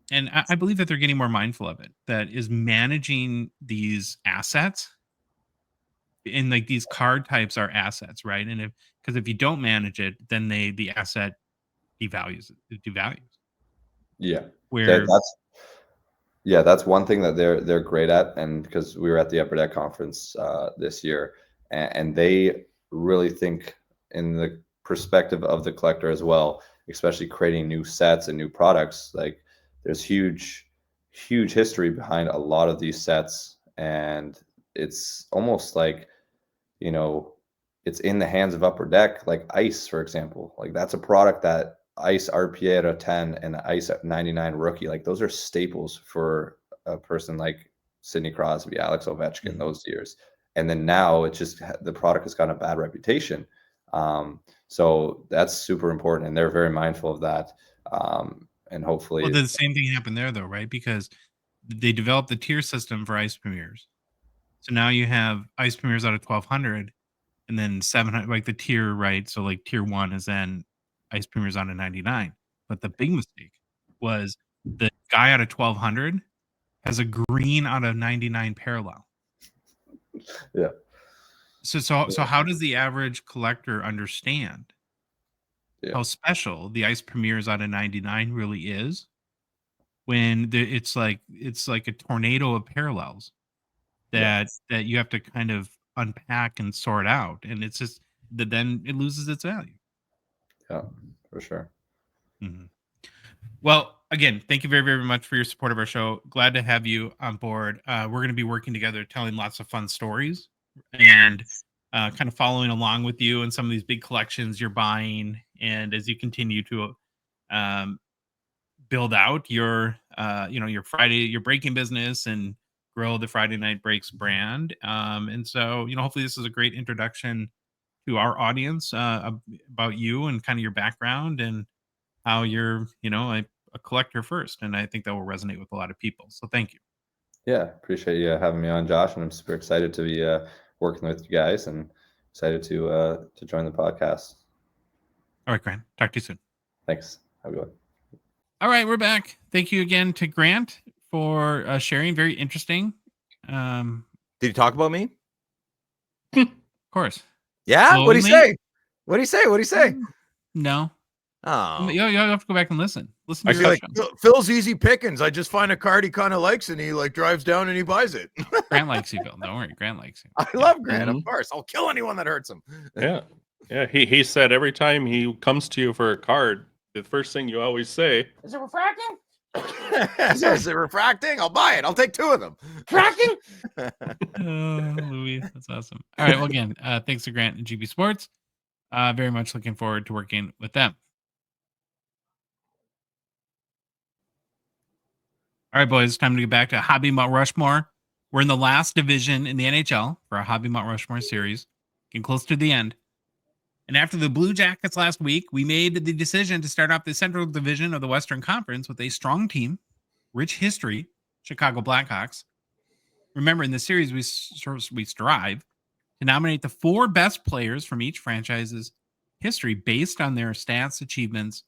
and I believe that they're getting more mindful of it, that is managing these assets and like these card types are assets, right? And because if you don't manage it, then the asset devalues. It devalues. Yeah. Where That's one thing that they're great at, and because we were at the Upper Deck conference this year, and they really think in the perspective of the collector as well, especially creating new sets and new products. Like there's huge history behind a lot of these sets, and it's almost like, it's in the hands of Upper Deck, like Ice, for example. Like that's a product that Ice RPA at a 10 and Ice at 99 rookie, like those are staples for a person like Sidney Crosby, Alex Ovechkin, those years. And then now it's just the product has gotten a bad reputation. So that's super important, and they're very mindful of that. And hopefully, the same thing happened there, though, right? Because they developed the tier system for Ice Premiers. So now you have Ice Premiers out of 1,200, and then 700, like the tier, right? So like tier 1 is then Ice Premiers out of 99. But the big mistake was the guy out of 1,200 has a green out of 99 parallel. Yeah. So how does the average collector understand how special the Ice Premiers out of 99 really is when it's like a tornado of parallels that you have to kind of unpack and sort out, and it's just that then it loses its value. Yeah, for sure. Mm-hmm. Well, again, thank you very, very much for your support of our show. Glad to have you on board. We're going to be working together, telling lots of fun stories, and kind of following along with you in some of these big collections you're buying. And as you continue to build out your breaking business and grow the Friday Night Breaks brand. And so, hopefully this is a great introduction to our audience about you and kind of your background and how you're, a collector first. And I think that will resonate with a lot of people. So thank you. Yeah, appreciate you having me on, Josh, and I'm super excited to be working with you guys and excited to join the podcast. All right, Grant. Talk to you soon. Thanks. Have a good one. All right, we're back. Thank you again to Grant for sharing. Very interesting. Did you talk about me? Of course. Yeah. What did he say? What did he say? No. Oh, you have to go back and listen. Listen to I feel your like Phil's easy pickings. I just find a card he kind of likes, and he like drives down and he buys it. Grant likes you, Phil. Don't worry, Grant likes you. I love Grant, of course. I'll kill anyone that hurts him. Yeah. He said every time he comes to you for a card, the first thing you always say, Is it refracting? Is it refracting? I'll buy it. I'll take 2 of them. Cracking? Oh, Louis, that's awesome. All right, well, again, thanks to Grant and GB Sports. Very much looking forward to working with them. All right, boys, time to get back to Hobby Mt. Rushmore. We're in the last division in the NHL for our Hobby Mt. Rushmore series. Getting close to the end. And after the Blue Jackets last week, we made the decision to start off the Central Division of the Western Conference with a strong team, rich history, Chicago Blackhawks. Remember, in the series, we strive to nominate the 4 best players from each franchise's history based on their stats, achievements,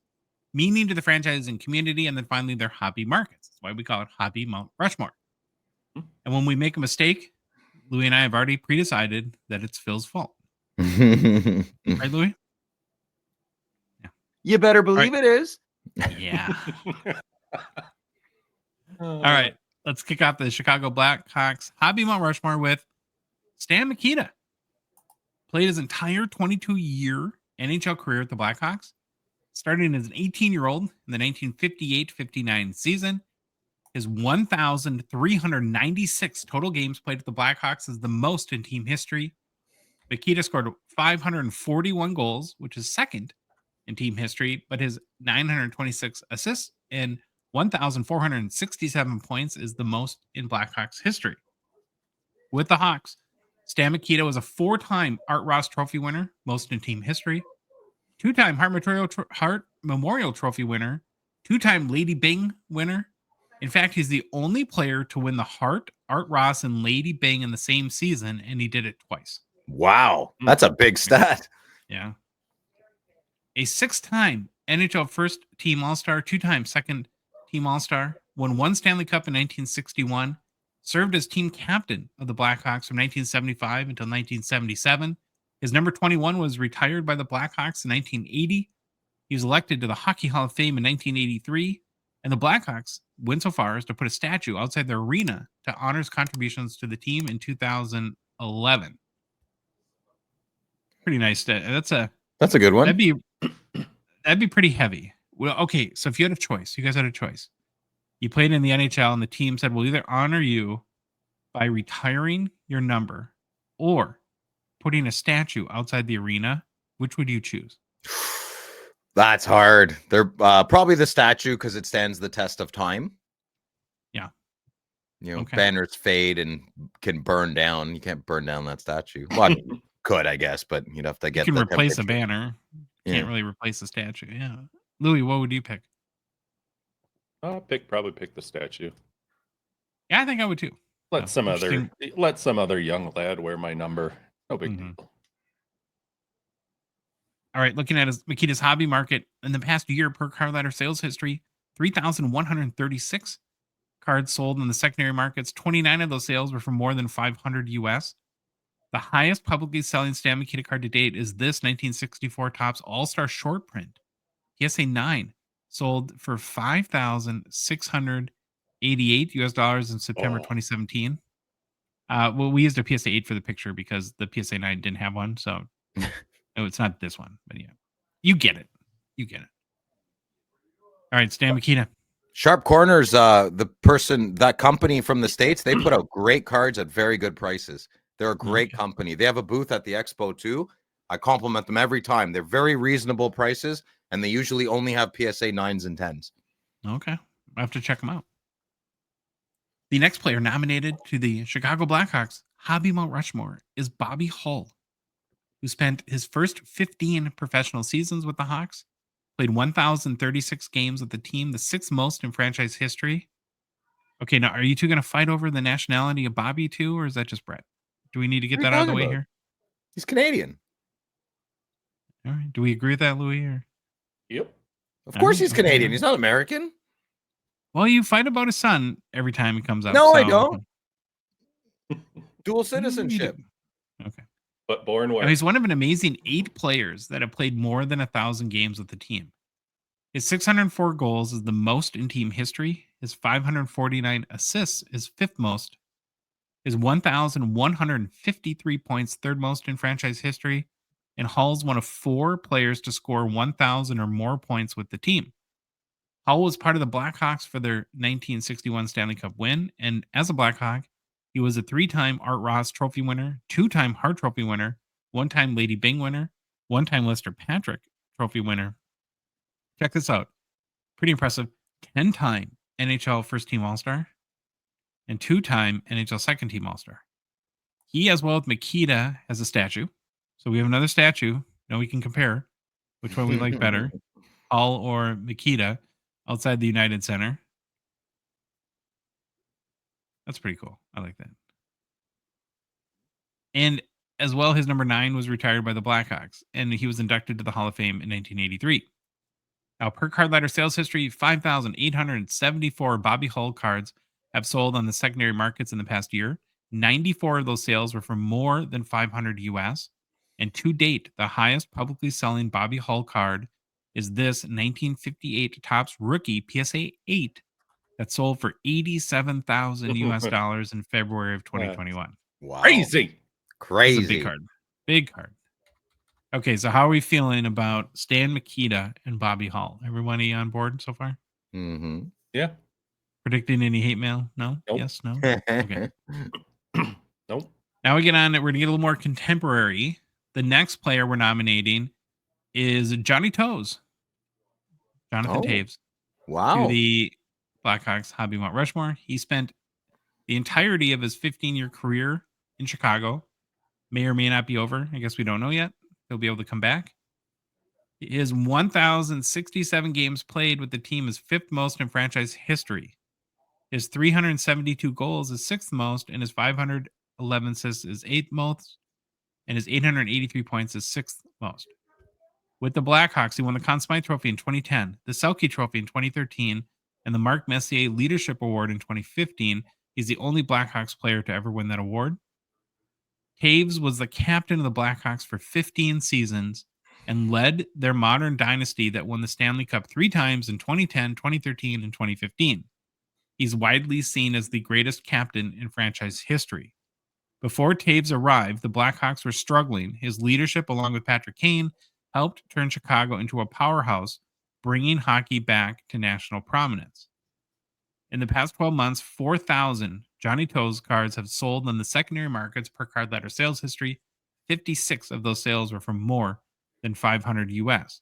meaning to the franchise and community, and then finally their hobby markets. That's why we call it Hobby Mt. Rushmore. And when we make a mistake, Louis and I have already pre-decided that it's Phil's fault. Right, Louis? Yeah. You better believe it is. Yeah. All right. Let's kick off the Chicago Blackhawks Hobby Mt. Rushmore with Stan Mikita. Played his entire 22-year NHL career at the Blackhawks, starting as an 18-year-old in the 1958-59 season. His 1,396 total games played with the Blackhawks is the most in team history. Mikita scored 541 goals, which is second in team history, but his 926 assists and 1,467 points is the most in Blackhawks history. With the Hawks, Stan Mikita was a 4-time Art Ross Trophy winner, most in team history, 2-time Hart Memorial Trophy winner, 2-time Lady Byng winner. In fact, he's the only player to win the Hart, Art Ross, and Lady Byng in the same season, and he did it twice. Wow, that's a big stat. Yeah. A 6-time NHL First Team All-Star, 2-time Second Team All-Star, won 1 Stanley Cup in 1961, served as team captain of the Blackhawks from 1975 until 1977. His number 21 was retired by the Blackhawks in 1980. He was elected to the Hockey Hall of Fame in 1983. And the Blackhawks went so far as to put a statue outside the arena to honor his contributions to the team in 2011. Pretty nice. That's a good one. that'd be pretty heavy. Well, okay, so if you had a choice, you guys had a choice. You played in the NHL, and the team said, "We'll either honor you by retiring your number or putting a statue outside the arena." Which would you choose? That's hard. They're probably the statue because it stands the test of time. Yeah. Okay. Banners fade and can burn down. You can't burn down that statue. Well, you could, I guess, but you'd have to get. You can replace a banner. Can't really replace a statue. Yeah. Louis, what would you pick? I'll probably pick the statue. Yeah, I think I would too. Let some other young lad wear my number. No big deal. All right, looking at Mikita's hobby market in the past year per card ladder sales history, 3,136 cards sold in the secondary markets. 29 of those sales were for more than 500 US. The highest publicly selling Stan Mikita card to date is this 1964 Topps All-Star short print. PSA 9 sold for $5,688 US in September 2017. Well, we used a PSA 8 for the picture because the PSA 9 didn't have one, so no, it's not this one, but yeah, you get it. All right, Stan Mikita. Sharp Corners, that company from the States, they put out great cards at very good prices. They're a great company. They have a booth at the expo too. I compliment them every time. They're very reasonable prices, and they usually only have PSA 9s and 10s. Okay. I have to check them out. The next player nominated to the Chicago Blackhawks Hobby Mt. Rushmore is Bobby Hull, who spent his first 15 professional seasons with the Hawks, played 1,036 games with the team, the sixth most in franchise history. Okay, now are you two going to fight over the nationality of Bobby too, or is that just Brett? Do we need to get that out of the way here? He's Canadian. All right. Do we agree with that, Louis? Or? Yep. Of course he's Canadian. He's not American. Well, you fight about his son every time he comes up. No, I don't. Dual citizenship. Okay. But born where? Now, he's one of an amazing 8 players that have played more than 1,000 games with the team. His 604 goals is the most in team history. His 549 assists is 5th most. His 1,153 points, 3rd most in franchise history. And Hull's one of 4 players to score 1,000 or more points with the team. Hull was part of the Blackhawks for their 1961 Stanley Cup win. And as a Blackhawk, he was a 3-time Art Ross Trophy winner, 2-time Hart Trophy winner, 1-time Lady Byng winner, 1-time Lester Patrick Trophy winner. Check this out. Pretty impressive. 10-time NHL First Team All-Star and 2-time NHL Second Team All-Star. He, as well as Mikita, has a statue. So we have another statue. Now we can compare which one we like better, Hull or Mikita, outside the United Center. That's pretty cool. I like that. And as well, his number 9 was retired by the Blackhawks, and he was inducted to the Hall of Fame in 1983. Now, per card ladder sales history, 5,874 Bobby Hull cards have sold on the secondary markets in the past year. 94 of those sales were for more than 500 US. And to date, the highest publicly selling Bobby Hull card is this 1958 Topps rookie PSA 8 that sold for $87,000 US in February of 2021. Wow. Crazy. It's a big card. Big card. Okay, so how are we feeling about Stan Mikita and Bobby Hull? Everybody on board so far? Mm-hmm. Yeah. Predicting any hate mail? No? Nope. Yes? No? Okay. Nope. Now we get on. We're going to get a little more contemporary. The next player we're nominating is Johnny Toes. Jonathan Taves. Wow. To the Blackhawks Hobby Mt. Rushmore. He spent the entirety of his 15-year career in Chicago. May or may not be over. I guess we don't know yet. He'll be able to come back. His 1,067 games played with the team is 5th most in franchise history. His 372 goals is 6th most, and his 511 assists is 8th most, and his 883 points is 6th most. With the Blackhawks, he won the Conn Smythe Trophy in 2010, the Selke Trophy in 2013, and the Mark Messier Leadership Award in 2015, He's the only Blackhawks player to ever win that award. Taves was the captain of the Blackhawks for 15 seasons and led their modern dynasty that won the Stanley Cup 3 times in 2010, 2013, and 2015. He's widely seen as the greatest captain in franchise history. Before Taves arrived, the Blackhawks were struggling. His leadership, along with Patrick Kane, helped turn Chicago into a powerhouse, bringing hockey back to national prominence. In the past 12 months, 4,000 Johnny Toes cards have sold on the secondary markets per card letter sales history. 56 of those sales were from more than 500 US.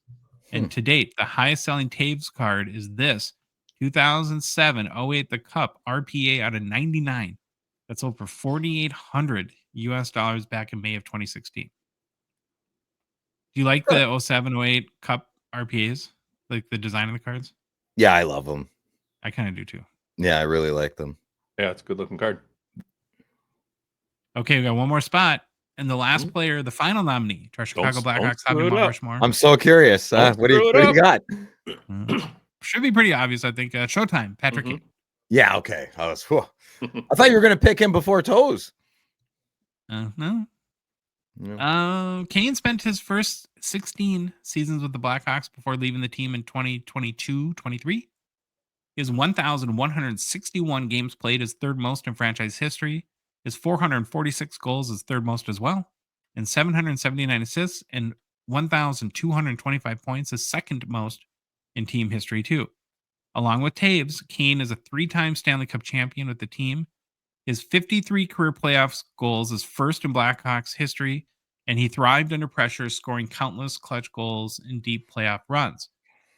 And to date, the highest selling Taves card is this 2007-08 The Cup RPA out of 99. That sold for $4,800 US back in May of 2016. Do you like the 07-08 Cup RPAs? Like the design of the cards? Yeah, I love them. I kind of do too. Yeah, I really like them. Yeah, it's a good looking card. Okay, we got one more spot. And the last player, the final nominee to our Chicago Blackhawks Hobby Mt. Rushmore. I'm so curious. What do you got? Should be pretty obvious, I think. Showtime, Patrick Kane. Yeah, okay. I thought you were going to pick him before Toes. No. Kane spent his first 16 seasons with the Blackhawks before leaving the team in 2022-23. His 1,161 games played is third most in franchise history. His 446 goals is third most as well. And 779 assists and 1,225 points is second most in team history too. Along with Taves, Kane is a 3-time Stanley Cup champion with the team. His 53 career playoffs goals is first in Blackhawks history, and he thrived under pressure, scoring countless clutch goals in deep playoff runs.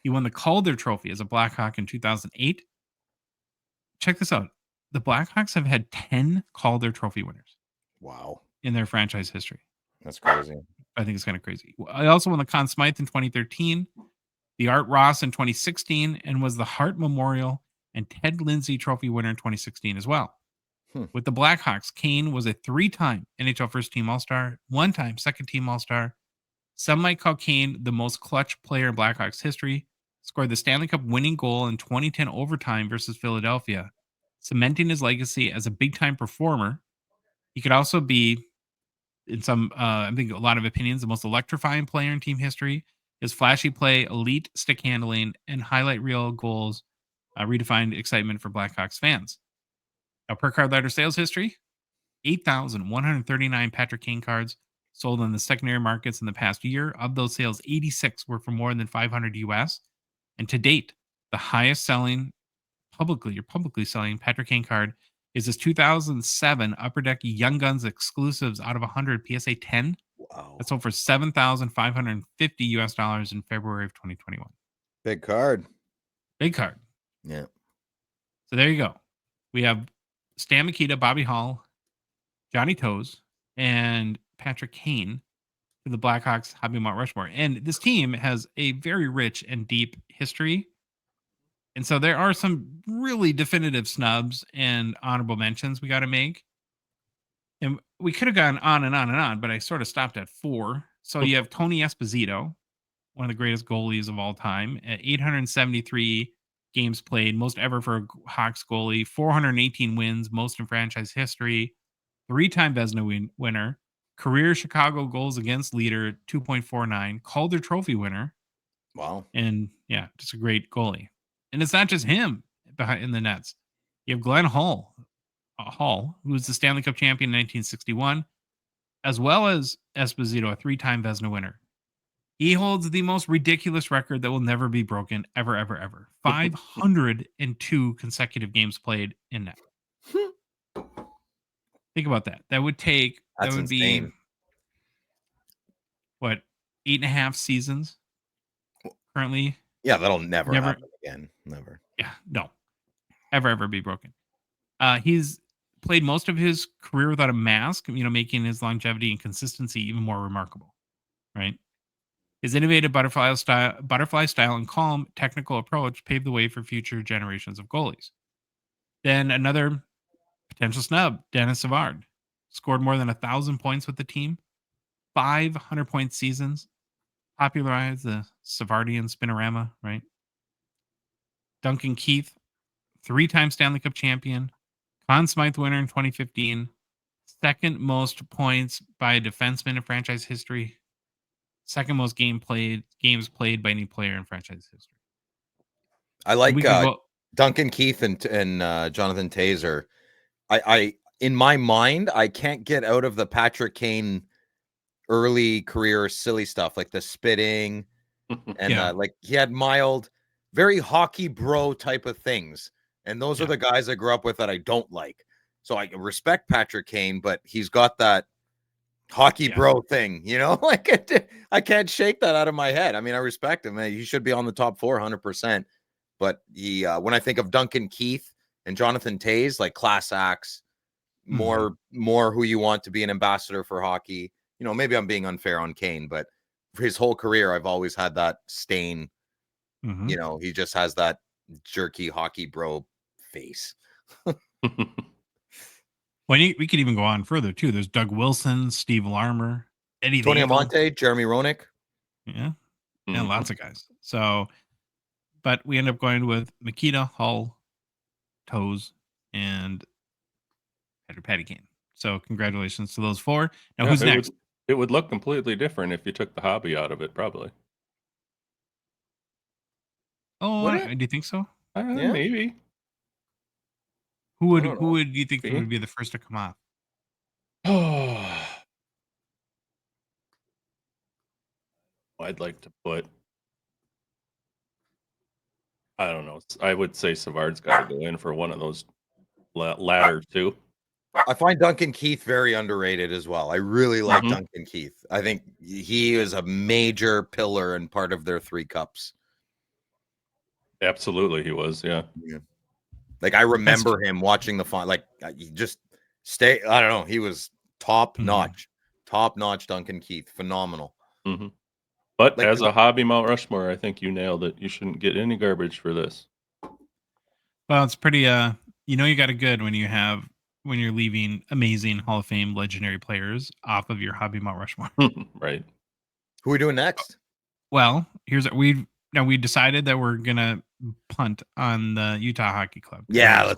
He won the Calder Trophy as a Blackhawk in 2008. Check this out. The Blackhawks have had 10 Calder Trophy winners. Wow. In their franchise history. That's crazy. I think it's kind of crazy. I also won the Conn Smythe in 2013, the Art Ross in 2016, and was the Hart Memorial and Ted Lindsay Trophy winner in 2016 as well. With the Blackhawks, Kane was a 3-time NHL First Team All-Star, 1-time Second Team All-Star. Some might call Kane the most clutch player in Blackhawks history. Scored the Stanley Cup winning goal in 2010 overtime versus Philadelphia, cementing his legacy as a big-time performer. He could also be, in some, I think a lot of opinions, the most electrifying player in team history. His flashy play, elite stick handling, and highlight reel goals redefined excitement for Blackhawks fans. Now, per card letter sales history, 8,139 Patrick Kane cards sold on the secondary markets in the past year. Of those sales, 86 were for more than 500 US. And to date, the highest selling publicly selling Patrick Kane card is his 2007 Upper Deck Young Guns exclusives out of 100 PSA 10. Wow. That sold for $7,550 US in February of 2021. Big card. Big card. Yeah. So there you go. We have Stan Mikita, Bobby Hall, Johnny Toes, and Patrick Kane to the Blackhawks Hobby Mt. Rushmore. And this team has a very rich and deep history. And so there are some really definitive snubs and honorable mentions we got to make. And we could have gone on and on and on, but I sort of stopped at 4. So you have Tony Esposito, one of the greatest goalies of all time, at 873 games played, most ever for a Hawks goalie, 418 wins, most in franchise history, 3-time Vezina winner, career Chicago goals against leader, 2.49, Calder Trophy winner. Wow. And yeah, just a great goalie. And it's not just him behind in the nets. You have Glenn Hall, who was the Stanley Cup champion in 1961, as well as Esposito, a 3-time Vezina winner. He holds the most ridiculous record that will never be broken, ever, ever, ever. 502 consecutive games played in net. Think about that. That would take, That's that would insane. be, what, 8.5 seasons currently? Yeah, that'll never happen again. Never. Yeah, no. Ever be broken. He's played most of his career without a mask, making his longevity and consistency even more remarkable, right? His innovative butterfly style and calm technical approach paved the way for future generations of goalies. Then another potential snub, Dennis Savard, scored more than 1,000 points with the team, 500-point seasons, popularized the Savardian spinorama, right? Duncan Keith, 3-time Stanley Cup champion, Conn Smythe winner in 2015. Second most points by a defenseman in franchise history. Second most games played by any player in franchise history. I like We could go. Duncan Keith and Jonathan Taser. I in my mind, I can't get out of the Patrick Kane early career silly stuff like the spitting and Yeah. like he had mild, very hockey bro type of things. And those are Yeah. the guys I grew up with that I don't like. So I respect Patrick Kane, but he's got that hockey Yeah. bro thing, you know, like I can't shake that out of my head. I mean, I respect him. He should be on the top 400%. But he, when I think of Duncan Keith and Jonathan Tays, like class acts, more who you want to be an ambassador for hockey. You know, maybe I'm being unfair on Kane, but for his whole career, I've always had that stain. You know, he just has that jerky hockey bro face. Well, we could even go on further too. There's Doug Wilson, Steve Larmer, Eddie Tony the Eagle. Amonte, Jeremy Roenick. Yeah, and lots of guys. So, but we end up going with Mikita, Hull, Toes, and Patty Kane. So, congratulations to those four. Now, who's next? It would look completely different if you took the hobby out of it, probably. Oh, do you think so? Yeah. Maybe. Who would you think would be the first to come off? I'd like to put, I don't know. I would say Savard's got to go in for one of those latter two. I find Duncan Keith very underrated as well. I really like Duncan Keith. I think he is a major pillar and part of their 3 cups. Absolutely, he was. Yeah. Like I remember him watching the fun. Like he just I don't know. He was top notch. Duncan Keith, phenomenal. But like, as a hobby Mount Rushmore, I think you nailed it. You shouldn't get any garbage for this. Well, it's pretty. You know, you got it good when you're leaving amazing Hall of Fame legendary players off of your hobby Mount Rushmore. Right. Who are we doing next? Well, we decided that we're gonna punt on the Utah Hockey Club. Yeah.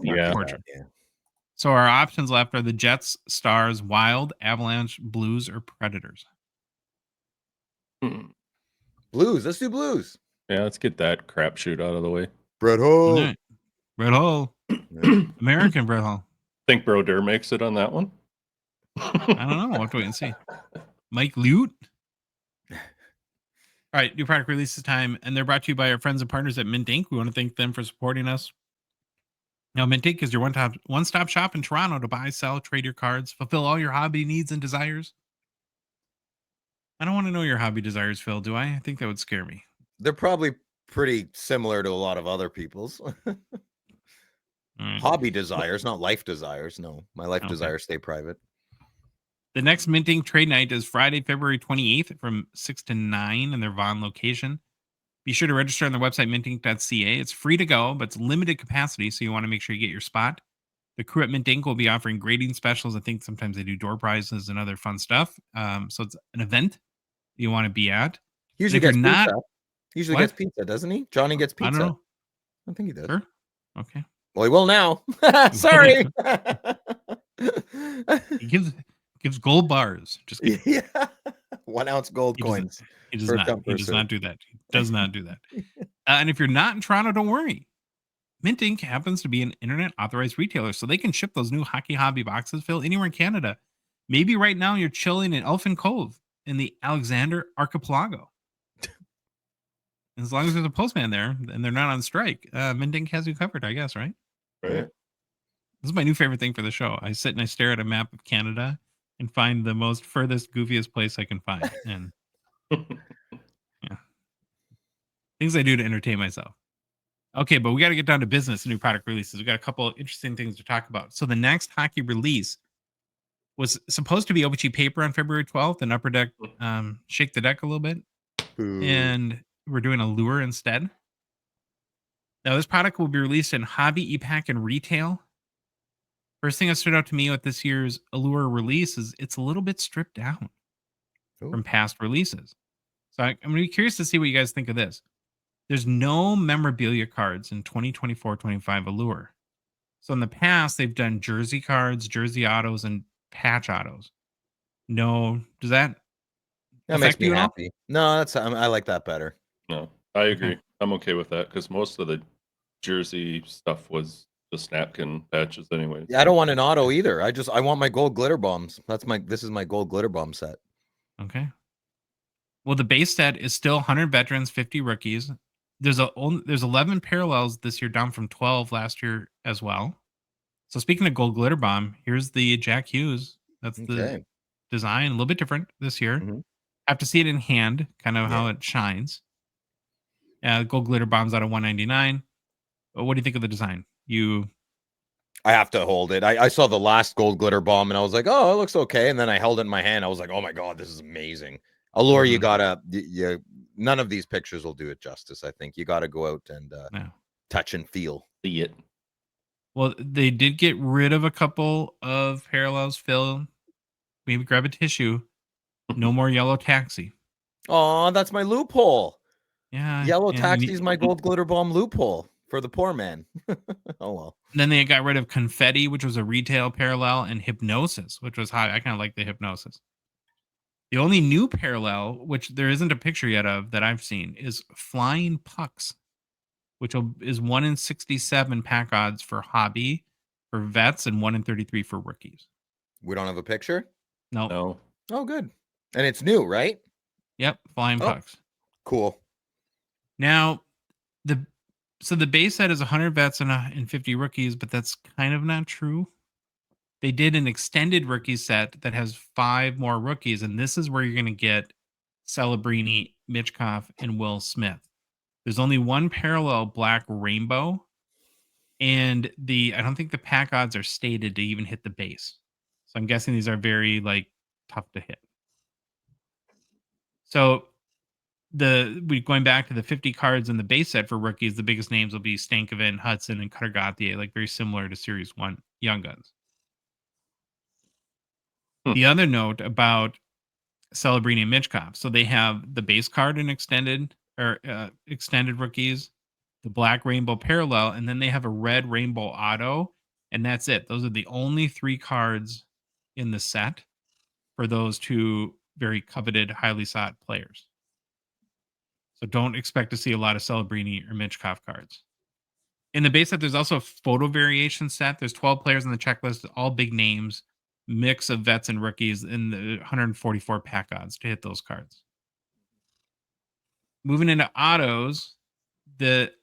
So our options left are the Jets, Stars, Wild, Avalanche, Blues, or Predators. Blues. Let's do Blues. Yeah, let's get that crapshoot out of the way. Brett Hull. Right. Brett Hull. American Brett Hull. Think Brodeur makes it on that one? I don't know. We'll have to wait and see. Mike Lute. All right, new product releases time, and they're brought to you by our friends and partners at Mint Inc. We want to thank them for supporting us. Now, Mint Inc. is your one-stop shop in Toronto to buy, sell, trade your cards, fulfill all your hobby needs and desires. I don't want to know your hobby desires, Phil, do I? I think that would scare me. They're probably pretty similar to a lot of other people's. Hobby desires, not life desires. No, my life desires stay private. The next Mint Inc. trade night is Friday, February 28th from 6 to 9 in their Vaughan location. Be sure to register on their website, mintinc.ca. It's free to go, but it's limited capacity, so you want to make sure you get your spot. The crew at Mint Inc. will be offering grading specials. I think sometimes they do door prizes and other fun stuff. So it's an event you want to be at. Usually gets pizza. Usually gets pizza, doesn't he? Johnny gets pizza. I don't know. I think he does. Sure. Okay. Well, he will now. Sorry. He gives gold bars. Just kidding. Yeah. 1 ounce gold coins. He does not do that. He does not do that. And if you're not in Toronto, don't worry. Mint Inc. happens to be an internet authorized retailer, so they can ship those new Hockey Hobby boxes, Phil, anywhere in Canada. Maybe right now you're chilling in Elfin Cove in the Alexander Archipelago. As long as there's a postman there and they're not on strike, Mint Inc. has you covered, I guess, right? Right. This is my new favorite thing for the show. I sit and I stare at a map of Canada and find the most furthest, goofiest place I can find. And yeah, things I do to entertain myself. Okay, but we got to get down to business and new product releases. We got a couple of interesting things to talk about. So the next hockey release was supposed to be O-Pee-Chee paper on February 12th, and Upper Deck shake the deck a little bit. And we're doing Allure instead. Now, this product will be released in hobby, e-pack, and retail. First thing that stood out to me with this year's Allure release is it's a little bit stripped down from past releases. So I'm going to be curious to see what you guys think of this. There's no memorabilia cards in 2024-25 Allure. So in the past, they've done jersey cards, jersey autos, and patch autos. No, does that That makes affect me you at all? happy. No, I like that better. No, I Okay. agree. I'm okay with that because most of the jersey stuff was just napkin patches anyway. Yeah, I don't want an auto either. I want my gold glitter bombs. This is my gold glitter bomb set. Okay. Well, the base set is still 100 veterans, 50 rookies. There's 11 parallels this year, down from 12 last year as well. So speaking of gold glitter bomb, here's the Jack Hughes. That's the Okay. design, a little bit different this year. Mhm. Have to see it in hand, kind of how it shines. Gold glitter bombs out of 199. What do you think of the design? I have to hold it. I saw the last gold glitter bomb and I was like, oh, it looks okay. And then I held it in my hand. I was like, oh my God, this is amazing. Allure, you gotta, none of these pictures will do it justice. I think you got to go out and No. touch and feel. See it. Well, they did get rid of a couple of parallels. Phil, maybe grab a tissue. No more yellow taxi. Oh, that's my loophole. Yeah. Yellow yeah, taxi is my gold glitter bomb loophole for the poor man. Oh, well. Then they got rid of confetti, which was a retail parallel, and hypnosis, which was high. I kind of like the hypnosis. The only new parallel, which there isn't a picture yet of that I've seen, is flying pucks, which is 1 in 67 pack odds for hobby for vets and 1 in 33 for rookies. We don't have a picture? No. No. Oh, good. And it's new, right? Yep. Flying Oh. pucks. Cool. Now, the base set is 100 vets and 50 rookies, but that's kind of not true. They did an extended rookie set that has 5 more rookies, and this is where you're going to get Celebrini, Mitchkoff, and Will Smith. There's only one parallel black rainbow, and I don't think the pack odds are stated to even hit the base. So I'm guessing these are very tough to hit. So going back to the 50 cards in the base set for rookies, the biggest names will be Stankoven, Hudson, and Cutter Gauthier, very similar to Series 1 Young Guns. The other note about Celebrini and Mitchkoff, so they have the base card in extended rookies, the black rainbow parallel, and then they have a red rainbow auto, and that's it. Those are the only 3 cards in the set for those 2 very coveted, highly sought players. So don't expect to see a lot of Celebrini or Mitchkoff cards. In the base set, there's also a photo variation set. There's 12 players on the checklist, all big names, mix of vets and rookies, in the 144 pack odds to hit those cards. Moving into autos,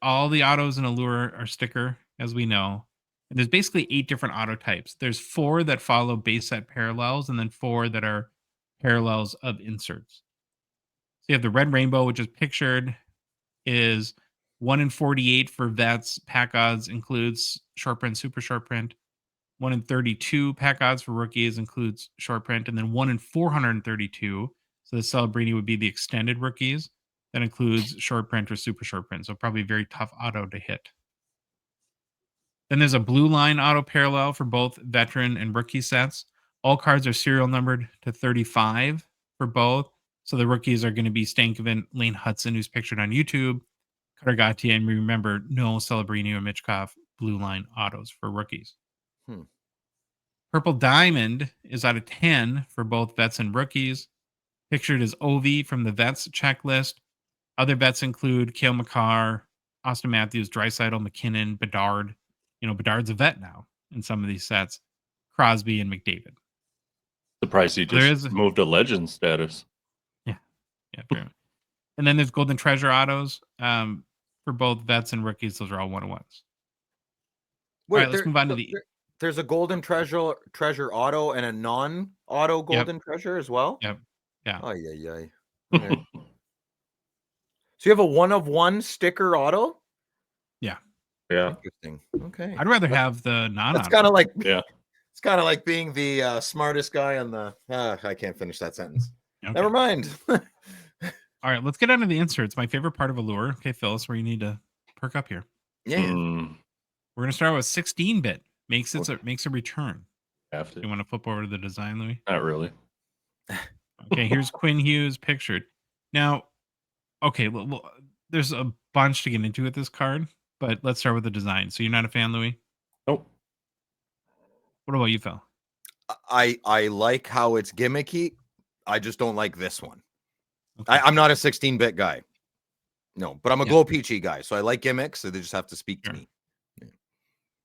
all the autos in Allure are sticker, as we know. And there's basically 8 different auto types. There's 4 that follow base set parallels, and then 4 that are parallels of inserts. So you have the red rainbow, which is pictured, is 1 in 48 for vets. Pack odds includes short print, super short print. 1 in 32 pack odds for rookies includes short print, and then 1 in 432. So the Celebrini would be the extended rookies. That includes short print or super short print. So probably a very tough auto to hit. Then there's a blue line auto parallel for both veteran and rookie sets. All cards are serial numbered to 35 for both. So the rookies are going to be Stankoven, Lane Hudson, who's pictured on YouTube, Cutter Gauthier, and remember, no Celebrini or Mitchkoff blue line autos for rookies. Purple Diamond is out of 10 for both vets and rookies. Pictured as Ovi from the vets checklist. Other vets include Cale Makar, Austin Matthews, Draisaitl, McKinnon, Bedard. Bedard's a vet now in some of these sets. Crosby and McDavid. Surprised he just moved to legend status. Yeah, true. And then there's Golden Treasure autos for both vets and rookies. Those are all 1-on-1s. All right, let's move on to There's a Golden Treasure auto and a non-auto Golden Treasure as well? Yep. Yeah. Oh, yeah. Okay. So you have a 1-of-1 sticker auto? Yeah. Interesting. Okay. I'd rather have the non-auto. That's kind of like it's kind of like being the smartest guy on the I can't finish that sentence. Okay. Never mind. All right, let's get on to the inserts. My favorite part of Allure. Okay, Phyllis, where you need to perk up here. Yeah. We're gonna start with 16-bit. Makes a return. Have to. You want to flip over to the design, Louis? Not really. Okay, here's Quinn Hughes pictured. Now, okay, well, there's a bunch to get into with this card, but let's start with the design. So you're not a fan, Louis? Nope. What about you, Phil? I like how it's gimmicky. I just don't like this one. Okay. I'm not a 16-bit guy. No, but I'm a Yeah. O-Pee-Chee guy, so I like gimmicks, so they just have to speak to Sure. me.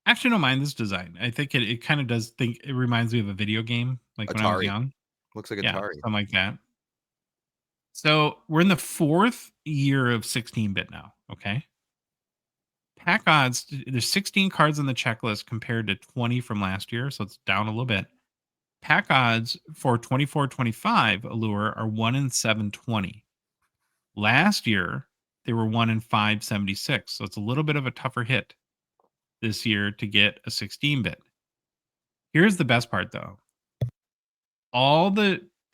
Actually, I don't mind this design. I think it kind of does think it reminds me of a video game, like when I was Atari. young. Looks like Yeah, Atari. something like that. So we're in the 4th year of 16-bit now. Okay. Pack odds, there's 16 cards on the checklist compared to 20 from last year, so it's down a little bit. Pack odds for 24-25 Allure are 1 in 720. Last year, they were 1 in 576, so it's a little bit of a tougher hit this year to get a 16-bit. Here's the best part, though.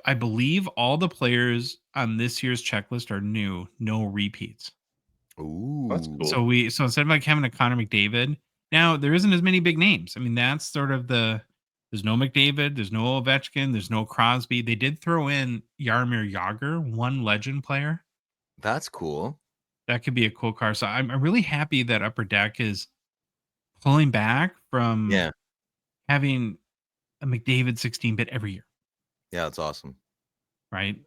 I believe all the players on this year's checklist are new, no repeats. Ooh, That's cool. So instead of like having a Connor McDavid, now there isn't as many big names. I mean, that's sort of there's no McDavid, there's no Ovechkin, there's no Crosby. They did throw in Jaromir Jagr, one legend player. That's cool. That could be a cool card. So I'm really happy that Upper Deck is pulling back from having a McDavid 16-bit every year. Yeah, that's awesome. Right?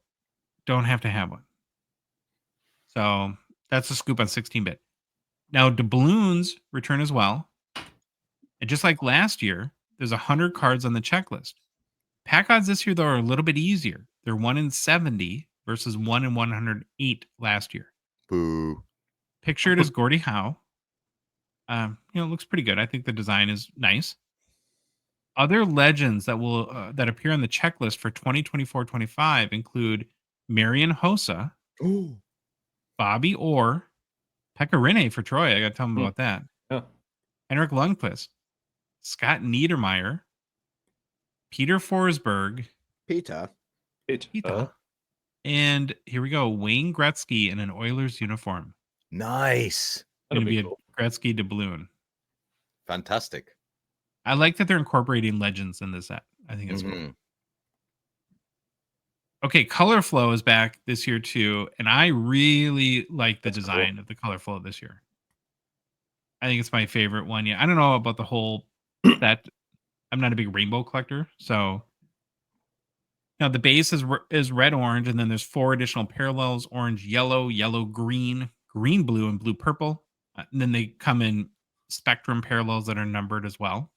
Don't have to have one. So that's a scoop on 16-bit. Now, doubloons return as well. And just like last year, there's 100 cards on the checklist. Pack odds this year, though, are a little bit easier. They're 1 in 70 versus 1 in 108 last year. Boo. Pictured as Gordie Howe. It looks pretty good. I think the design is nice. Other legends that will that appear on the checklist for 2024-25 include Marian Hossa, Ooh. Bobby Orr, Pekka Rinne for Troy. I got to tell him Hmm. about that. Yeah. Henrik Lundqvist, Scott Niedermayer, Peter Forsberg, Peter. Pita, and here we go, Wayne Gretzky in an Oilers uniform. Nice. Going That'll to be cool. a Gretzky doubloon. Fantastic. I like that they're incorporating legends in this set. I think it's cool. Mhm. Okay, Color Flow is back this year too, and I really like the That's design cool. of the Color Flow this year. I think it's my favorite one. Yeah, I don't know about the whole set. I'm not a big rainbow collector, so now the base is red orange, and then there's 4 additional parallels: orange, yellow, yellow, green, green, blue, and blue, purple. And then they come in spectrum parallels that are numbered as well.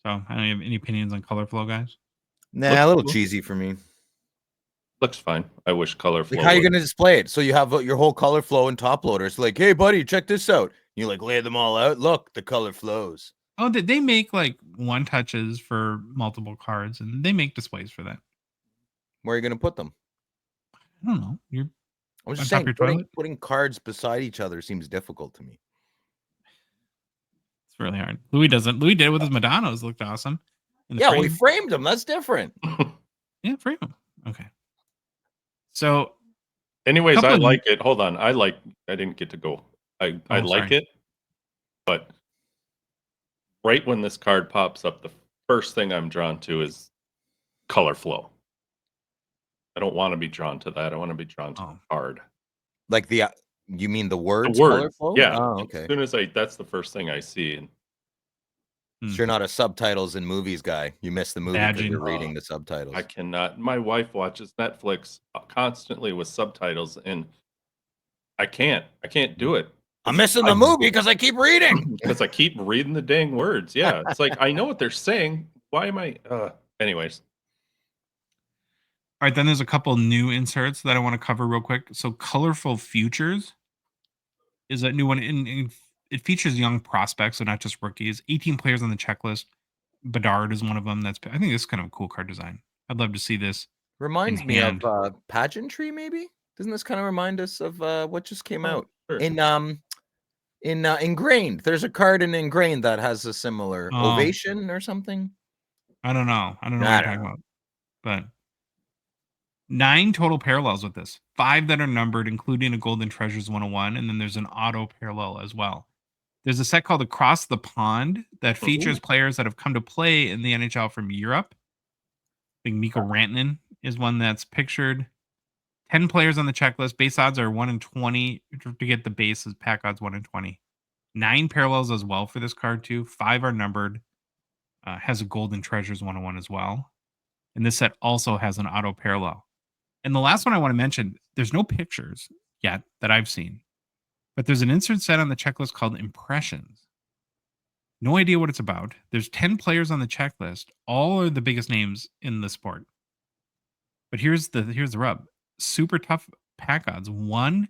So I don't have any opinions on Color Flow, guys. Nah, Looks a little cool. cheesy for me. Looks fine. I wish color flow. Like, how are you would- going to display it? So you have your whole color flow and top loader. It's like, hey, buddy, check this out. You like lay them all out. Look, the color flows. Oh, they make like one touches for multiple cards, and they make displays for that. Where are you going to put them? I don't know. You're I was On just top of saying, your putting, toilet? putting cards beside each other seems difficult to me. It's really hard. Louis doesn't. Louis did it with his Madonnas. Looked awesome. In the Yeah, we frame. framed them. That's different. Yeah, frame them. Okay. So Anyways, Couple I of- like it. Hold on. I didn't get to go. I Oh, like sorry. it, but right when this card pops up, the first thing I'm drawn to is color flow. I don't want to be drawn to that. I want to be drawn to Oh. the card. Like you mean the The words? word. Color flow? Yeah. Oh, As okay. soon as that's the first thing I see. And So you're not a subtitles and movies guy. You miss the movie because Badging. you're reading the subtitles. I cannot. My wife watches Netflix constantly with subtitles, and I can't do it. I'm missing the movie because I keep reading. Because I keep reading the dang words. Yeah, it's like I know what they're saying. Why am I? Anyways, all right, then there's a couple new inserts that I want to cover real quick. So Colorful Futures is a new one. It features young prospects, so not just rookies. 18 players on the checklist. Bedard is one of them. I think this is kind of a cool card design. I'd love to see this. Reminds in me hand. of pageantry, maybe. Doesn't this kind of remind us of what just came out sure. in Ingrained? There's a card in Ingrained that has a similar Oh. ovation or something. I don't know. I don't know I what you're don't talking about. But 9 total parallels with this. 5 that are numbered, including a Golden Treasures 101, and then there's an auto parallel as well. There's a set called Across the Pond that features players that have come to play in the NHL from Europe. I think Mikko Rantanen is one that's pictured. 10 players on the checklist. Base odds are 1 in 20. To get the base is pack odds 1 in 20. 9 parallels as well for this card too. 5 are numbered. has a Golden Treasures 101 as well. And this set also has an auto parallel. And the last one I want to mention, there's no pictures yet that I've seen, but there's an insert set on the checklist called Impressions. No idea what it's about. There's 10 players on the checklist. All are the biggest names in the sport. But here's the rub. Super tough pack odds. 1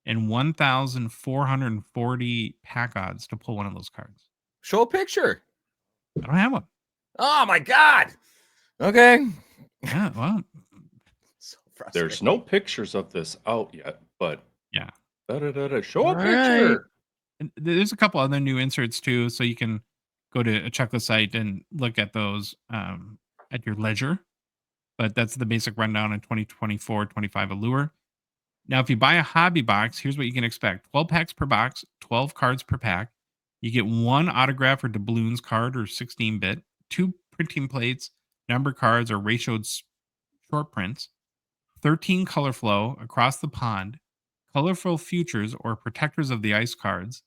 in 1,440 pack odds to pull one of those cards. Show a picture. I don't have one. Oh my God. Okay. Yeah, well, So frustrating. There's no pictures of this out yet, but yeah. Show a All picture. right. And there's a couple other new inserts too, so you can go to a checklist site and look at those at your leisure. But that's the basic rundown in 2024-25 Allure. Now, if you buy a hobby box, here's what you can expect. 12 packs per box, 12 cards per pack. You get 1 autograph or doubloons card or 16-bit, 2 printing plates, number cards or ratioed short prints, 13 color flow across the pond, colorful futures or protectors of the ice cards,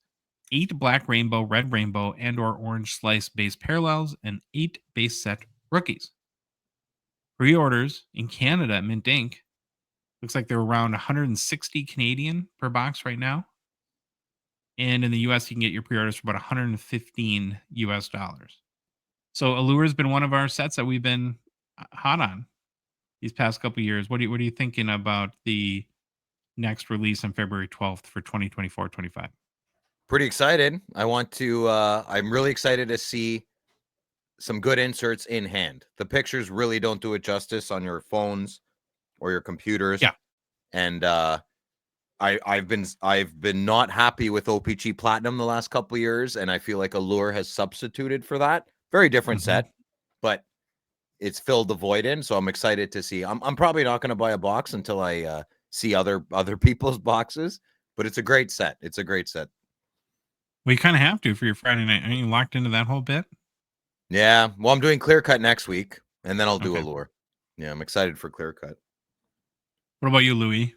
8 black rainbow, red rainbow, and or orange slice base parallels, and 8 base set rookies. Pre-orders in Canada at Mint Inc. looks like they're around 160 Canadian per box right now. And in the US, you can get your pre-orders for about 115 US dollars. So Allure has been one of our sets that we've been hot on these past couple of years. What are you thinking about the next release on February 12th for 2024-25? Pretty excited. I'm really excited to see some good inserts in hand. The pictures really don't do it justice on your phones or your computers. Yeah. And I've been not happy with O-Pee-Chee Platinum the last couple of years, and I feel like Allure has substituted for that. Very different set, but it's filled the void in. So I'm excited to see. I'm probably not going to buy a box until I see other people's boxes, but it's a great set. It's a great set. Well, you kind of have to for your Friday night. Aren't you locked into that whole bit? Yeah. Well, I'm doing Clear Cut next week, and then I'll do Okay. Allure. Yeah, I'm excited for Clear Cut. What about you, Louis?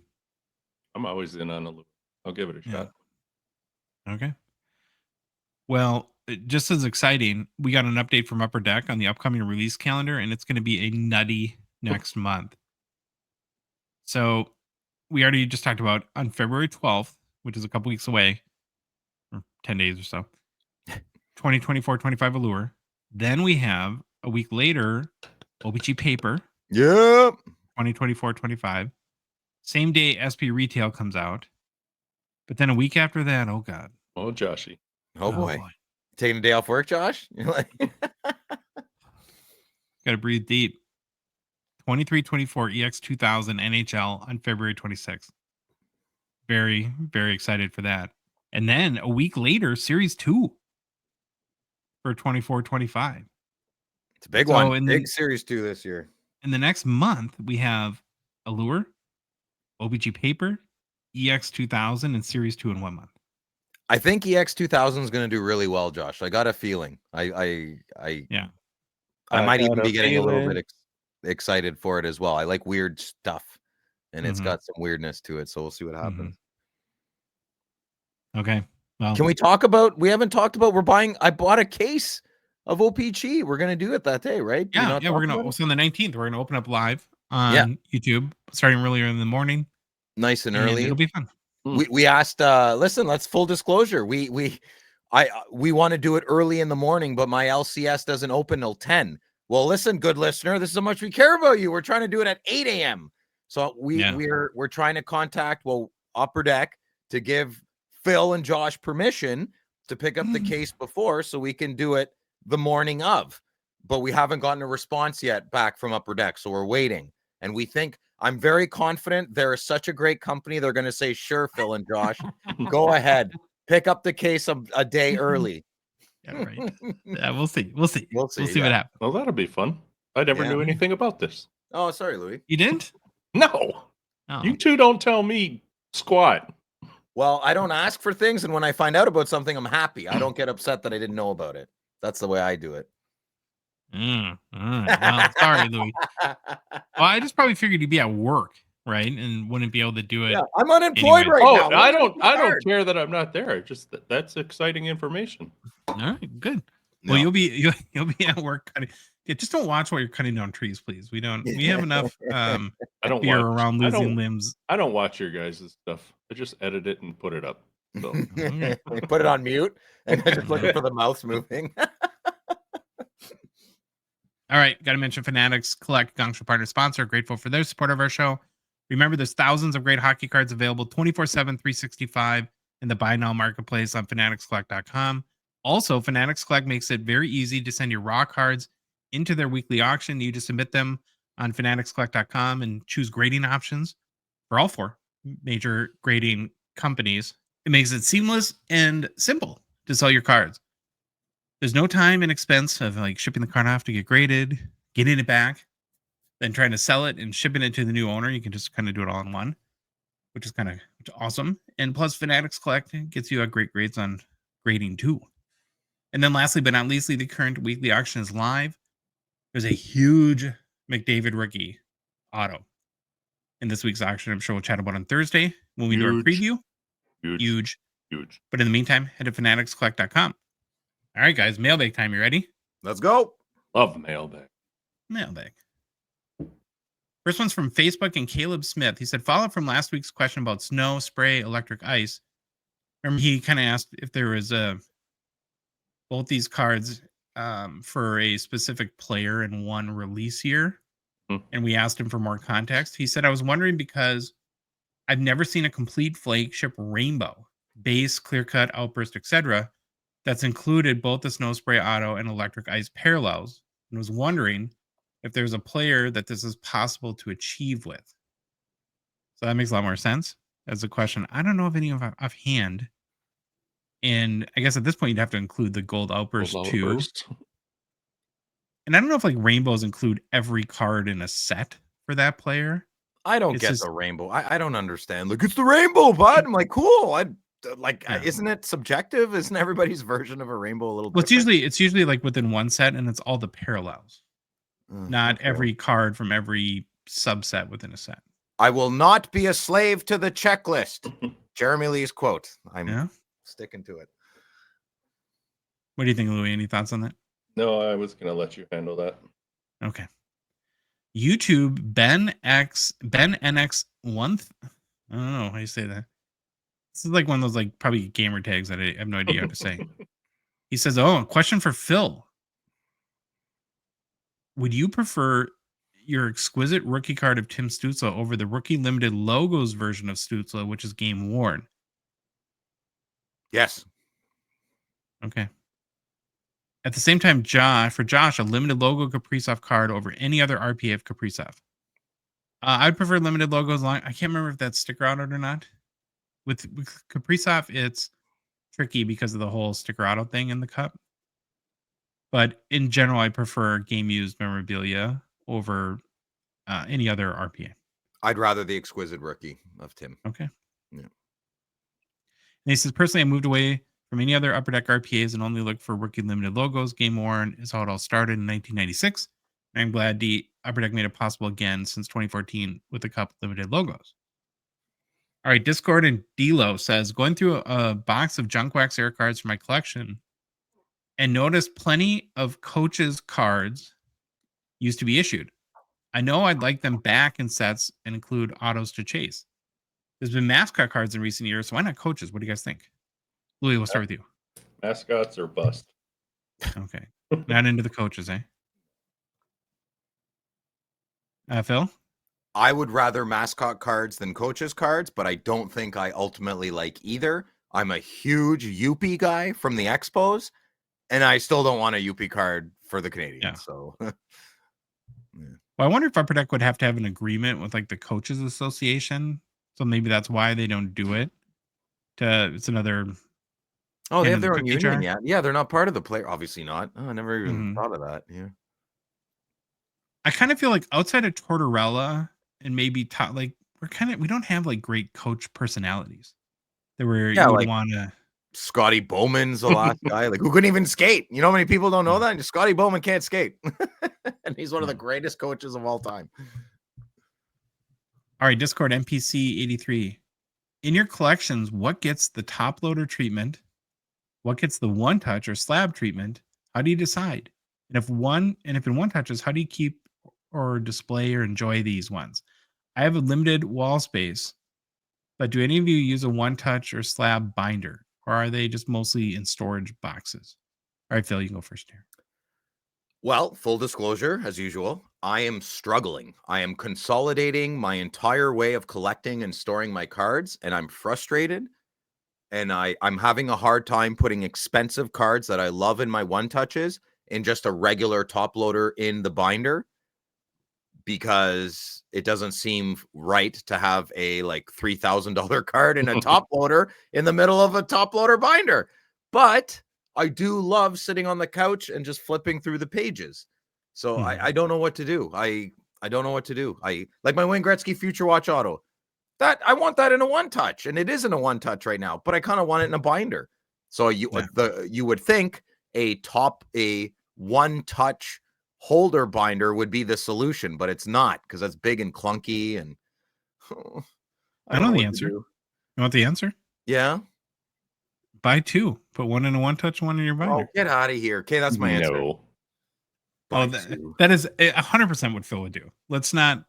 I'm always in on Allure. I'll give it a shot. Okay. Well, just as exciting, we got an update from Upper Deck on the upcoming release calendar, and it's going to be a nutty next month. So we already just talked about on February 12th, which is a couple weeks away, or 10 days or so, 2024-25 Allure. Then we have a week later, O-Pee-Chee Paper, Yep. 2024-25. Same day SP Retail comes out. But then a week after that, oh God. Oh, Joshy. Oh boy. Taking a day off work, Josh? You're like Got to breathe deep. 23-24 EX2000 NHL on February 26th. Very, very excited for that. And then a week later, Series 2 for 24-25. it's a big So one. in Big the- Series 2 this year. In the next month, we have Allure, O-Pee-Chee Paper, EX2000, and Series 2 in 1 month. I think EX2000 is going to do really well, Josh. I got a feeling. I might even got be a getting a little feeling. bit excited for it as well. I like weird stuff, and it's Mhm. got some weirdness to it. So we'll see what happens. Okay. Well, Can we talk about? We haven't talked about. I bought a case of O-Pee-Chee. We're going to do it that day, right? Did we yeah, not we're talk gonna. about it? So on the 19th, we're gonna open up live on YouTube, starting earlier in the morning. Nice and And early. it'll be fun. We asked. Listen, let's full disclosure. We want to do it early in the morning, but my LCS doesn't open till 10. Well, listen, good listener, this is how much we care about you. We're trying to do it at 8 a.m. So we're trying to contact Upper Deck to give Phil and Josh permission to pick up the case before, so we can do it the morning of. But we haven't gotten a response yet back from Upper Deck, so we're waiting. And we think I'm very confident they're such a great company. They're going to say, "Sure, Phil and Josh, go ahead, pick up the case a day early." Yeah, right. Yeah, we'll see. We'll see. We'll see, What yeah. happens. Well, that'll be fun. I never Yeah. knew anything about this. Oh, sorry, Louis. You didn't? No, Oh. you two don't tell me squat. Well, I don't ask for things, and when I find out about something, I'm happy. I don't get upset that I didn't know about it. That's the way I do it. All right. Well, sorry, Louis. Well, I just probably figured you'd be at work, right, and wouldn't be able to do it. Yeah, I'm unemployed Anyway. right now. I don't care that I'm not there. Just that's exciting information. All right, good. Well, No. you'll be at work cutting. Yeah, just don't watch while you're cutting down trees, please. We have enough I don't fear watch. around losing limbs. I don't watch your guys' stuff. I just edit it and put it up. So Okay. Put it on mute and I'm just looking for the mouse moving. All right, got to mention Fanatics Collect, Gongshow partner sponsor. Grateful for their support of our show. Remember, there's thousands of great hockey cards available 24/7, 365 in the Buy Now marketplace on fanaticscollect.com. Also, Fanatics Collect makes it very easy to send your raw cards into their weekly auction. You just submit them on fanaticscollect.com and choose grading options for all 4 major grading companies. It makes it seamless and simple to sell your cards. There's no time and expense of like shipping the card off to get graded, getting it back, then trying to sell it and shipping it to the new owner. You can just kind of do it all in one, which is kind of awesome. And plus, Fanatics Collect gets you great grades on grading too. And then lastly, but not leastly, the current weekly auction is live. There's a huge McDavid rookie auto in this week's auction. I'm sure we'll chat about on Thursday when we do our preview. Huge. But in the meantime, head to fanaticscollect.com. All right, guys, mailbag time. You ready? Let's go. love mailbag. Mailbag. First one's from Facebook and Caleb Smith. He said, follow up from last week's question about snow, spray, electric ice. Remember, he kind of asked if there was both these cards for a specific player in one release year. And we asked him for more context. He said, I was wondering because I've never seen a complete flagship rainbow, base, clear cut, outburst, etc. that's included both the snow spray auto and electric ice parallels, and was wondering if there's a player that this is possible to achieve with. So that makes a lot more sense as a question. I don't know of any offhand. And I guess at this point, you'd have to include the gold outburst too. And I don't know if like rainbows include every card in a set for that player. I don't get the rainbow. I don't understand. Look, it's the rainbow, bud. I'm like, cool. Isn't it subjective? Isn't everybody's version of a rainbow a little different? It's usually like within one set, and it's all the parallels, not every card from every subset within a set. I will not be a slave to the checklist. Jeremy Lee's quote. I'm sticking to it. What do you think, Louis? Any thoughts on that? No, I was going to let you handle that. Okay. YouTube Ben NX1. I don't know how you say that. This is like one of those like probably gamer tags that I have no idea how to say. He says, "Oh, a question for Phil. Would you prefer your exquisite rookie card of Tim Stützle over the rookie limited logos version of Stützle, which is game worn?" Yes. Okay. At the same time, for Josh, a limited logo Kaprizov card over any other RPA of Kaprizov. I'd prefer limited logos. I can't remember if that's sticker auto or not. With Kaprizov, it's tricky because of the whole sticker auto thing in the cup. But in general, I prefer game used memorabilia over any other RPA. I'd rather the exquisite rookie of Tim. Okay. Yeah. And he says, personally, I moved away from any other Upper Deck RPAs and only look for rookie limited logos. Game worn is how it all started in 1996. And I'm glad the Upper Deck made it possible again since 2014 with the Cup limited logos. All right, Discord and Delo says, going through a box of junk wax air cards for my collection and noticed plenty of coaches' cards used to be issued. I know I'd like them back in sets and include autos to chase. There's been mascot cards in recent years, so why not coaches? What do you guys think? Louis, we'll start with you. Mascots or bust. Okay. Not into the coaches, eh? Phil? I would rather mascot cards than coaches cards, but I don't think I ultimately like either. I'm a huge U-Pee guy from the Expos, and I still don't want a U-Pee card for the Canadians. Yeah. So, Well, I wonder if Upper Deck would have to have an agreement with like the Coaches Association. So maybe that's why they don't do it. It's another... Oh, they have their own union, yeah. They're not part of the player. Obviously not. Oh, I never even Mhm. thought of that. Yeah. I kind of feel like outside of Tortorella and maybe we don't have like great coach personalities that you would want to. Scotty Bowman's the last guy who couldn't even skate. You know how many people don't know that? Scotty Bowman can't skate. And he's one of the greatest coaches of all time. All right, Discord NPC 83. In your collections, what gets the top loader treatment? What gets the one touch or slab treatment? How do you decide? And if in one touches, how do you keep or display or enjoy these ones? I have a limited wall space, but do any of you use a one touch or slab binder, or are they just mostly in storage boxes? All right, Phil, you can go first here. Well, full disclosure, as usual, I am struggling. I am consolidating my entire way of collecting and storing my cards, and I'm frustrated. And I'm having a hard time putting expensive cards that I love in my one touches in just a regular top loader in the binder, because it doesn't seem right to have a like $3,000 card in a top loader in the middle of a top loader binder. But I do love sitting on the couch and just flipping through the pages. So I don't know what to do. I don't know what to do. I like my Wayne Gretzky Future Watch Auto. That I want that in a one touch, and it is in a one touch right now, but I kind of want it in a binder. So you would think a one touch holder binder would be the solution, but it's not, because that's big and clunky. And I know the answer. You want the answer? Yeah. Buy two. Put one in a one touch, one in your binder. Oh, get out of here. Okay, that's my answer. No. That is 100% what Phil would do. Let's not.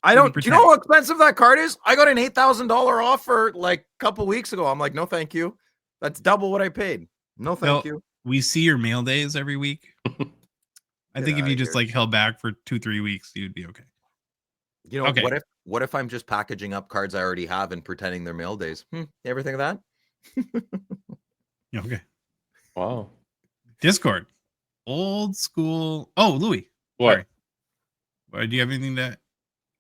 Do you know how expensive that card is? I got an $8,000 offer like a couple weeks ago. I'm like, no, thank you. That's double what I paid. No, thank you. We see your mail days every week. I think if you just like held back for 2-3 weeks, you'd be okay. You know, what if I'm just packaging up cards I already have and pretending they're mail days? You ever think of that? Okay. Wow. Discord. Old school. Oh, Louis. What? Sorry. Do you have anything to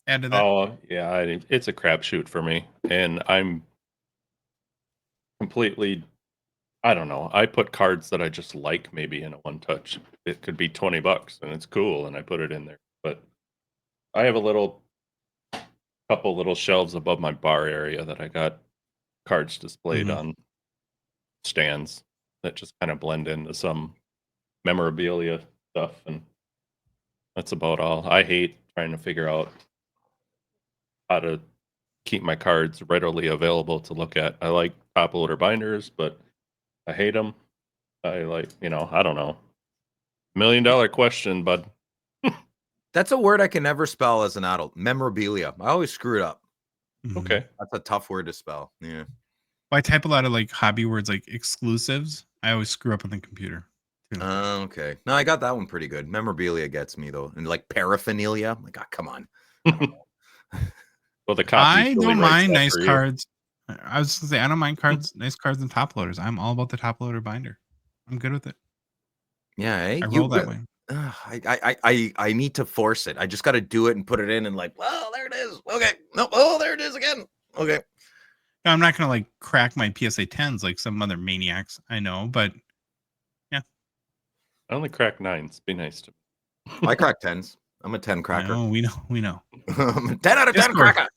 add to that? Oh, yeah. It's a crapshoot for me. And I'm completely, I don't know. I put cards that I just like maybe in a one touch. It could be $20 and it's cool, and I put it in there. But I have couple little shelves above my bar area that I got cards displayed on stands that just kind of blend into some memorabilia stuff, and that's about all. I hate trying to figure out how to keep my cards readily available to look at. I like top loader binders, but I hate them. I like, I don't know. $1 million question, bud. That's a word I can never spell as an adult. Memorabilia. I always screw it up. Okay. That's a tough word to spell. Yeah. I type a lot of like hobby words like exclusives. I always screw up on the computer. Okay. No, I got that one pretty good. Memorabilia gets me though. And like paraphernalia. I'm like, come on. Well, the copy. I don't mind nice cards. I was gonna say I don't mind cards, nice cards and top loaders. I'm all about the top loader binder. I'm good with it. Yeah, I roll that way. I need to force it. I just got to do it and put it in and like, well, there it is. Okay. No, there it is again. Okay. I'm not gonna like crack my PSA 10s like some other maniacs I know, but yeah. I only crack 9s. Be nice to me. I crack 10s. I'm a 10 cracker. No, we know. I'm a 10 out of 10 cracker.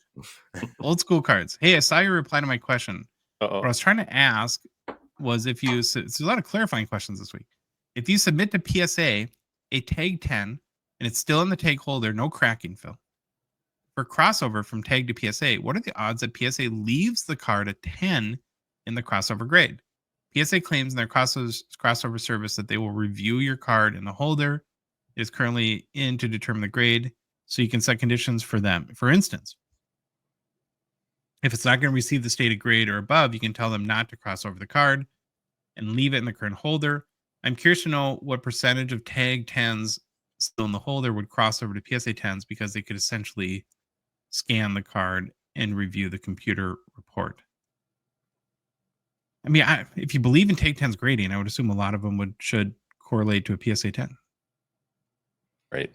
Old school cards. Hey, I saw your reply to my question. Uh-oh. What I was trying to ask was if you, so there's a lot of clarifying questions this week. If you submit to PSA a tag 10 and it's still in the tag holder, no cracking, Phil. For crossover from tag to PSA, what are the odds that PSA leaves the card a 10 in the crossover grade? PSA claims in their crossover service that they will review your card in the holder. It is currently in to determine the grade, so you can set conditions for them. For instance, if it's not going to receive the stated grade or above, you can tell them not to cross over the card and leave it in the current holder. I'm curious to know what percentage of tag 10s still in the holder would cross over to PSA 10s, because they could essentially scan the card and review the computer report. I mean, if you believe in tag 10's grading, I would assume a lot of them should correlate to a PSA 10. Right. Is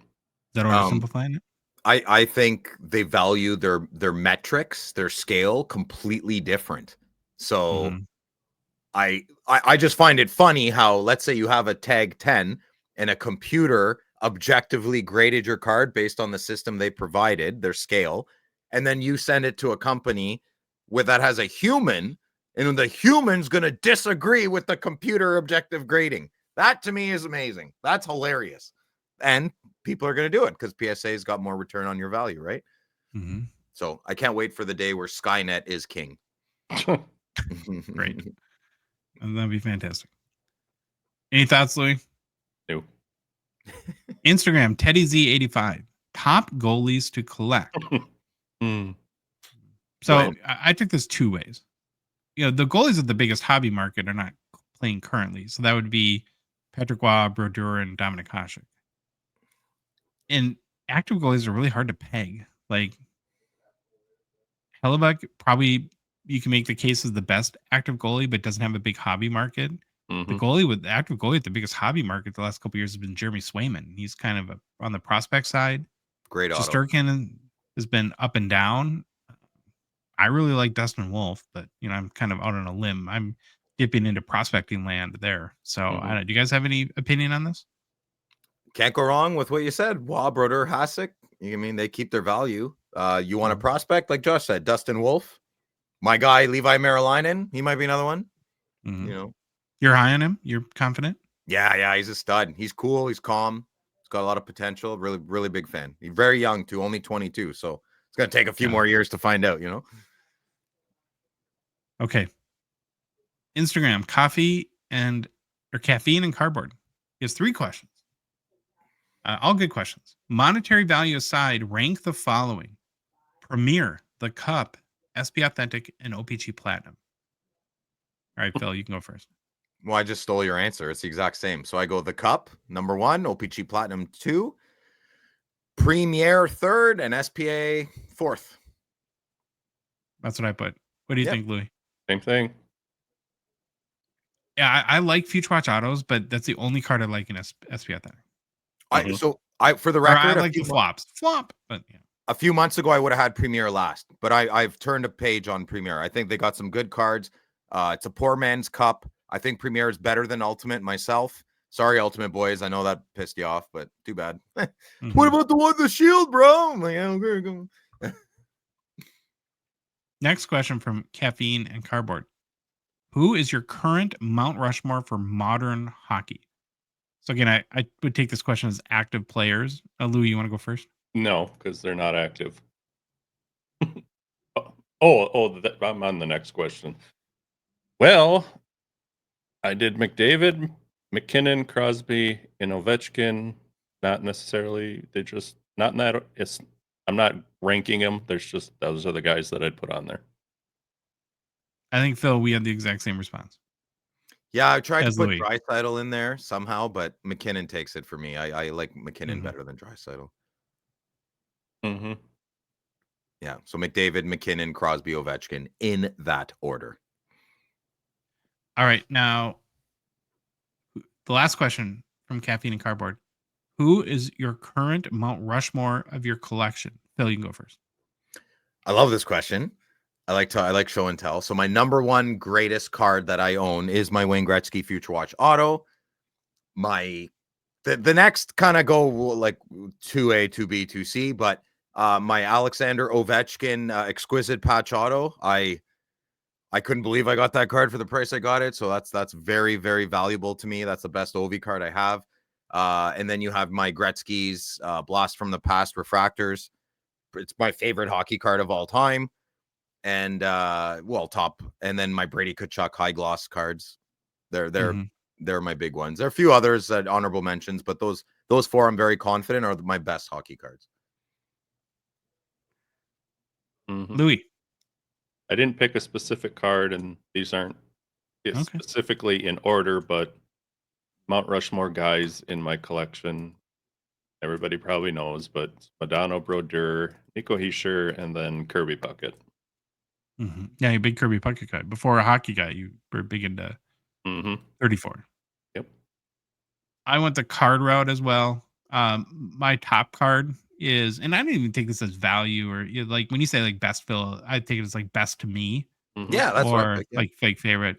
that oversimplifying it? I think they value their metrics, their scale completely different. So I just find it funny how, let's say you have a tag 10 and a computer objectively graded your card based on the system they provided, their scale, and then you send it to a company that has a human, and the human's going to disagree with the computer objective grading. That to me is amazing. That's hilarious. And people are going to do it because PSA's got more return on your value, right? So I can't wait for the day where Skynet is king. Great. And that'd be fantastic. Any thoughts, Louis? New. Instagram, Teddy Z85. Top goalies to collect. Hmm. So Right. I took this two ways. The goalies of the biggest hobby market are not playing currently. So that would be Patrick Waugh, Brodeur, and Dominic Hasek. And active goalies are really hard to peg. Like Hellebuck, probably you can make the case as the best active goalie, but doesn't have a big hobby market. The active goalie with the biggest hobby market the last couple of years has been Jeremy Swayman. He's kind of on the prospect side. Great auto. Shesterkin has been up and down. I really like Dustin Wolf, but I'm kind of out on a limb. I'm dipping into prospecting land there. So I don't, do you guys have any opinion on this? Can't go wrong with what you said. Waugh, Brodeur, Hasek. I mean, they keep their value. You want a prospect, like Josh said, Dustin Wolf. My guy, Levi Marilainen. He might be another one. You're high on him? You're confident? Yeah, he's a stud. He's cool. He's calm. He's got a lot of potential. Really, really big fan. He's very young too, only 22. So it's going to take a few more years to find out, Okay. Instagram, caffeine and cardboard. He has 3 questions. All good questions. Monetary value aside, rank the following: Premier, The Cup, SP Authentic, and O-Pee-Chee Platinum. All right, Phil, you can go first. Well, I just stole your answer. It's the exact same. So I go The Cup, number 1, O-Pee-Chee Platinum 2, Premier 3rd, and SPA 4th. That's what I put. What do you think, Louis? Same thing. Yeah, I like Future Watch autos, but that's the only card I like in SP Authentic. For the record, I like the flops. But yeah. A few months ago, I would have had Premier last, but I've turned a page on Premier. I think they got some good cards. It's a poor man's cup. I think Premier is better than Ultimate myself. Sorry, Ultimate boys. I know that pissed you off, but too bad. What about the one with the shield, bro? I'm like, okay. Next question from Caffeine and Cardboard. Who is your current Mount Rushmore for modern hockey? So again, I would take this question as active players. Louis, you want to go first? No, because they're not active. I'm on the next question. Well, I did McDavid, McKinnon, Crosby, and Ovechkin. Not necessarily. They just not in that. I'm not ranking them. There's just those are the guys that I'd put on there. I think, Phil, we had the exact same response. Yeah, I tried to put Louis. Draisaitl in there somehow, but McKinnon takes it for me. I like McKinnon better than Draisaitl. Yeah, so McDavid, McKinnon, Crosby, Ovechkin in that order. All right, now the last question from Caffeine and Cardboard. Who is your current Mount Rushmore of your collection? Phil, you can go first. I love this question. I like show and tell. So my number 1 greatest card that I own is my Wayne Gretzky Future Watch auto. The next kind of go like 2A, 2B, 2C, but my Alexander Ovechkin exquisite patch auto. I couldn't believe I got that card for the price I got it. So that's very, very valuable to me. That's the best Ovi card I have. And then you have my Gretzky's Blast from the Past Refractors. It's my favorite hockey card of all time. And top. And then my Brady Tkachuk high gloss cards. They're my big ones. There are a few others that honorable mentions, but those 4 I'm very confident are my best hockey cards. Louis. I didn't pick a specific card, and these aren't specifically in order, but Mount Rushmore guys in my collection, everybody probably knows, but Modano, Brodeur, Nico Hischier, and then Kirby Puckett. Yeah, you're a big Kirby Puckett guy. Before a hockey guy, you were big into 34. Yep. I went the card route as well. My top card is, and I don't even take this as value or like when you say like best Phil, I take it as like best to me. Yeah, that's what I picked, yeah. Like fake favorite.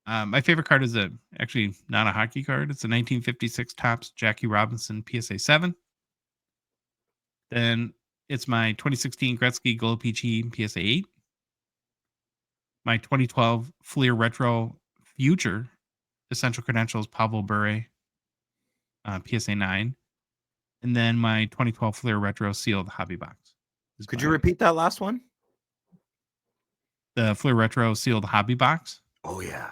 My favorite card is actually not a hockey card. It's a 1956 Topps Jackie Robinson PSA 7. Then it's my 2016 Gretzky Gold Peachy PSA 8. My 2012 Fleer Retro Future Essential Credentials Pavel Bure PSA 9. And then my 2012 Fleer Retro Sealed Hobby Box. Could you repeat that last one? The Fleer Retro Sealed Hobby Box. Oh, yeah.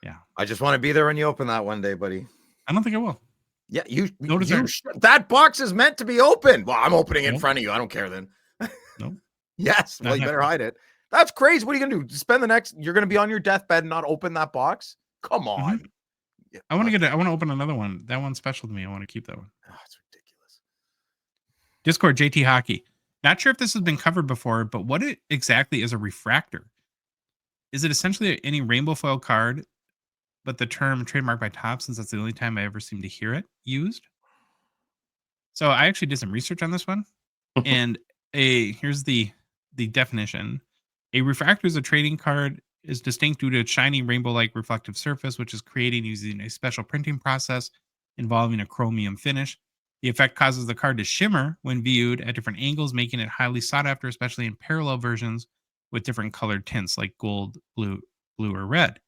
Yeah. I just want to be there when you open that one day, buddy. I don't think I will. Yeah, Notice that box is meant to be open. Well, I'm opening it in Nope. front of you. I don't care then. Nope. Yes. Not Well, you better happening. hide it. That's crazy. What are you gonna do? Spend the next? You're gonna be on your deathbed and not open that box? Come on. Yeah, I want to open another one. That one's special to me. I want to keep that one. oh, it's ridiculous. Discord JT Hockey. Not sure if this has been covered before, but what exactly is a refractor? Is it essentially any rainbow foil card, but the term trademarked by Topps, since that's the only time I ever seem to hear it used? So I actually did some research on this one, and here's the definition. A refractor is a trading card is distinct due to its shiny rainbow-like reflective surface, which is created using a special printing process involving a chromium finish. The effect causes the card to shimmer when viewed at different angles, making it highly sought after, especially in parallel versions with different colored tints like gold, blue, or red.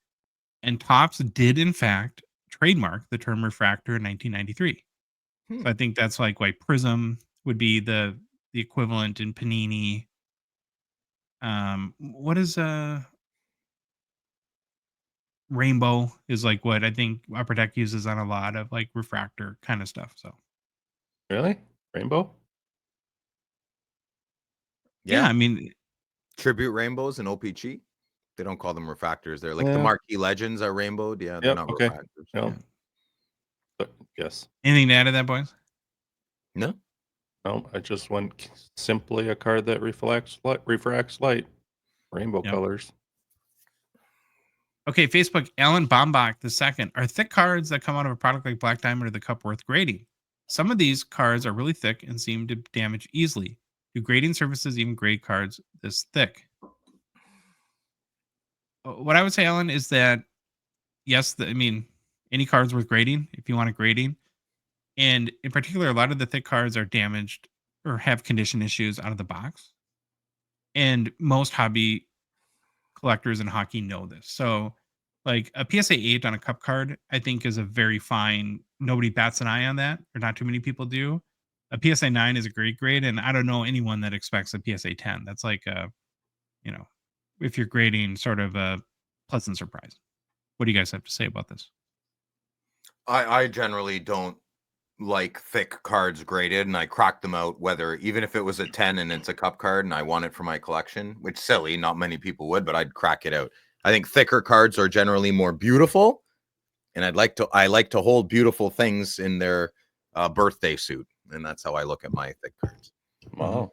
And Topps did, in fact, trademark the term refractor in 1993. So I think that's like why Prism would be the equivalent in Panini. What is Rainbow is like what I think Upper Deck uses on a lot of like refractor kind of stuff. So Really? Rainbow? yeah, I mean, Tribute rainbows and O-Pee-Chee. They don't call them refractors. They're like the Yeah. marquee legends are rainbowed. Yeah, they're Yep, not okay. refractors. No. Yeah. But yes. anything to add to that, boys? No. No, I just went simply a card that refracts light. Rainbow Yep. colors. Okay, Facebook, Alan Bombach II. Are thick cards that come out of a product like Black Diamond or the Cup worth grading? Some of these cards are really thick and seem to damage easily. Do grading services even grade cards this thick? What I would say, Alan, is that yes, any cards worth grading if you want a grading. And in particular, a lot of the thick cards are damaged or have condition issues out of the box. And most hobby collectors in hockey know this. So, like a PSA 8 on a cup card, I think is a very fine. Nobody bats an eye on that, or not too many people do. A PSA 9 is a great grade, and I don't know anyone that expects a PSA 10. That's like if you're grading, sort of a pleasant surprise. What do you guys have to say about this? I generally don't like thick cards graded, and I crack them out, even if it was a 10 and it's a cup card and I want it for my collection, which silly, not many people would, but I'd crack it out. I think thicker cards are generally more beautiful, and I like to hold beautiful things in their birthday suit, and that's how I look at my thick cards. Wow.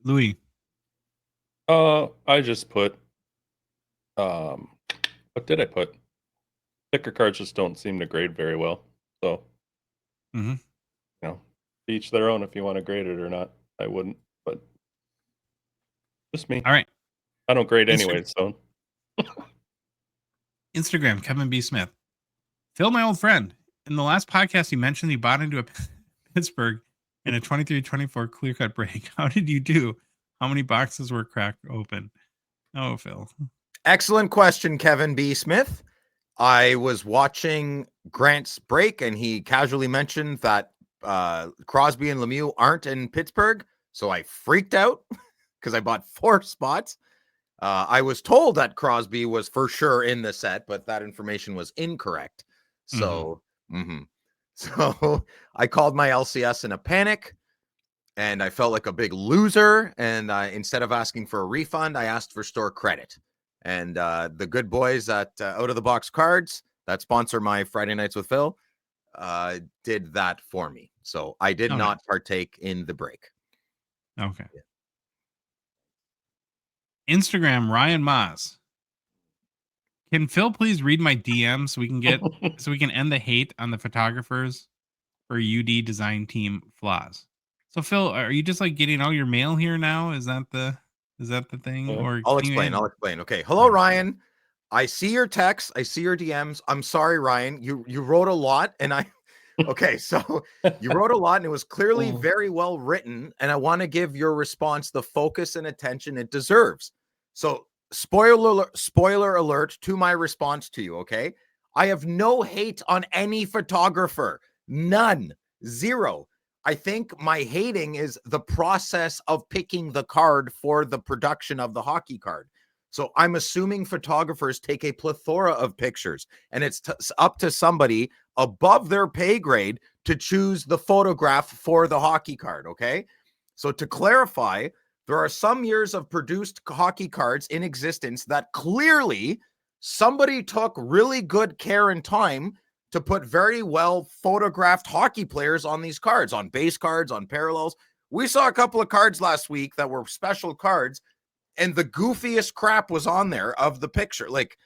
Louis. I just put what did I put? Thicker cards just don't seem to grade very well. So each their own if you want to grade it or not. I wouldn't, but just me. All right. I don't grade anyway, so Instagram, Kevin B. Smith. Phil, my old friend, in the last podcast, you mentioned you bought into a Pittsburgh in a 23-24 clear-cut break. How did you do? How many boxes were cracked open? Oh, Phil. Excellent question, Kevin B. Smith. I was watching Grant's break, and he casually mentioned that Crosby and Lemieux aren't in Pittsburgh, so I freaked out because I bought 4 spots. I was told that Crosby was for sure in the set, but that information was incorrect. So, so I called my LCS in a panic, and I felt like a big loser. And instead of asking for a refund, I asked for store credit. And the good boys at Out of the Box Cards that sponsor my Friday Nights with Phil did that for me. So I did not partake in the break. Okay. Yeah. Instagram, Ryan Moss. Can Phil please read my DM so we can end the hate on the photographers for UD design team flaws? So Phil, are you just like getting all your mail here now? Is that the thing? Or I'll explain. Okay. Hello, Ryan. I see your texts. I see your DMs. I'm sorry, Ryan. You wrote a lot, and okay, so you wrote a lot, and it was clearly very well written, and I want to give your response the focus and attention it deserves. So spoiler alert to my response to you, okay? I have no hate on any photographer. None. Zero. I think my hating is the process of picking the card for the production of the hockey card. So I'm assuming photographers take a plethora of pictures, and it's up to somebody above their pay grade to choose the photograph for the hockey card. Okay. So to clarify, there are some years of produced hockey cards in existence that clearly somebody took really good care and time to put very well photographed hockey players on these cards, on base cards, on parallels. We saw a couple of cards last week that were special cards, and the goofiest crap was on there of the picture. Like,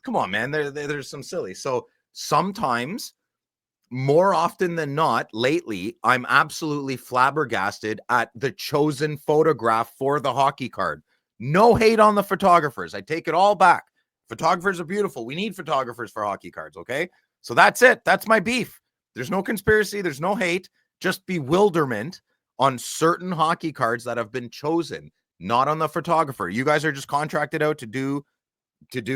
come on, man, there's some silly. So sometimes, more often than not, lately, I'm absolutely flabbergasted at the chosen photograph for the hockey card. No hate on the photographers. I take it all back. Photographers are beautiful. We need photographers for hockey cards, okay? So that's it. That's my beef. There's no conspiracy. There's no hate. Just bewilderment on certain hockey cards that have been chosen, not on the photographer. You guys are just contracted out to do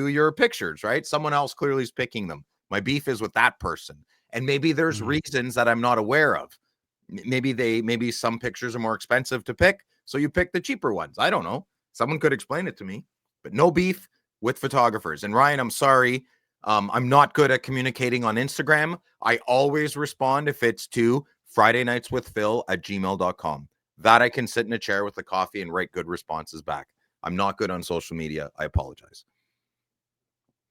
your pictures, right? Someone else clearly is picking them. My beef is with that person. And maybe there's reasons that I'm not aware of. Maybe some pictures are more expensive to pick, so you pick the cheaper ones. I don't know. Someone could explain it to me. But no beef with photographers. And Ryan, I'm sorry. I'm not good at communicating on Instagram. I always respond if it's to FridayNightsWithPhil@gmail.com. That I can sit in a chair with a coffee and write good responses back. I'm not good on social media. I apologize.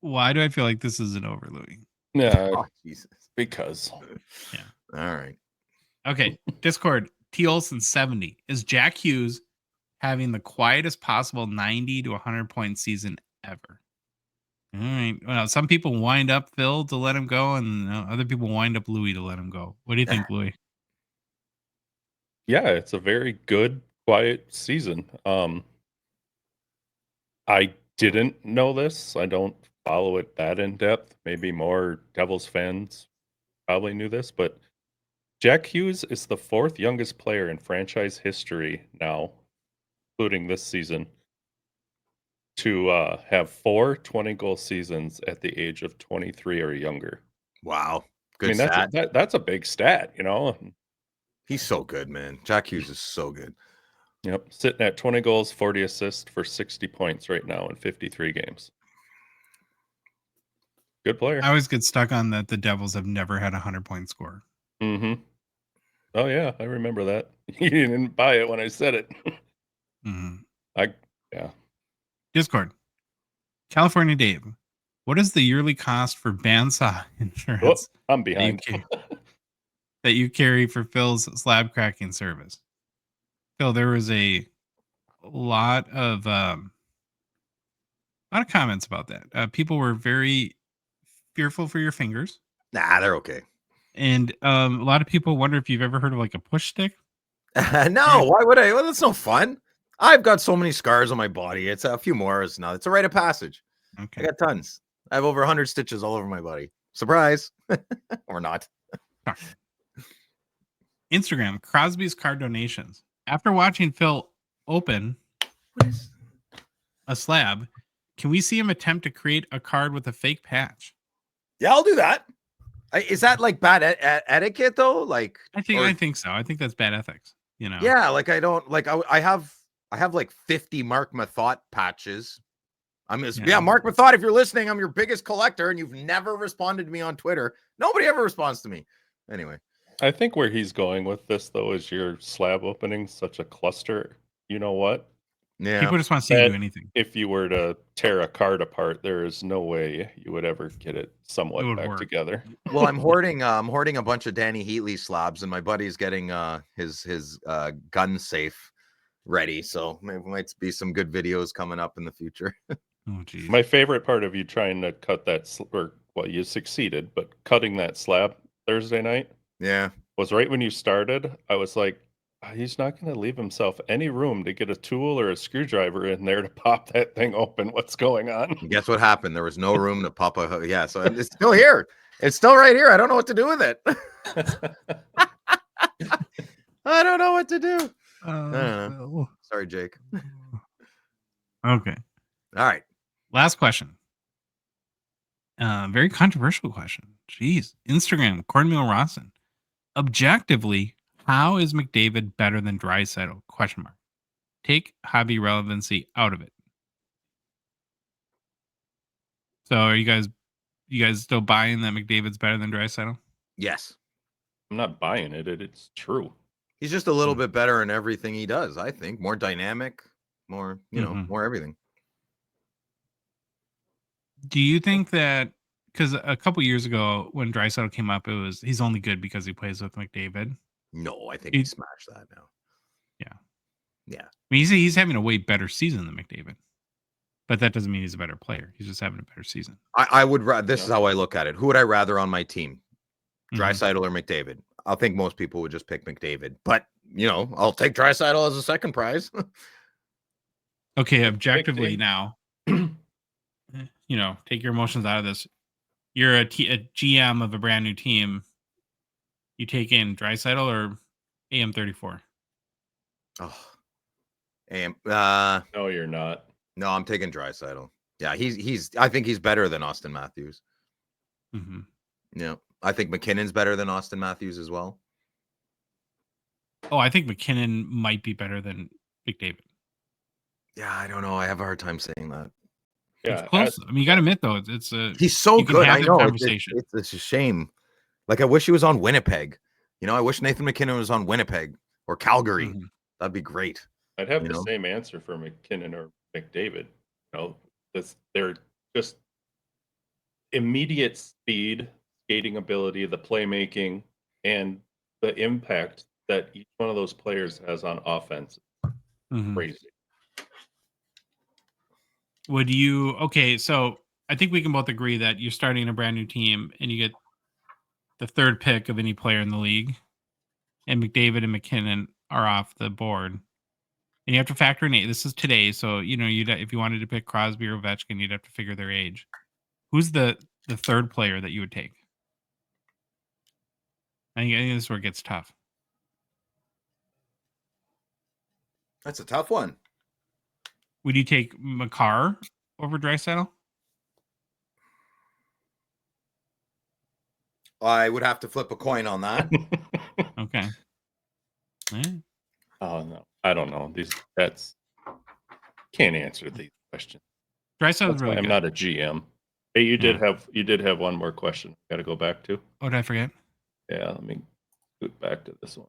Why do I feel like this isn't over, Louis? Yeah, Oh, Jesus. because Yeah. All right. Okay. Discord, T. Olson 70. Is Jack Hughes having the quietest possible 90 to 100 point season ever? All right. Well, some people wind up Phil to let him go, and other people wind up Louis to let him go. What do you think, Louis? yeah, it's a very good, quiet season. I didn't know this. I don't follow it that in depth. Maybe more Devils fans probably knew this, but Jack Hughes is the 4th youngest player in franchise history now, including this season, to have 4 20-goal seasons at the age of 23 or younger. Wow. I Good mean, stat. that's a big stat, you know? He's so good, man. Jack Hughes is so good. Yep, sitting at 20 goals, 40 assists for 60 points right now in 53 games. Good player. I always get stuck on that the Devils have never had a 100-point score. Mm-hmm. Oh, yeah, I remember that. You didn't buy it when I said it. Yeah. Discord, California Dave. What is the yearly cost for bandsaw insurance I'm behind. that you carry for Phil's slab cracking service? Phil, there was a lot of comments about that. People were very fearful for your fingers. Nah, they're okay. And a lot of people wonder if you've ever heard of like a push stick. No, why would I? Well, that's no fun. I've got so many scars on my body. It's a few more now. It's a rite of passage. Okay. I got tons. I have over 100 stitches all over my body. Surprise. Or not. Instagram, Crosby's card donations. After watching Phil open a slab, can we see him attempt to create a card with a fake patch? Yeah, I'll do that. Is that like bad etiquette though? Like, I think so. I think that's bad ethics. You know? Yeah, like I don't like. I have like 50 Mark Mathot patches. Mark Mathot, if you're listening, I'm your biggest collector, and you've never responded to me on Twitter. Nobody ever responds to me. Anyway, I think where he's going with this though is your slab opening such a cluster. You know what? yeah, People just want to see you do anything. If you were to tear a card apart, there is no way you would ever get it somewhat back work together. Well, I'm hoarding a bunch of Danny Heatley slabs, and my buddy's getting his gun safe ready. So maybe might be some good videos coming up in the future. Oh, geez. My favorite part of you trying to cut that, you succeeded, but cutting that slab Thursday night, Yeah, was right when you started. I was like, he's not going to leave himself any room to get a tool or a screwdriver in there to pop that thing open. What's going on? and guess what happened? There was no room to pop a. Yeah, so it's still here. It's still right here. I don't know what to do with it. I don't know what to do. I don't know. Sorry, Jake. Okay. All right. Last question. Very controversial question. Jeez. Instagram, Cornmeal Rawson. Objectively, how is McDavid better than Draisaitl? Question mark. Take hobby relevancy out of it. So are you guys still buying that McDavid's better than Draisaitl? Yes. I'm not buying it. It's true. He's just a little bit better in everything he does, I think. More dynamic, more, Mhm. more everything. Do you think that because a couple years ago when Draisaitl came up, it was he's only good because he plays with McDavid? No, I think He- we smashed that now. Yeah. Yeah. I mean, he's having a way better season than McDavid, but that doesn't mean he's a better player. He's just having a better season. I would this is how I look at it. Who would I rather on my team? Mhm. Draisaitl or McDavid? I think most people would just pick McDavid, but I'll take Draisaitl as a second prize. Okay, objectively now, take your emotions out of this. You're a GM of a brand new team. You take in Draisaitl or AM34? Oh, and No, you're not. no, I'm taking Draisaitl. Yeah, I think he's better than Austin Matthews. Mm-hmm. Yeah, I think McKinnon's better than Austin Matthews as well. Oh, I think McKinnon might be better than McDavid. Yeah, I don't know. I have a hard time saying that. Yeah, It's close. I mean, you got to admit though, it's a He's so you can good. have I the know. conversation. It's a shame. Like I wish he was on Winnipeg. I wish Nathan McKinnon was on Winnipeg or Calgary. Mhm. That'd be great. I'd have the same answer for McKinnon or McDavid. They're just immediate speed, skating ability, the playmaking, and the impact that each one of those players has on offense. Mhm. Crazy. Would you? Okay, so I think we can both agree that you're starting a brand new team and you get the third pick of any player in the league, and McDavid and McKinnon are off the board, and you have to factor in this is today, so you'd if you wanted to pick Crosby or Ovechkin, you'd have to figure their age. Who's the third player that you would take? I think this is where it gets tough. That's a tough one. Would you take Makar over Draisaitl? I would have to flip a coin on that. Okay. Oh no, I don't know. That's can't answer these questions. Draisaitl's really I'm good. not a GM. Hey, you did have one more question. Got to go back to. Oh, did I forget? Yeah, let me go back to this one.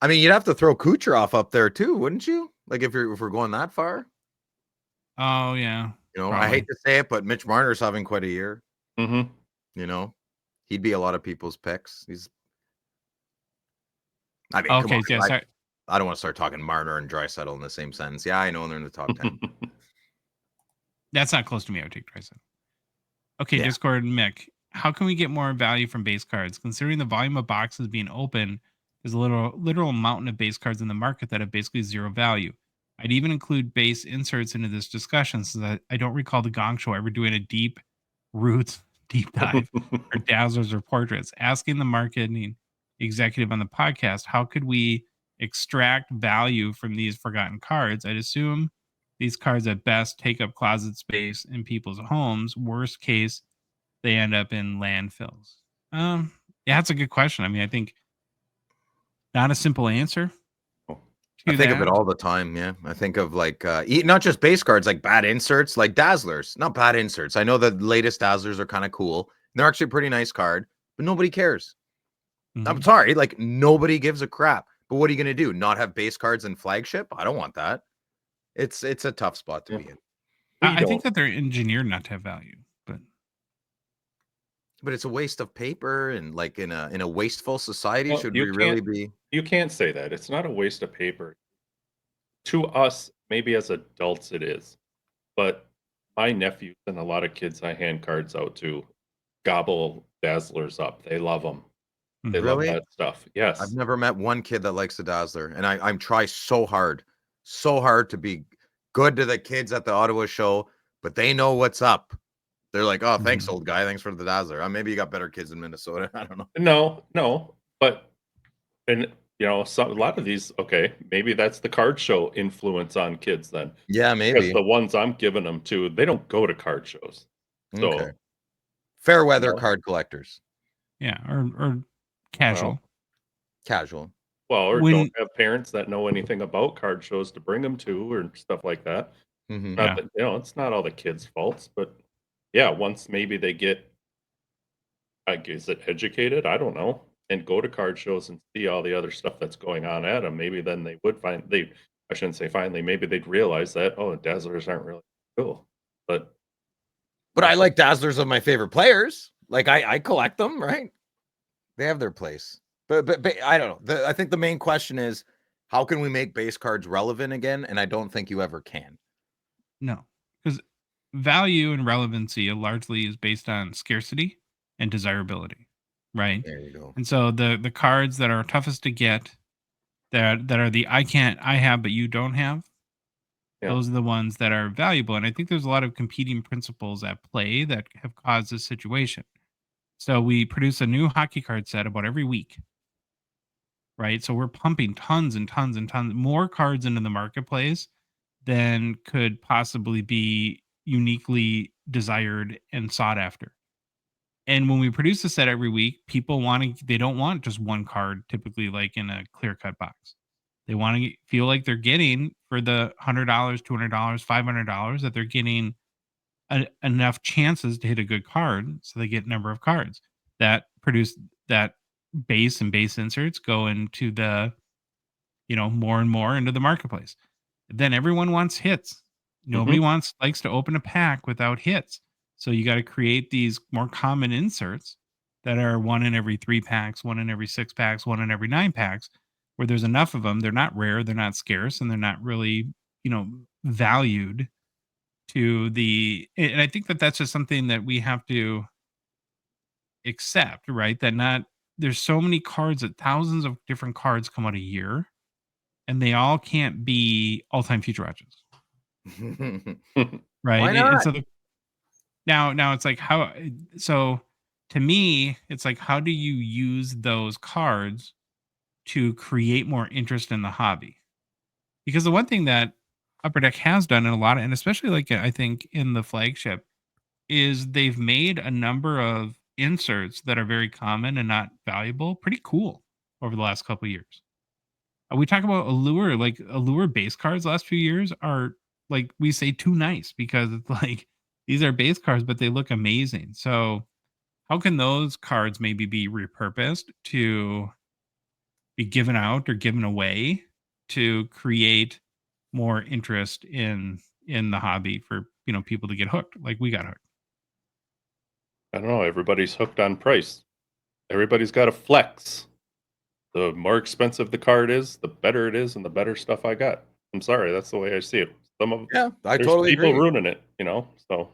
I mean, you'd have to throw Kucherov up there too, wouldn't you? Like if we're going that far. Oh yeah. I hate to say it, but Mitch Marner's having quite a year. Mm-hmm. He'd be a lot of people's picks. I mean, Okay, come on, yeah, sorry. I don't want to start talking Marner and Draisaitl in the same sentence. Yeah, I know they're in the top 10. That's not close to me. I would take Draisaitl. Okay, Yeah. Discord Mick. How can we get more value from base cards? Considering the volume of boxes being open, there's a literal mountain of base cards in the market that have basically zero value. I'd even include base inserts into this discussion since I don't recall the Gongshow ever doing a deep roots deep dive or dazzlers or portraits. Asking the marketing executive on the podcast, how could we extract value from these forgotten cards? I'd assume these cards at best take up closet space in people's homes. Worst case, they end up in landfills. Yeah, that's a good question. I mean, I think not a simple answer. I think of it all the time. Yeah. I think of like not just base cards, like bad inserts, like Dazzlers. Not bad inserts. I know the latest Dazzlers are kind of cool. They're actually a pretty nice card, but nobody cares. Mhm. I'm sorry, like nobody gives a crap. But what are you going to do? Not have base cards in flagship? I don't want that. It's a tough spot to be in. I think that they're engineered not to have value, but it's a waste of paper, and like in a wasteful society, Well, should you we really can't- be? You can't say that. It's not a waste of paper. To us, maybe as adults it is. But my nephews and a lot of kids I hand cards out to gobble Dazzlers up. They love them. They Really? love that stuff. Yes. I've never met one kid that likes the Dazzler, and I'm trying so hard to be good to the kids at the Ottawa show, but they know what's up. They're like, "Oh, thanks, old guy. Thanks for the Dazzler." Maybe you got better kids in Minnesota. I don't know. No, but a lot of these. Okay, maybe that's the card show influence on kids then. Yeah, Because maybe. the ones I'm giving them to, they don't go to card shows. So Okay. Fair weather card collectors. yeah, or casual. Casual. Well, or When- don't have parents that know anything about card shows to bring them to or stuff like that. Mhm. Not that, it's not all the kids' faults, but yeah, once maybe they get, like, is it educated? I don't know. And go to card shows and see all the other stuff that's going on at them. Maybe then they would I shouldn't say finally, maybe they'd realize that, oh, Dazzlers aren't really cool. But I like Dazzlers of my favorite players. Like I collect them, right? They have their place. But I don't know. I think the main question is, how can we make base cards relevant again? And I don't think you ever can. No, because value and relevancy largely is based on scarcity and desirability, right? There you go. And so the cards that are toughest to get, that are the I have but you don't have, yeah, those are the ones that are valuable. And I think there's a lot of competing principles at play that have caused this situation. So we produce a new hockey card set about every week, right? So we're pumping tons and tons and tons more cards into the marketplace than could possibly be uniquely desired and sought after. And when we produce a set every week, people they don't want just one card, typically like in a clear cut box. They want to feel like they're getting for the $100, $200, $500 that they're getting enough chances to hit a good card. So they get a number of cards that produce that base and base inserts go into the, more and more into the marketplace. Then everyone wants hits. Nobody likes to open a pack without hits. So you got to create these more common inserts that are 1 in every 3 packs, 1 in every 6 packs, 1 in every 9 packs, where there's enough of them. They're not rare, they're not scarce, and they're not really, valued to the. And I think that that's just something that we have to accept, right? There's so many cards, that thousands of different cards come out a year, and they all can't be all-time future watches. Right. Why not? And so now it's like, so to me, it's like, how do you use those cards to create more interest in the hobby? Because the one thing that Upper Deck has done in a lot of, and especially like I think in the flagship, is they've made a number of inserts that are very common and not valuable pretty cool over the last couple of years. We talk about Allure, like Allure base cards last few years are, like we say, too nice, because it's like these are base cards, but they look amazing. So how can those cards maybe be repurposed to be given out or given away to create more interest in the hobby for, people to get hooked like we got hooked? I don't know. Everybody's hooked on price. Everybody's got a flex. The more expensive the card is, the better it is, and the better stuff I got. I'm sorry, that's the way I see it. I There's totally people agree. ruining it, So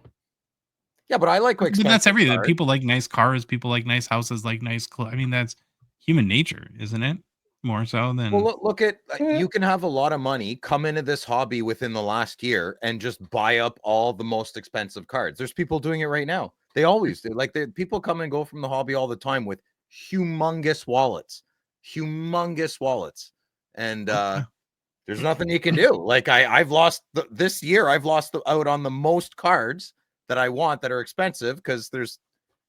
Yeah, but I like But that's everything. cards. People like nice cars. People like nice houses. Like nice clothes. I mean, that's human nature, isn't it? More so than. Well, look at you can have a lot of money come into this hobby within the last year and just buy up all the most expensive cards. There's people doing it right now. They always do. Like people come and go from the hobby all the time with humongous wallets, and there's nothing you can do. Like I've lost this year. I've lost out on the most cards that I want that are expensive, because there's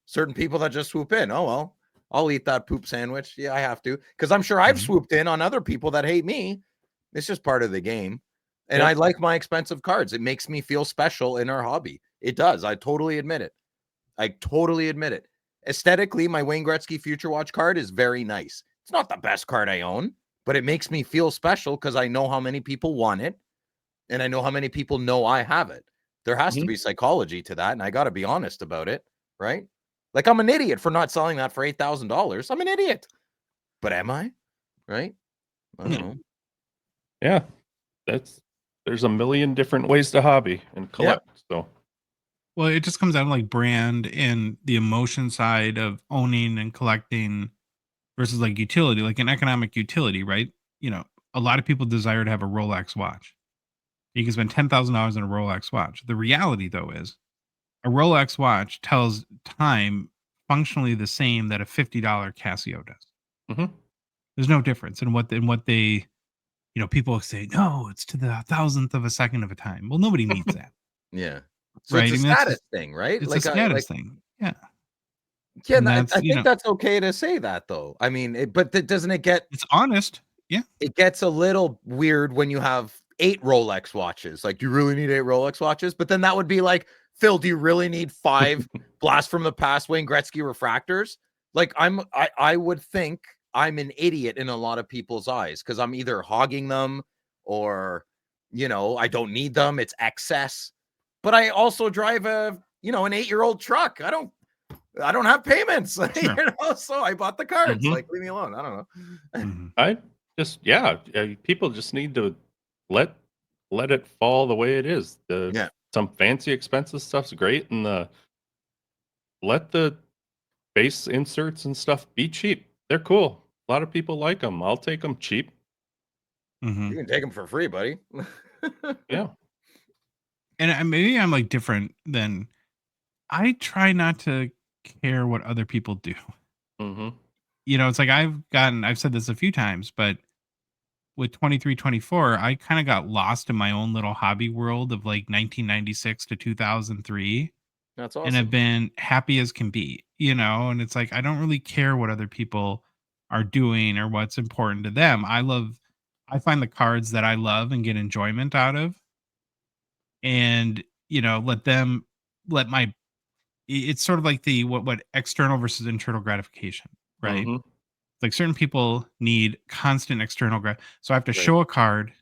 certain people that just swoop in. Oh well, I'll eat that poop sandwich. Yeah, I have to, because I'm sure I've swooped in on other people that hate me. It's just part of the game. And I like my expensive cards. It makes me feel special in our hobby. It does. I totally admit it. Aesthetically, my Wayne Gretzky Future Watch card is very nice. It's not the best card I own, but it makes me feel special because I know how many people want it, and I know how many people know I have it. There has to be psychology to that, and I got to be honest about it, right? Like, I'm an idiot for not selling that for $8,000. I'm an idiot. But am I? Right? I don't know. Yeah. There's a million different ways to hobby and collect. So Well, it just comes down to like brand and the emotion side of owning and collecting versus like utility, like an economic utility, right? A lot of people desire to have a Rolex watch. You can spend $10,000 on a Rolex watch. The reality, though, is a Rolex watch tells time functionally the same that a $50 Casio does. There's no difference in what they, people say, no, it's to the 1,000th of a second of a time. Well, nobody needs that. Yeah. So right. it's a status thing, right? It's a status thing. Yeah. Yeah, I think that's okay to say that, though. I mean, but doesn't it get? It's honest. Yeah. It gets a little weird when you have 8 Rolex watches. Like, do you really need 8 Rolex watches? But then that would be like Phil, do you really need 5 blast from the past Wayne Gretzky refractors? Like I would think I'm an idiot in a lot of people's eyes because I'm either hogging them or, you know, I don't need them. It's excess. But I also drive an 8-year-old truck. I don't have payments, Sure. you know, so I bought the cards. Mhm. Like, leave me alone. I don't know. Mhm. I just people just need to let it fall the way it is. Some fancy expensive stuff's great, and let the base inserts and stuff be cheap. They're cool. A lot of people like them. I'll take them cheap. Mhm. You can take them for free, buddy. Yeah. And maybe I'm like different than I try not to care what other people do. Mm-hmm. You know, it's like I've said this a few times, but with 23, 24, I kind of got lost in my own little hobby world of like 1996 to 2003. That's And I've awesome. been happy as can be, you know, and it's like I don't really care what other people are doing or what's important to them. I find the cards that I love and get enjoyment out of, and you know, let my it's sort of like the what external versus internal gratification, right? Mm-hmm. Like certain people need constant external so I have to Right. show a card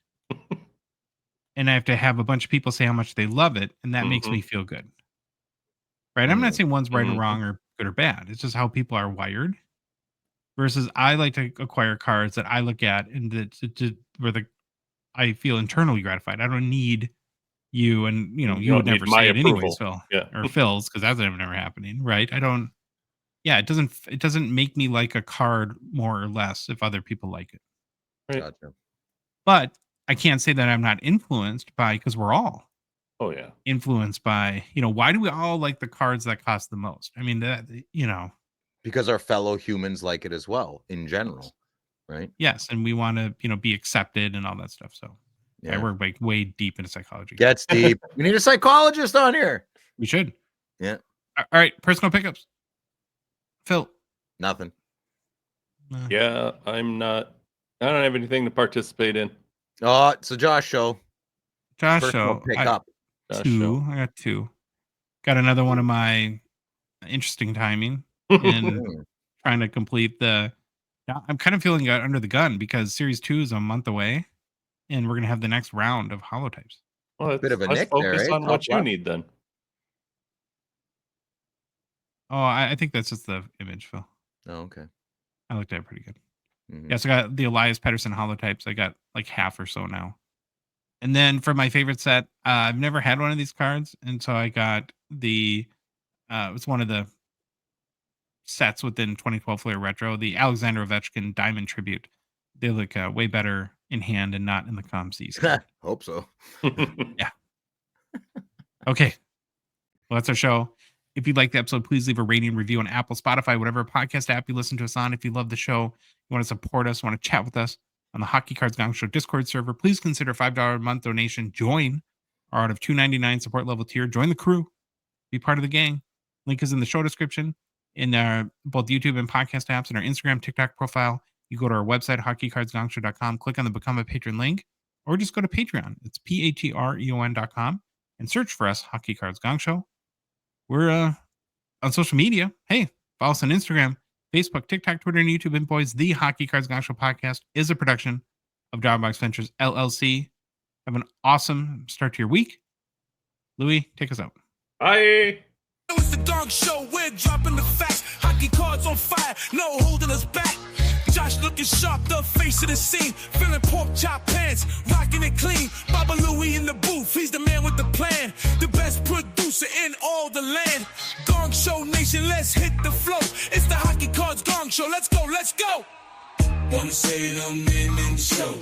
and I have to have a bunch of people say how much they love it, and that makes Mhm. me feel good. Right? I'm not saying one's right or Mhm. wrong or good or bad. It's just how people are wired. Versus I like to acquire cards that I look at and I feel internally gratified. I don't need you, and you know, You you would don't need never my say it anyways, approval. Phil, Yeah. or Phil's, because that's never happening, right? I don't. Yeah, it doesn't make me like a card more or less if other people like it. Right. Gotcha. But I can't say that I'm not influenced by, because we're all Oh yeah. influenced by, you know, why do we all like the cards that cost the most? I mean, that, you know, Because our fellow humans like it as well, in general, right? yes, and we want to, you know, be accepted and all that stuff. So I Yeah. work like way deep into psychology. Gets deep. We need a psychologist on here. We should. Yeah. All right, personal pickups. Phil. Nothing. Yeah, I don't have anything to participate in. Oh, it's a Josh show. Josh Personal show. pickup. Josh Two. show. I got 2. Got another one of my interesting timing and Mm. trying to complete the. Now, I'm kind of feeling under the gun because Series 2 is a month away, and we're gonna have the next round of holotypes. Well, Bit of a let's nick there, focus eh? on Top what you left. need then. Oh, I think that's just the image, Phil. Oh, okay. I looked at it pretty good. Mhm. Yeah, so I got the Elias Paterson holotypes. I got like half or so now. And then for my favorite set, I've never had one of these cards, and so I got the it's one of the sets within 2012 Flair Retro, the Alexander Ovechkin Diamond Tribute. They look way better in hand and not in the ComCs. Hope so. Okay, well, that's our show. If you'd like the episode, please leave a rating and review on Apple, Spotify, whatever podcast app you listen to us on. If you love the show, you want to support us, want to chat with us on the Hockey Cards Gongshow Discord server, please consider a $5 a month donation. Join our out of $2.99 support level tier. Join the crew. Be part of the gang. Link is in the show description, in both YouTube and podcast apps, and our Instagram, TikTok profile. You go to our website, hockeycardsgongshow.com, click on the Become a Patron link, or just go to Patreon. It's patreon.com and search for us, Hockey Cards Gongshow. We're on social media. Hey, follow us on Instagram, Facebook, TikTok, Twitter, and YouTube. And boys, the Hockey Cards Gongshow podcast is a production of Dogbox Ventures LLC. Have an awesome start to your week. Louis, take us out. Bye. It's the Dog Show, we're dropping the facts. Hockey cards on fire, no holding us back. Josh looking sharp, the face of the scene. Feeling pork chop pants, rocking it clean. Baba Louie in the booth, he's the man with the plan. The best producer in all the land. Gong Show Nation, let's hit the flow. It's the Hockey Cards Gong Show, let's go, let's go. Wanna say them in the show.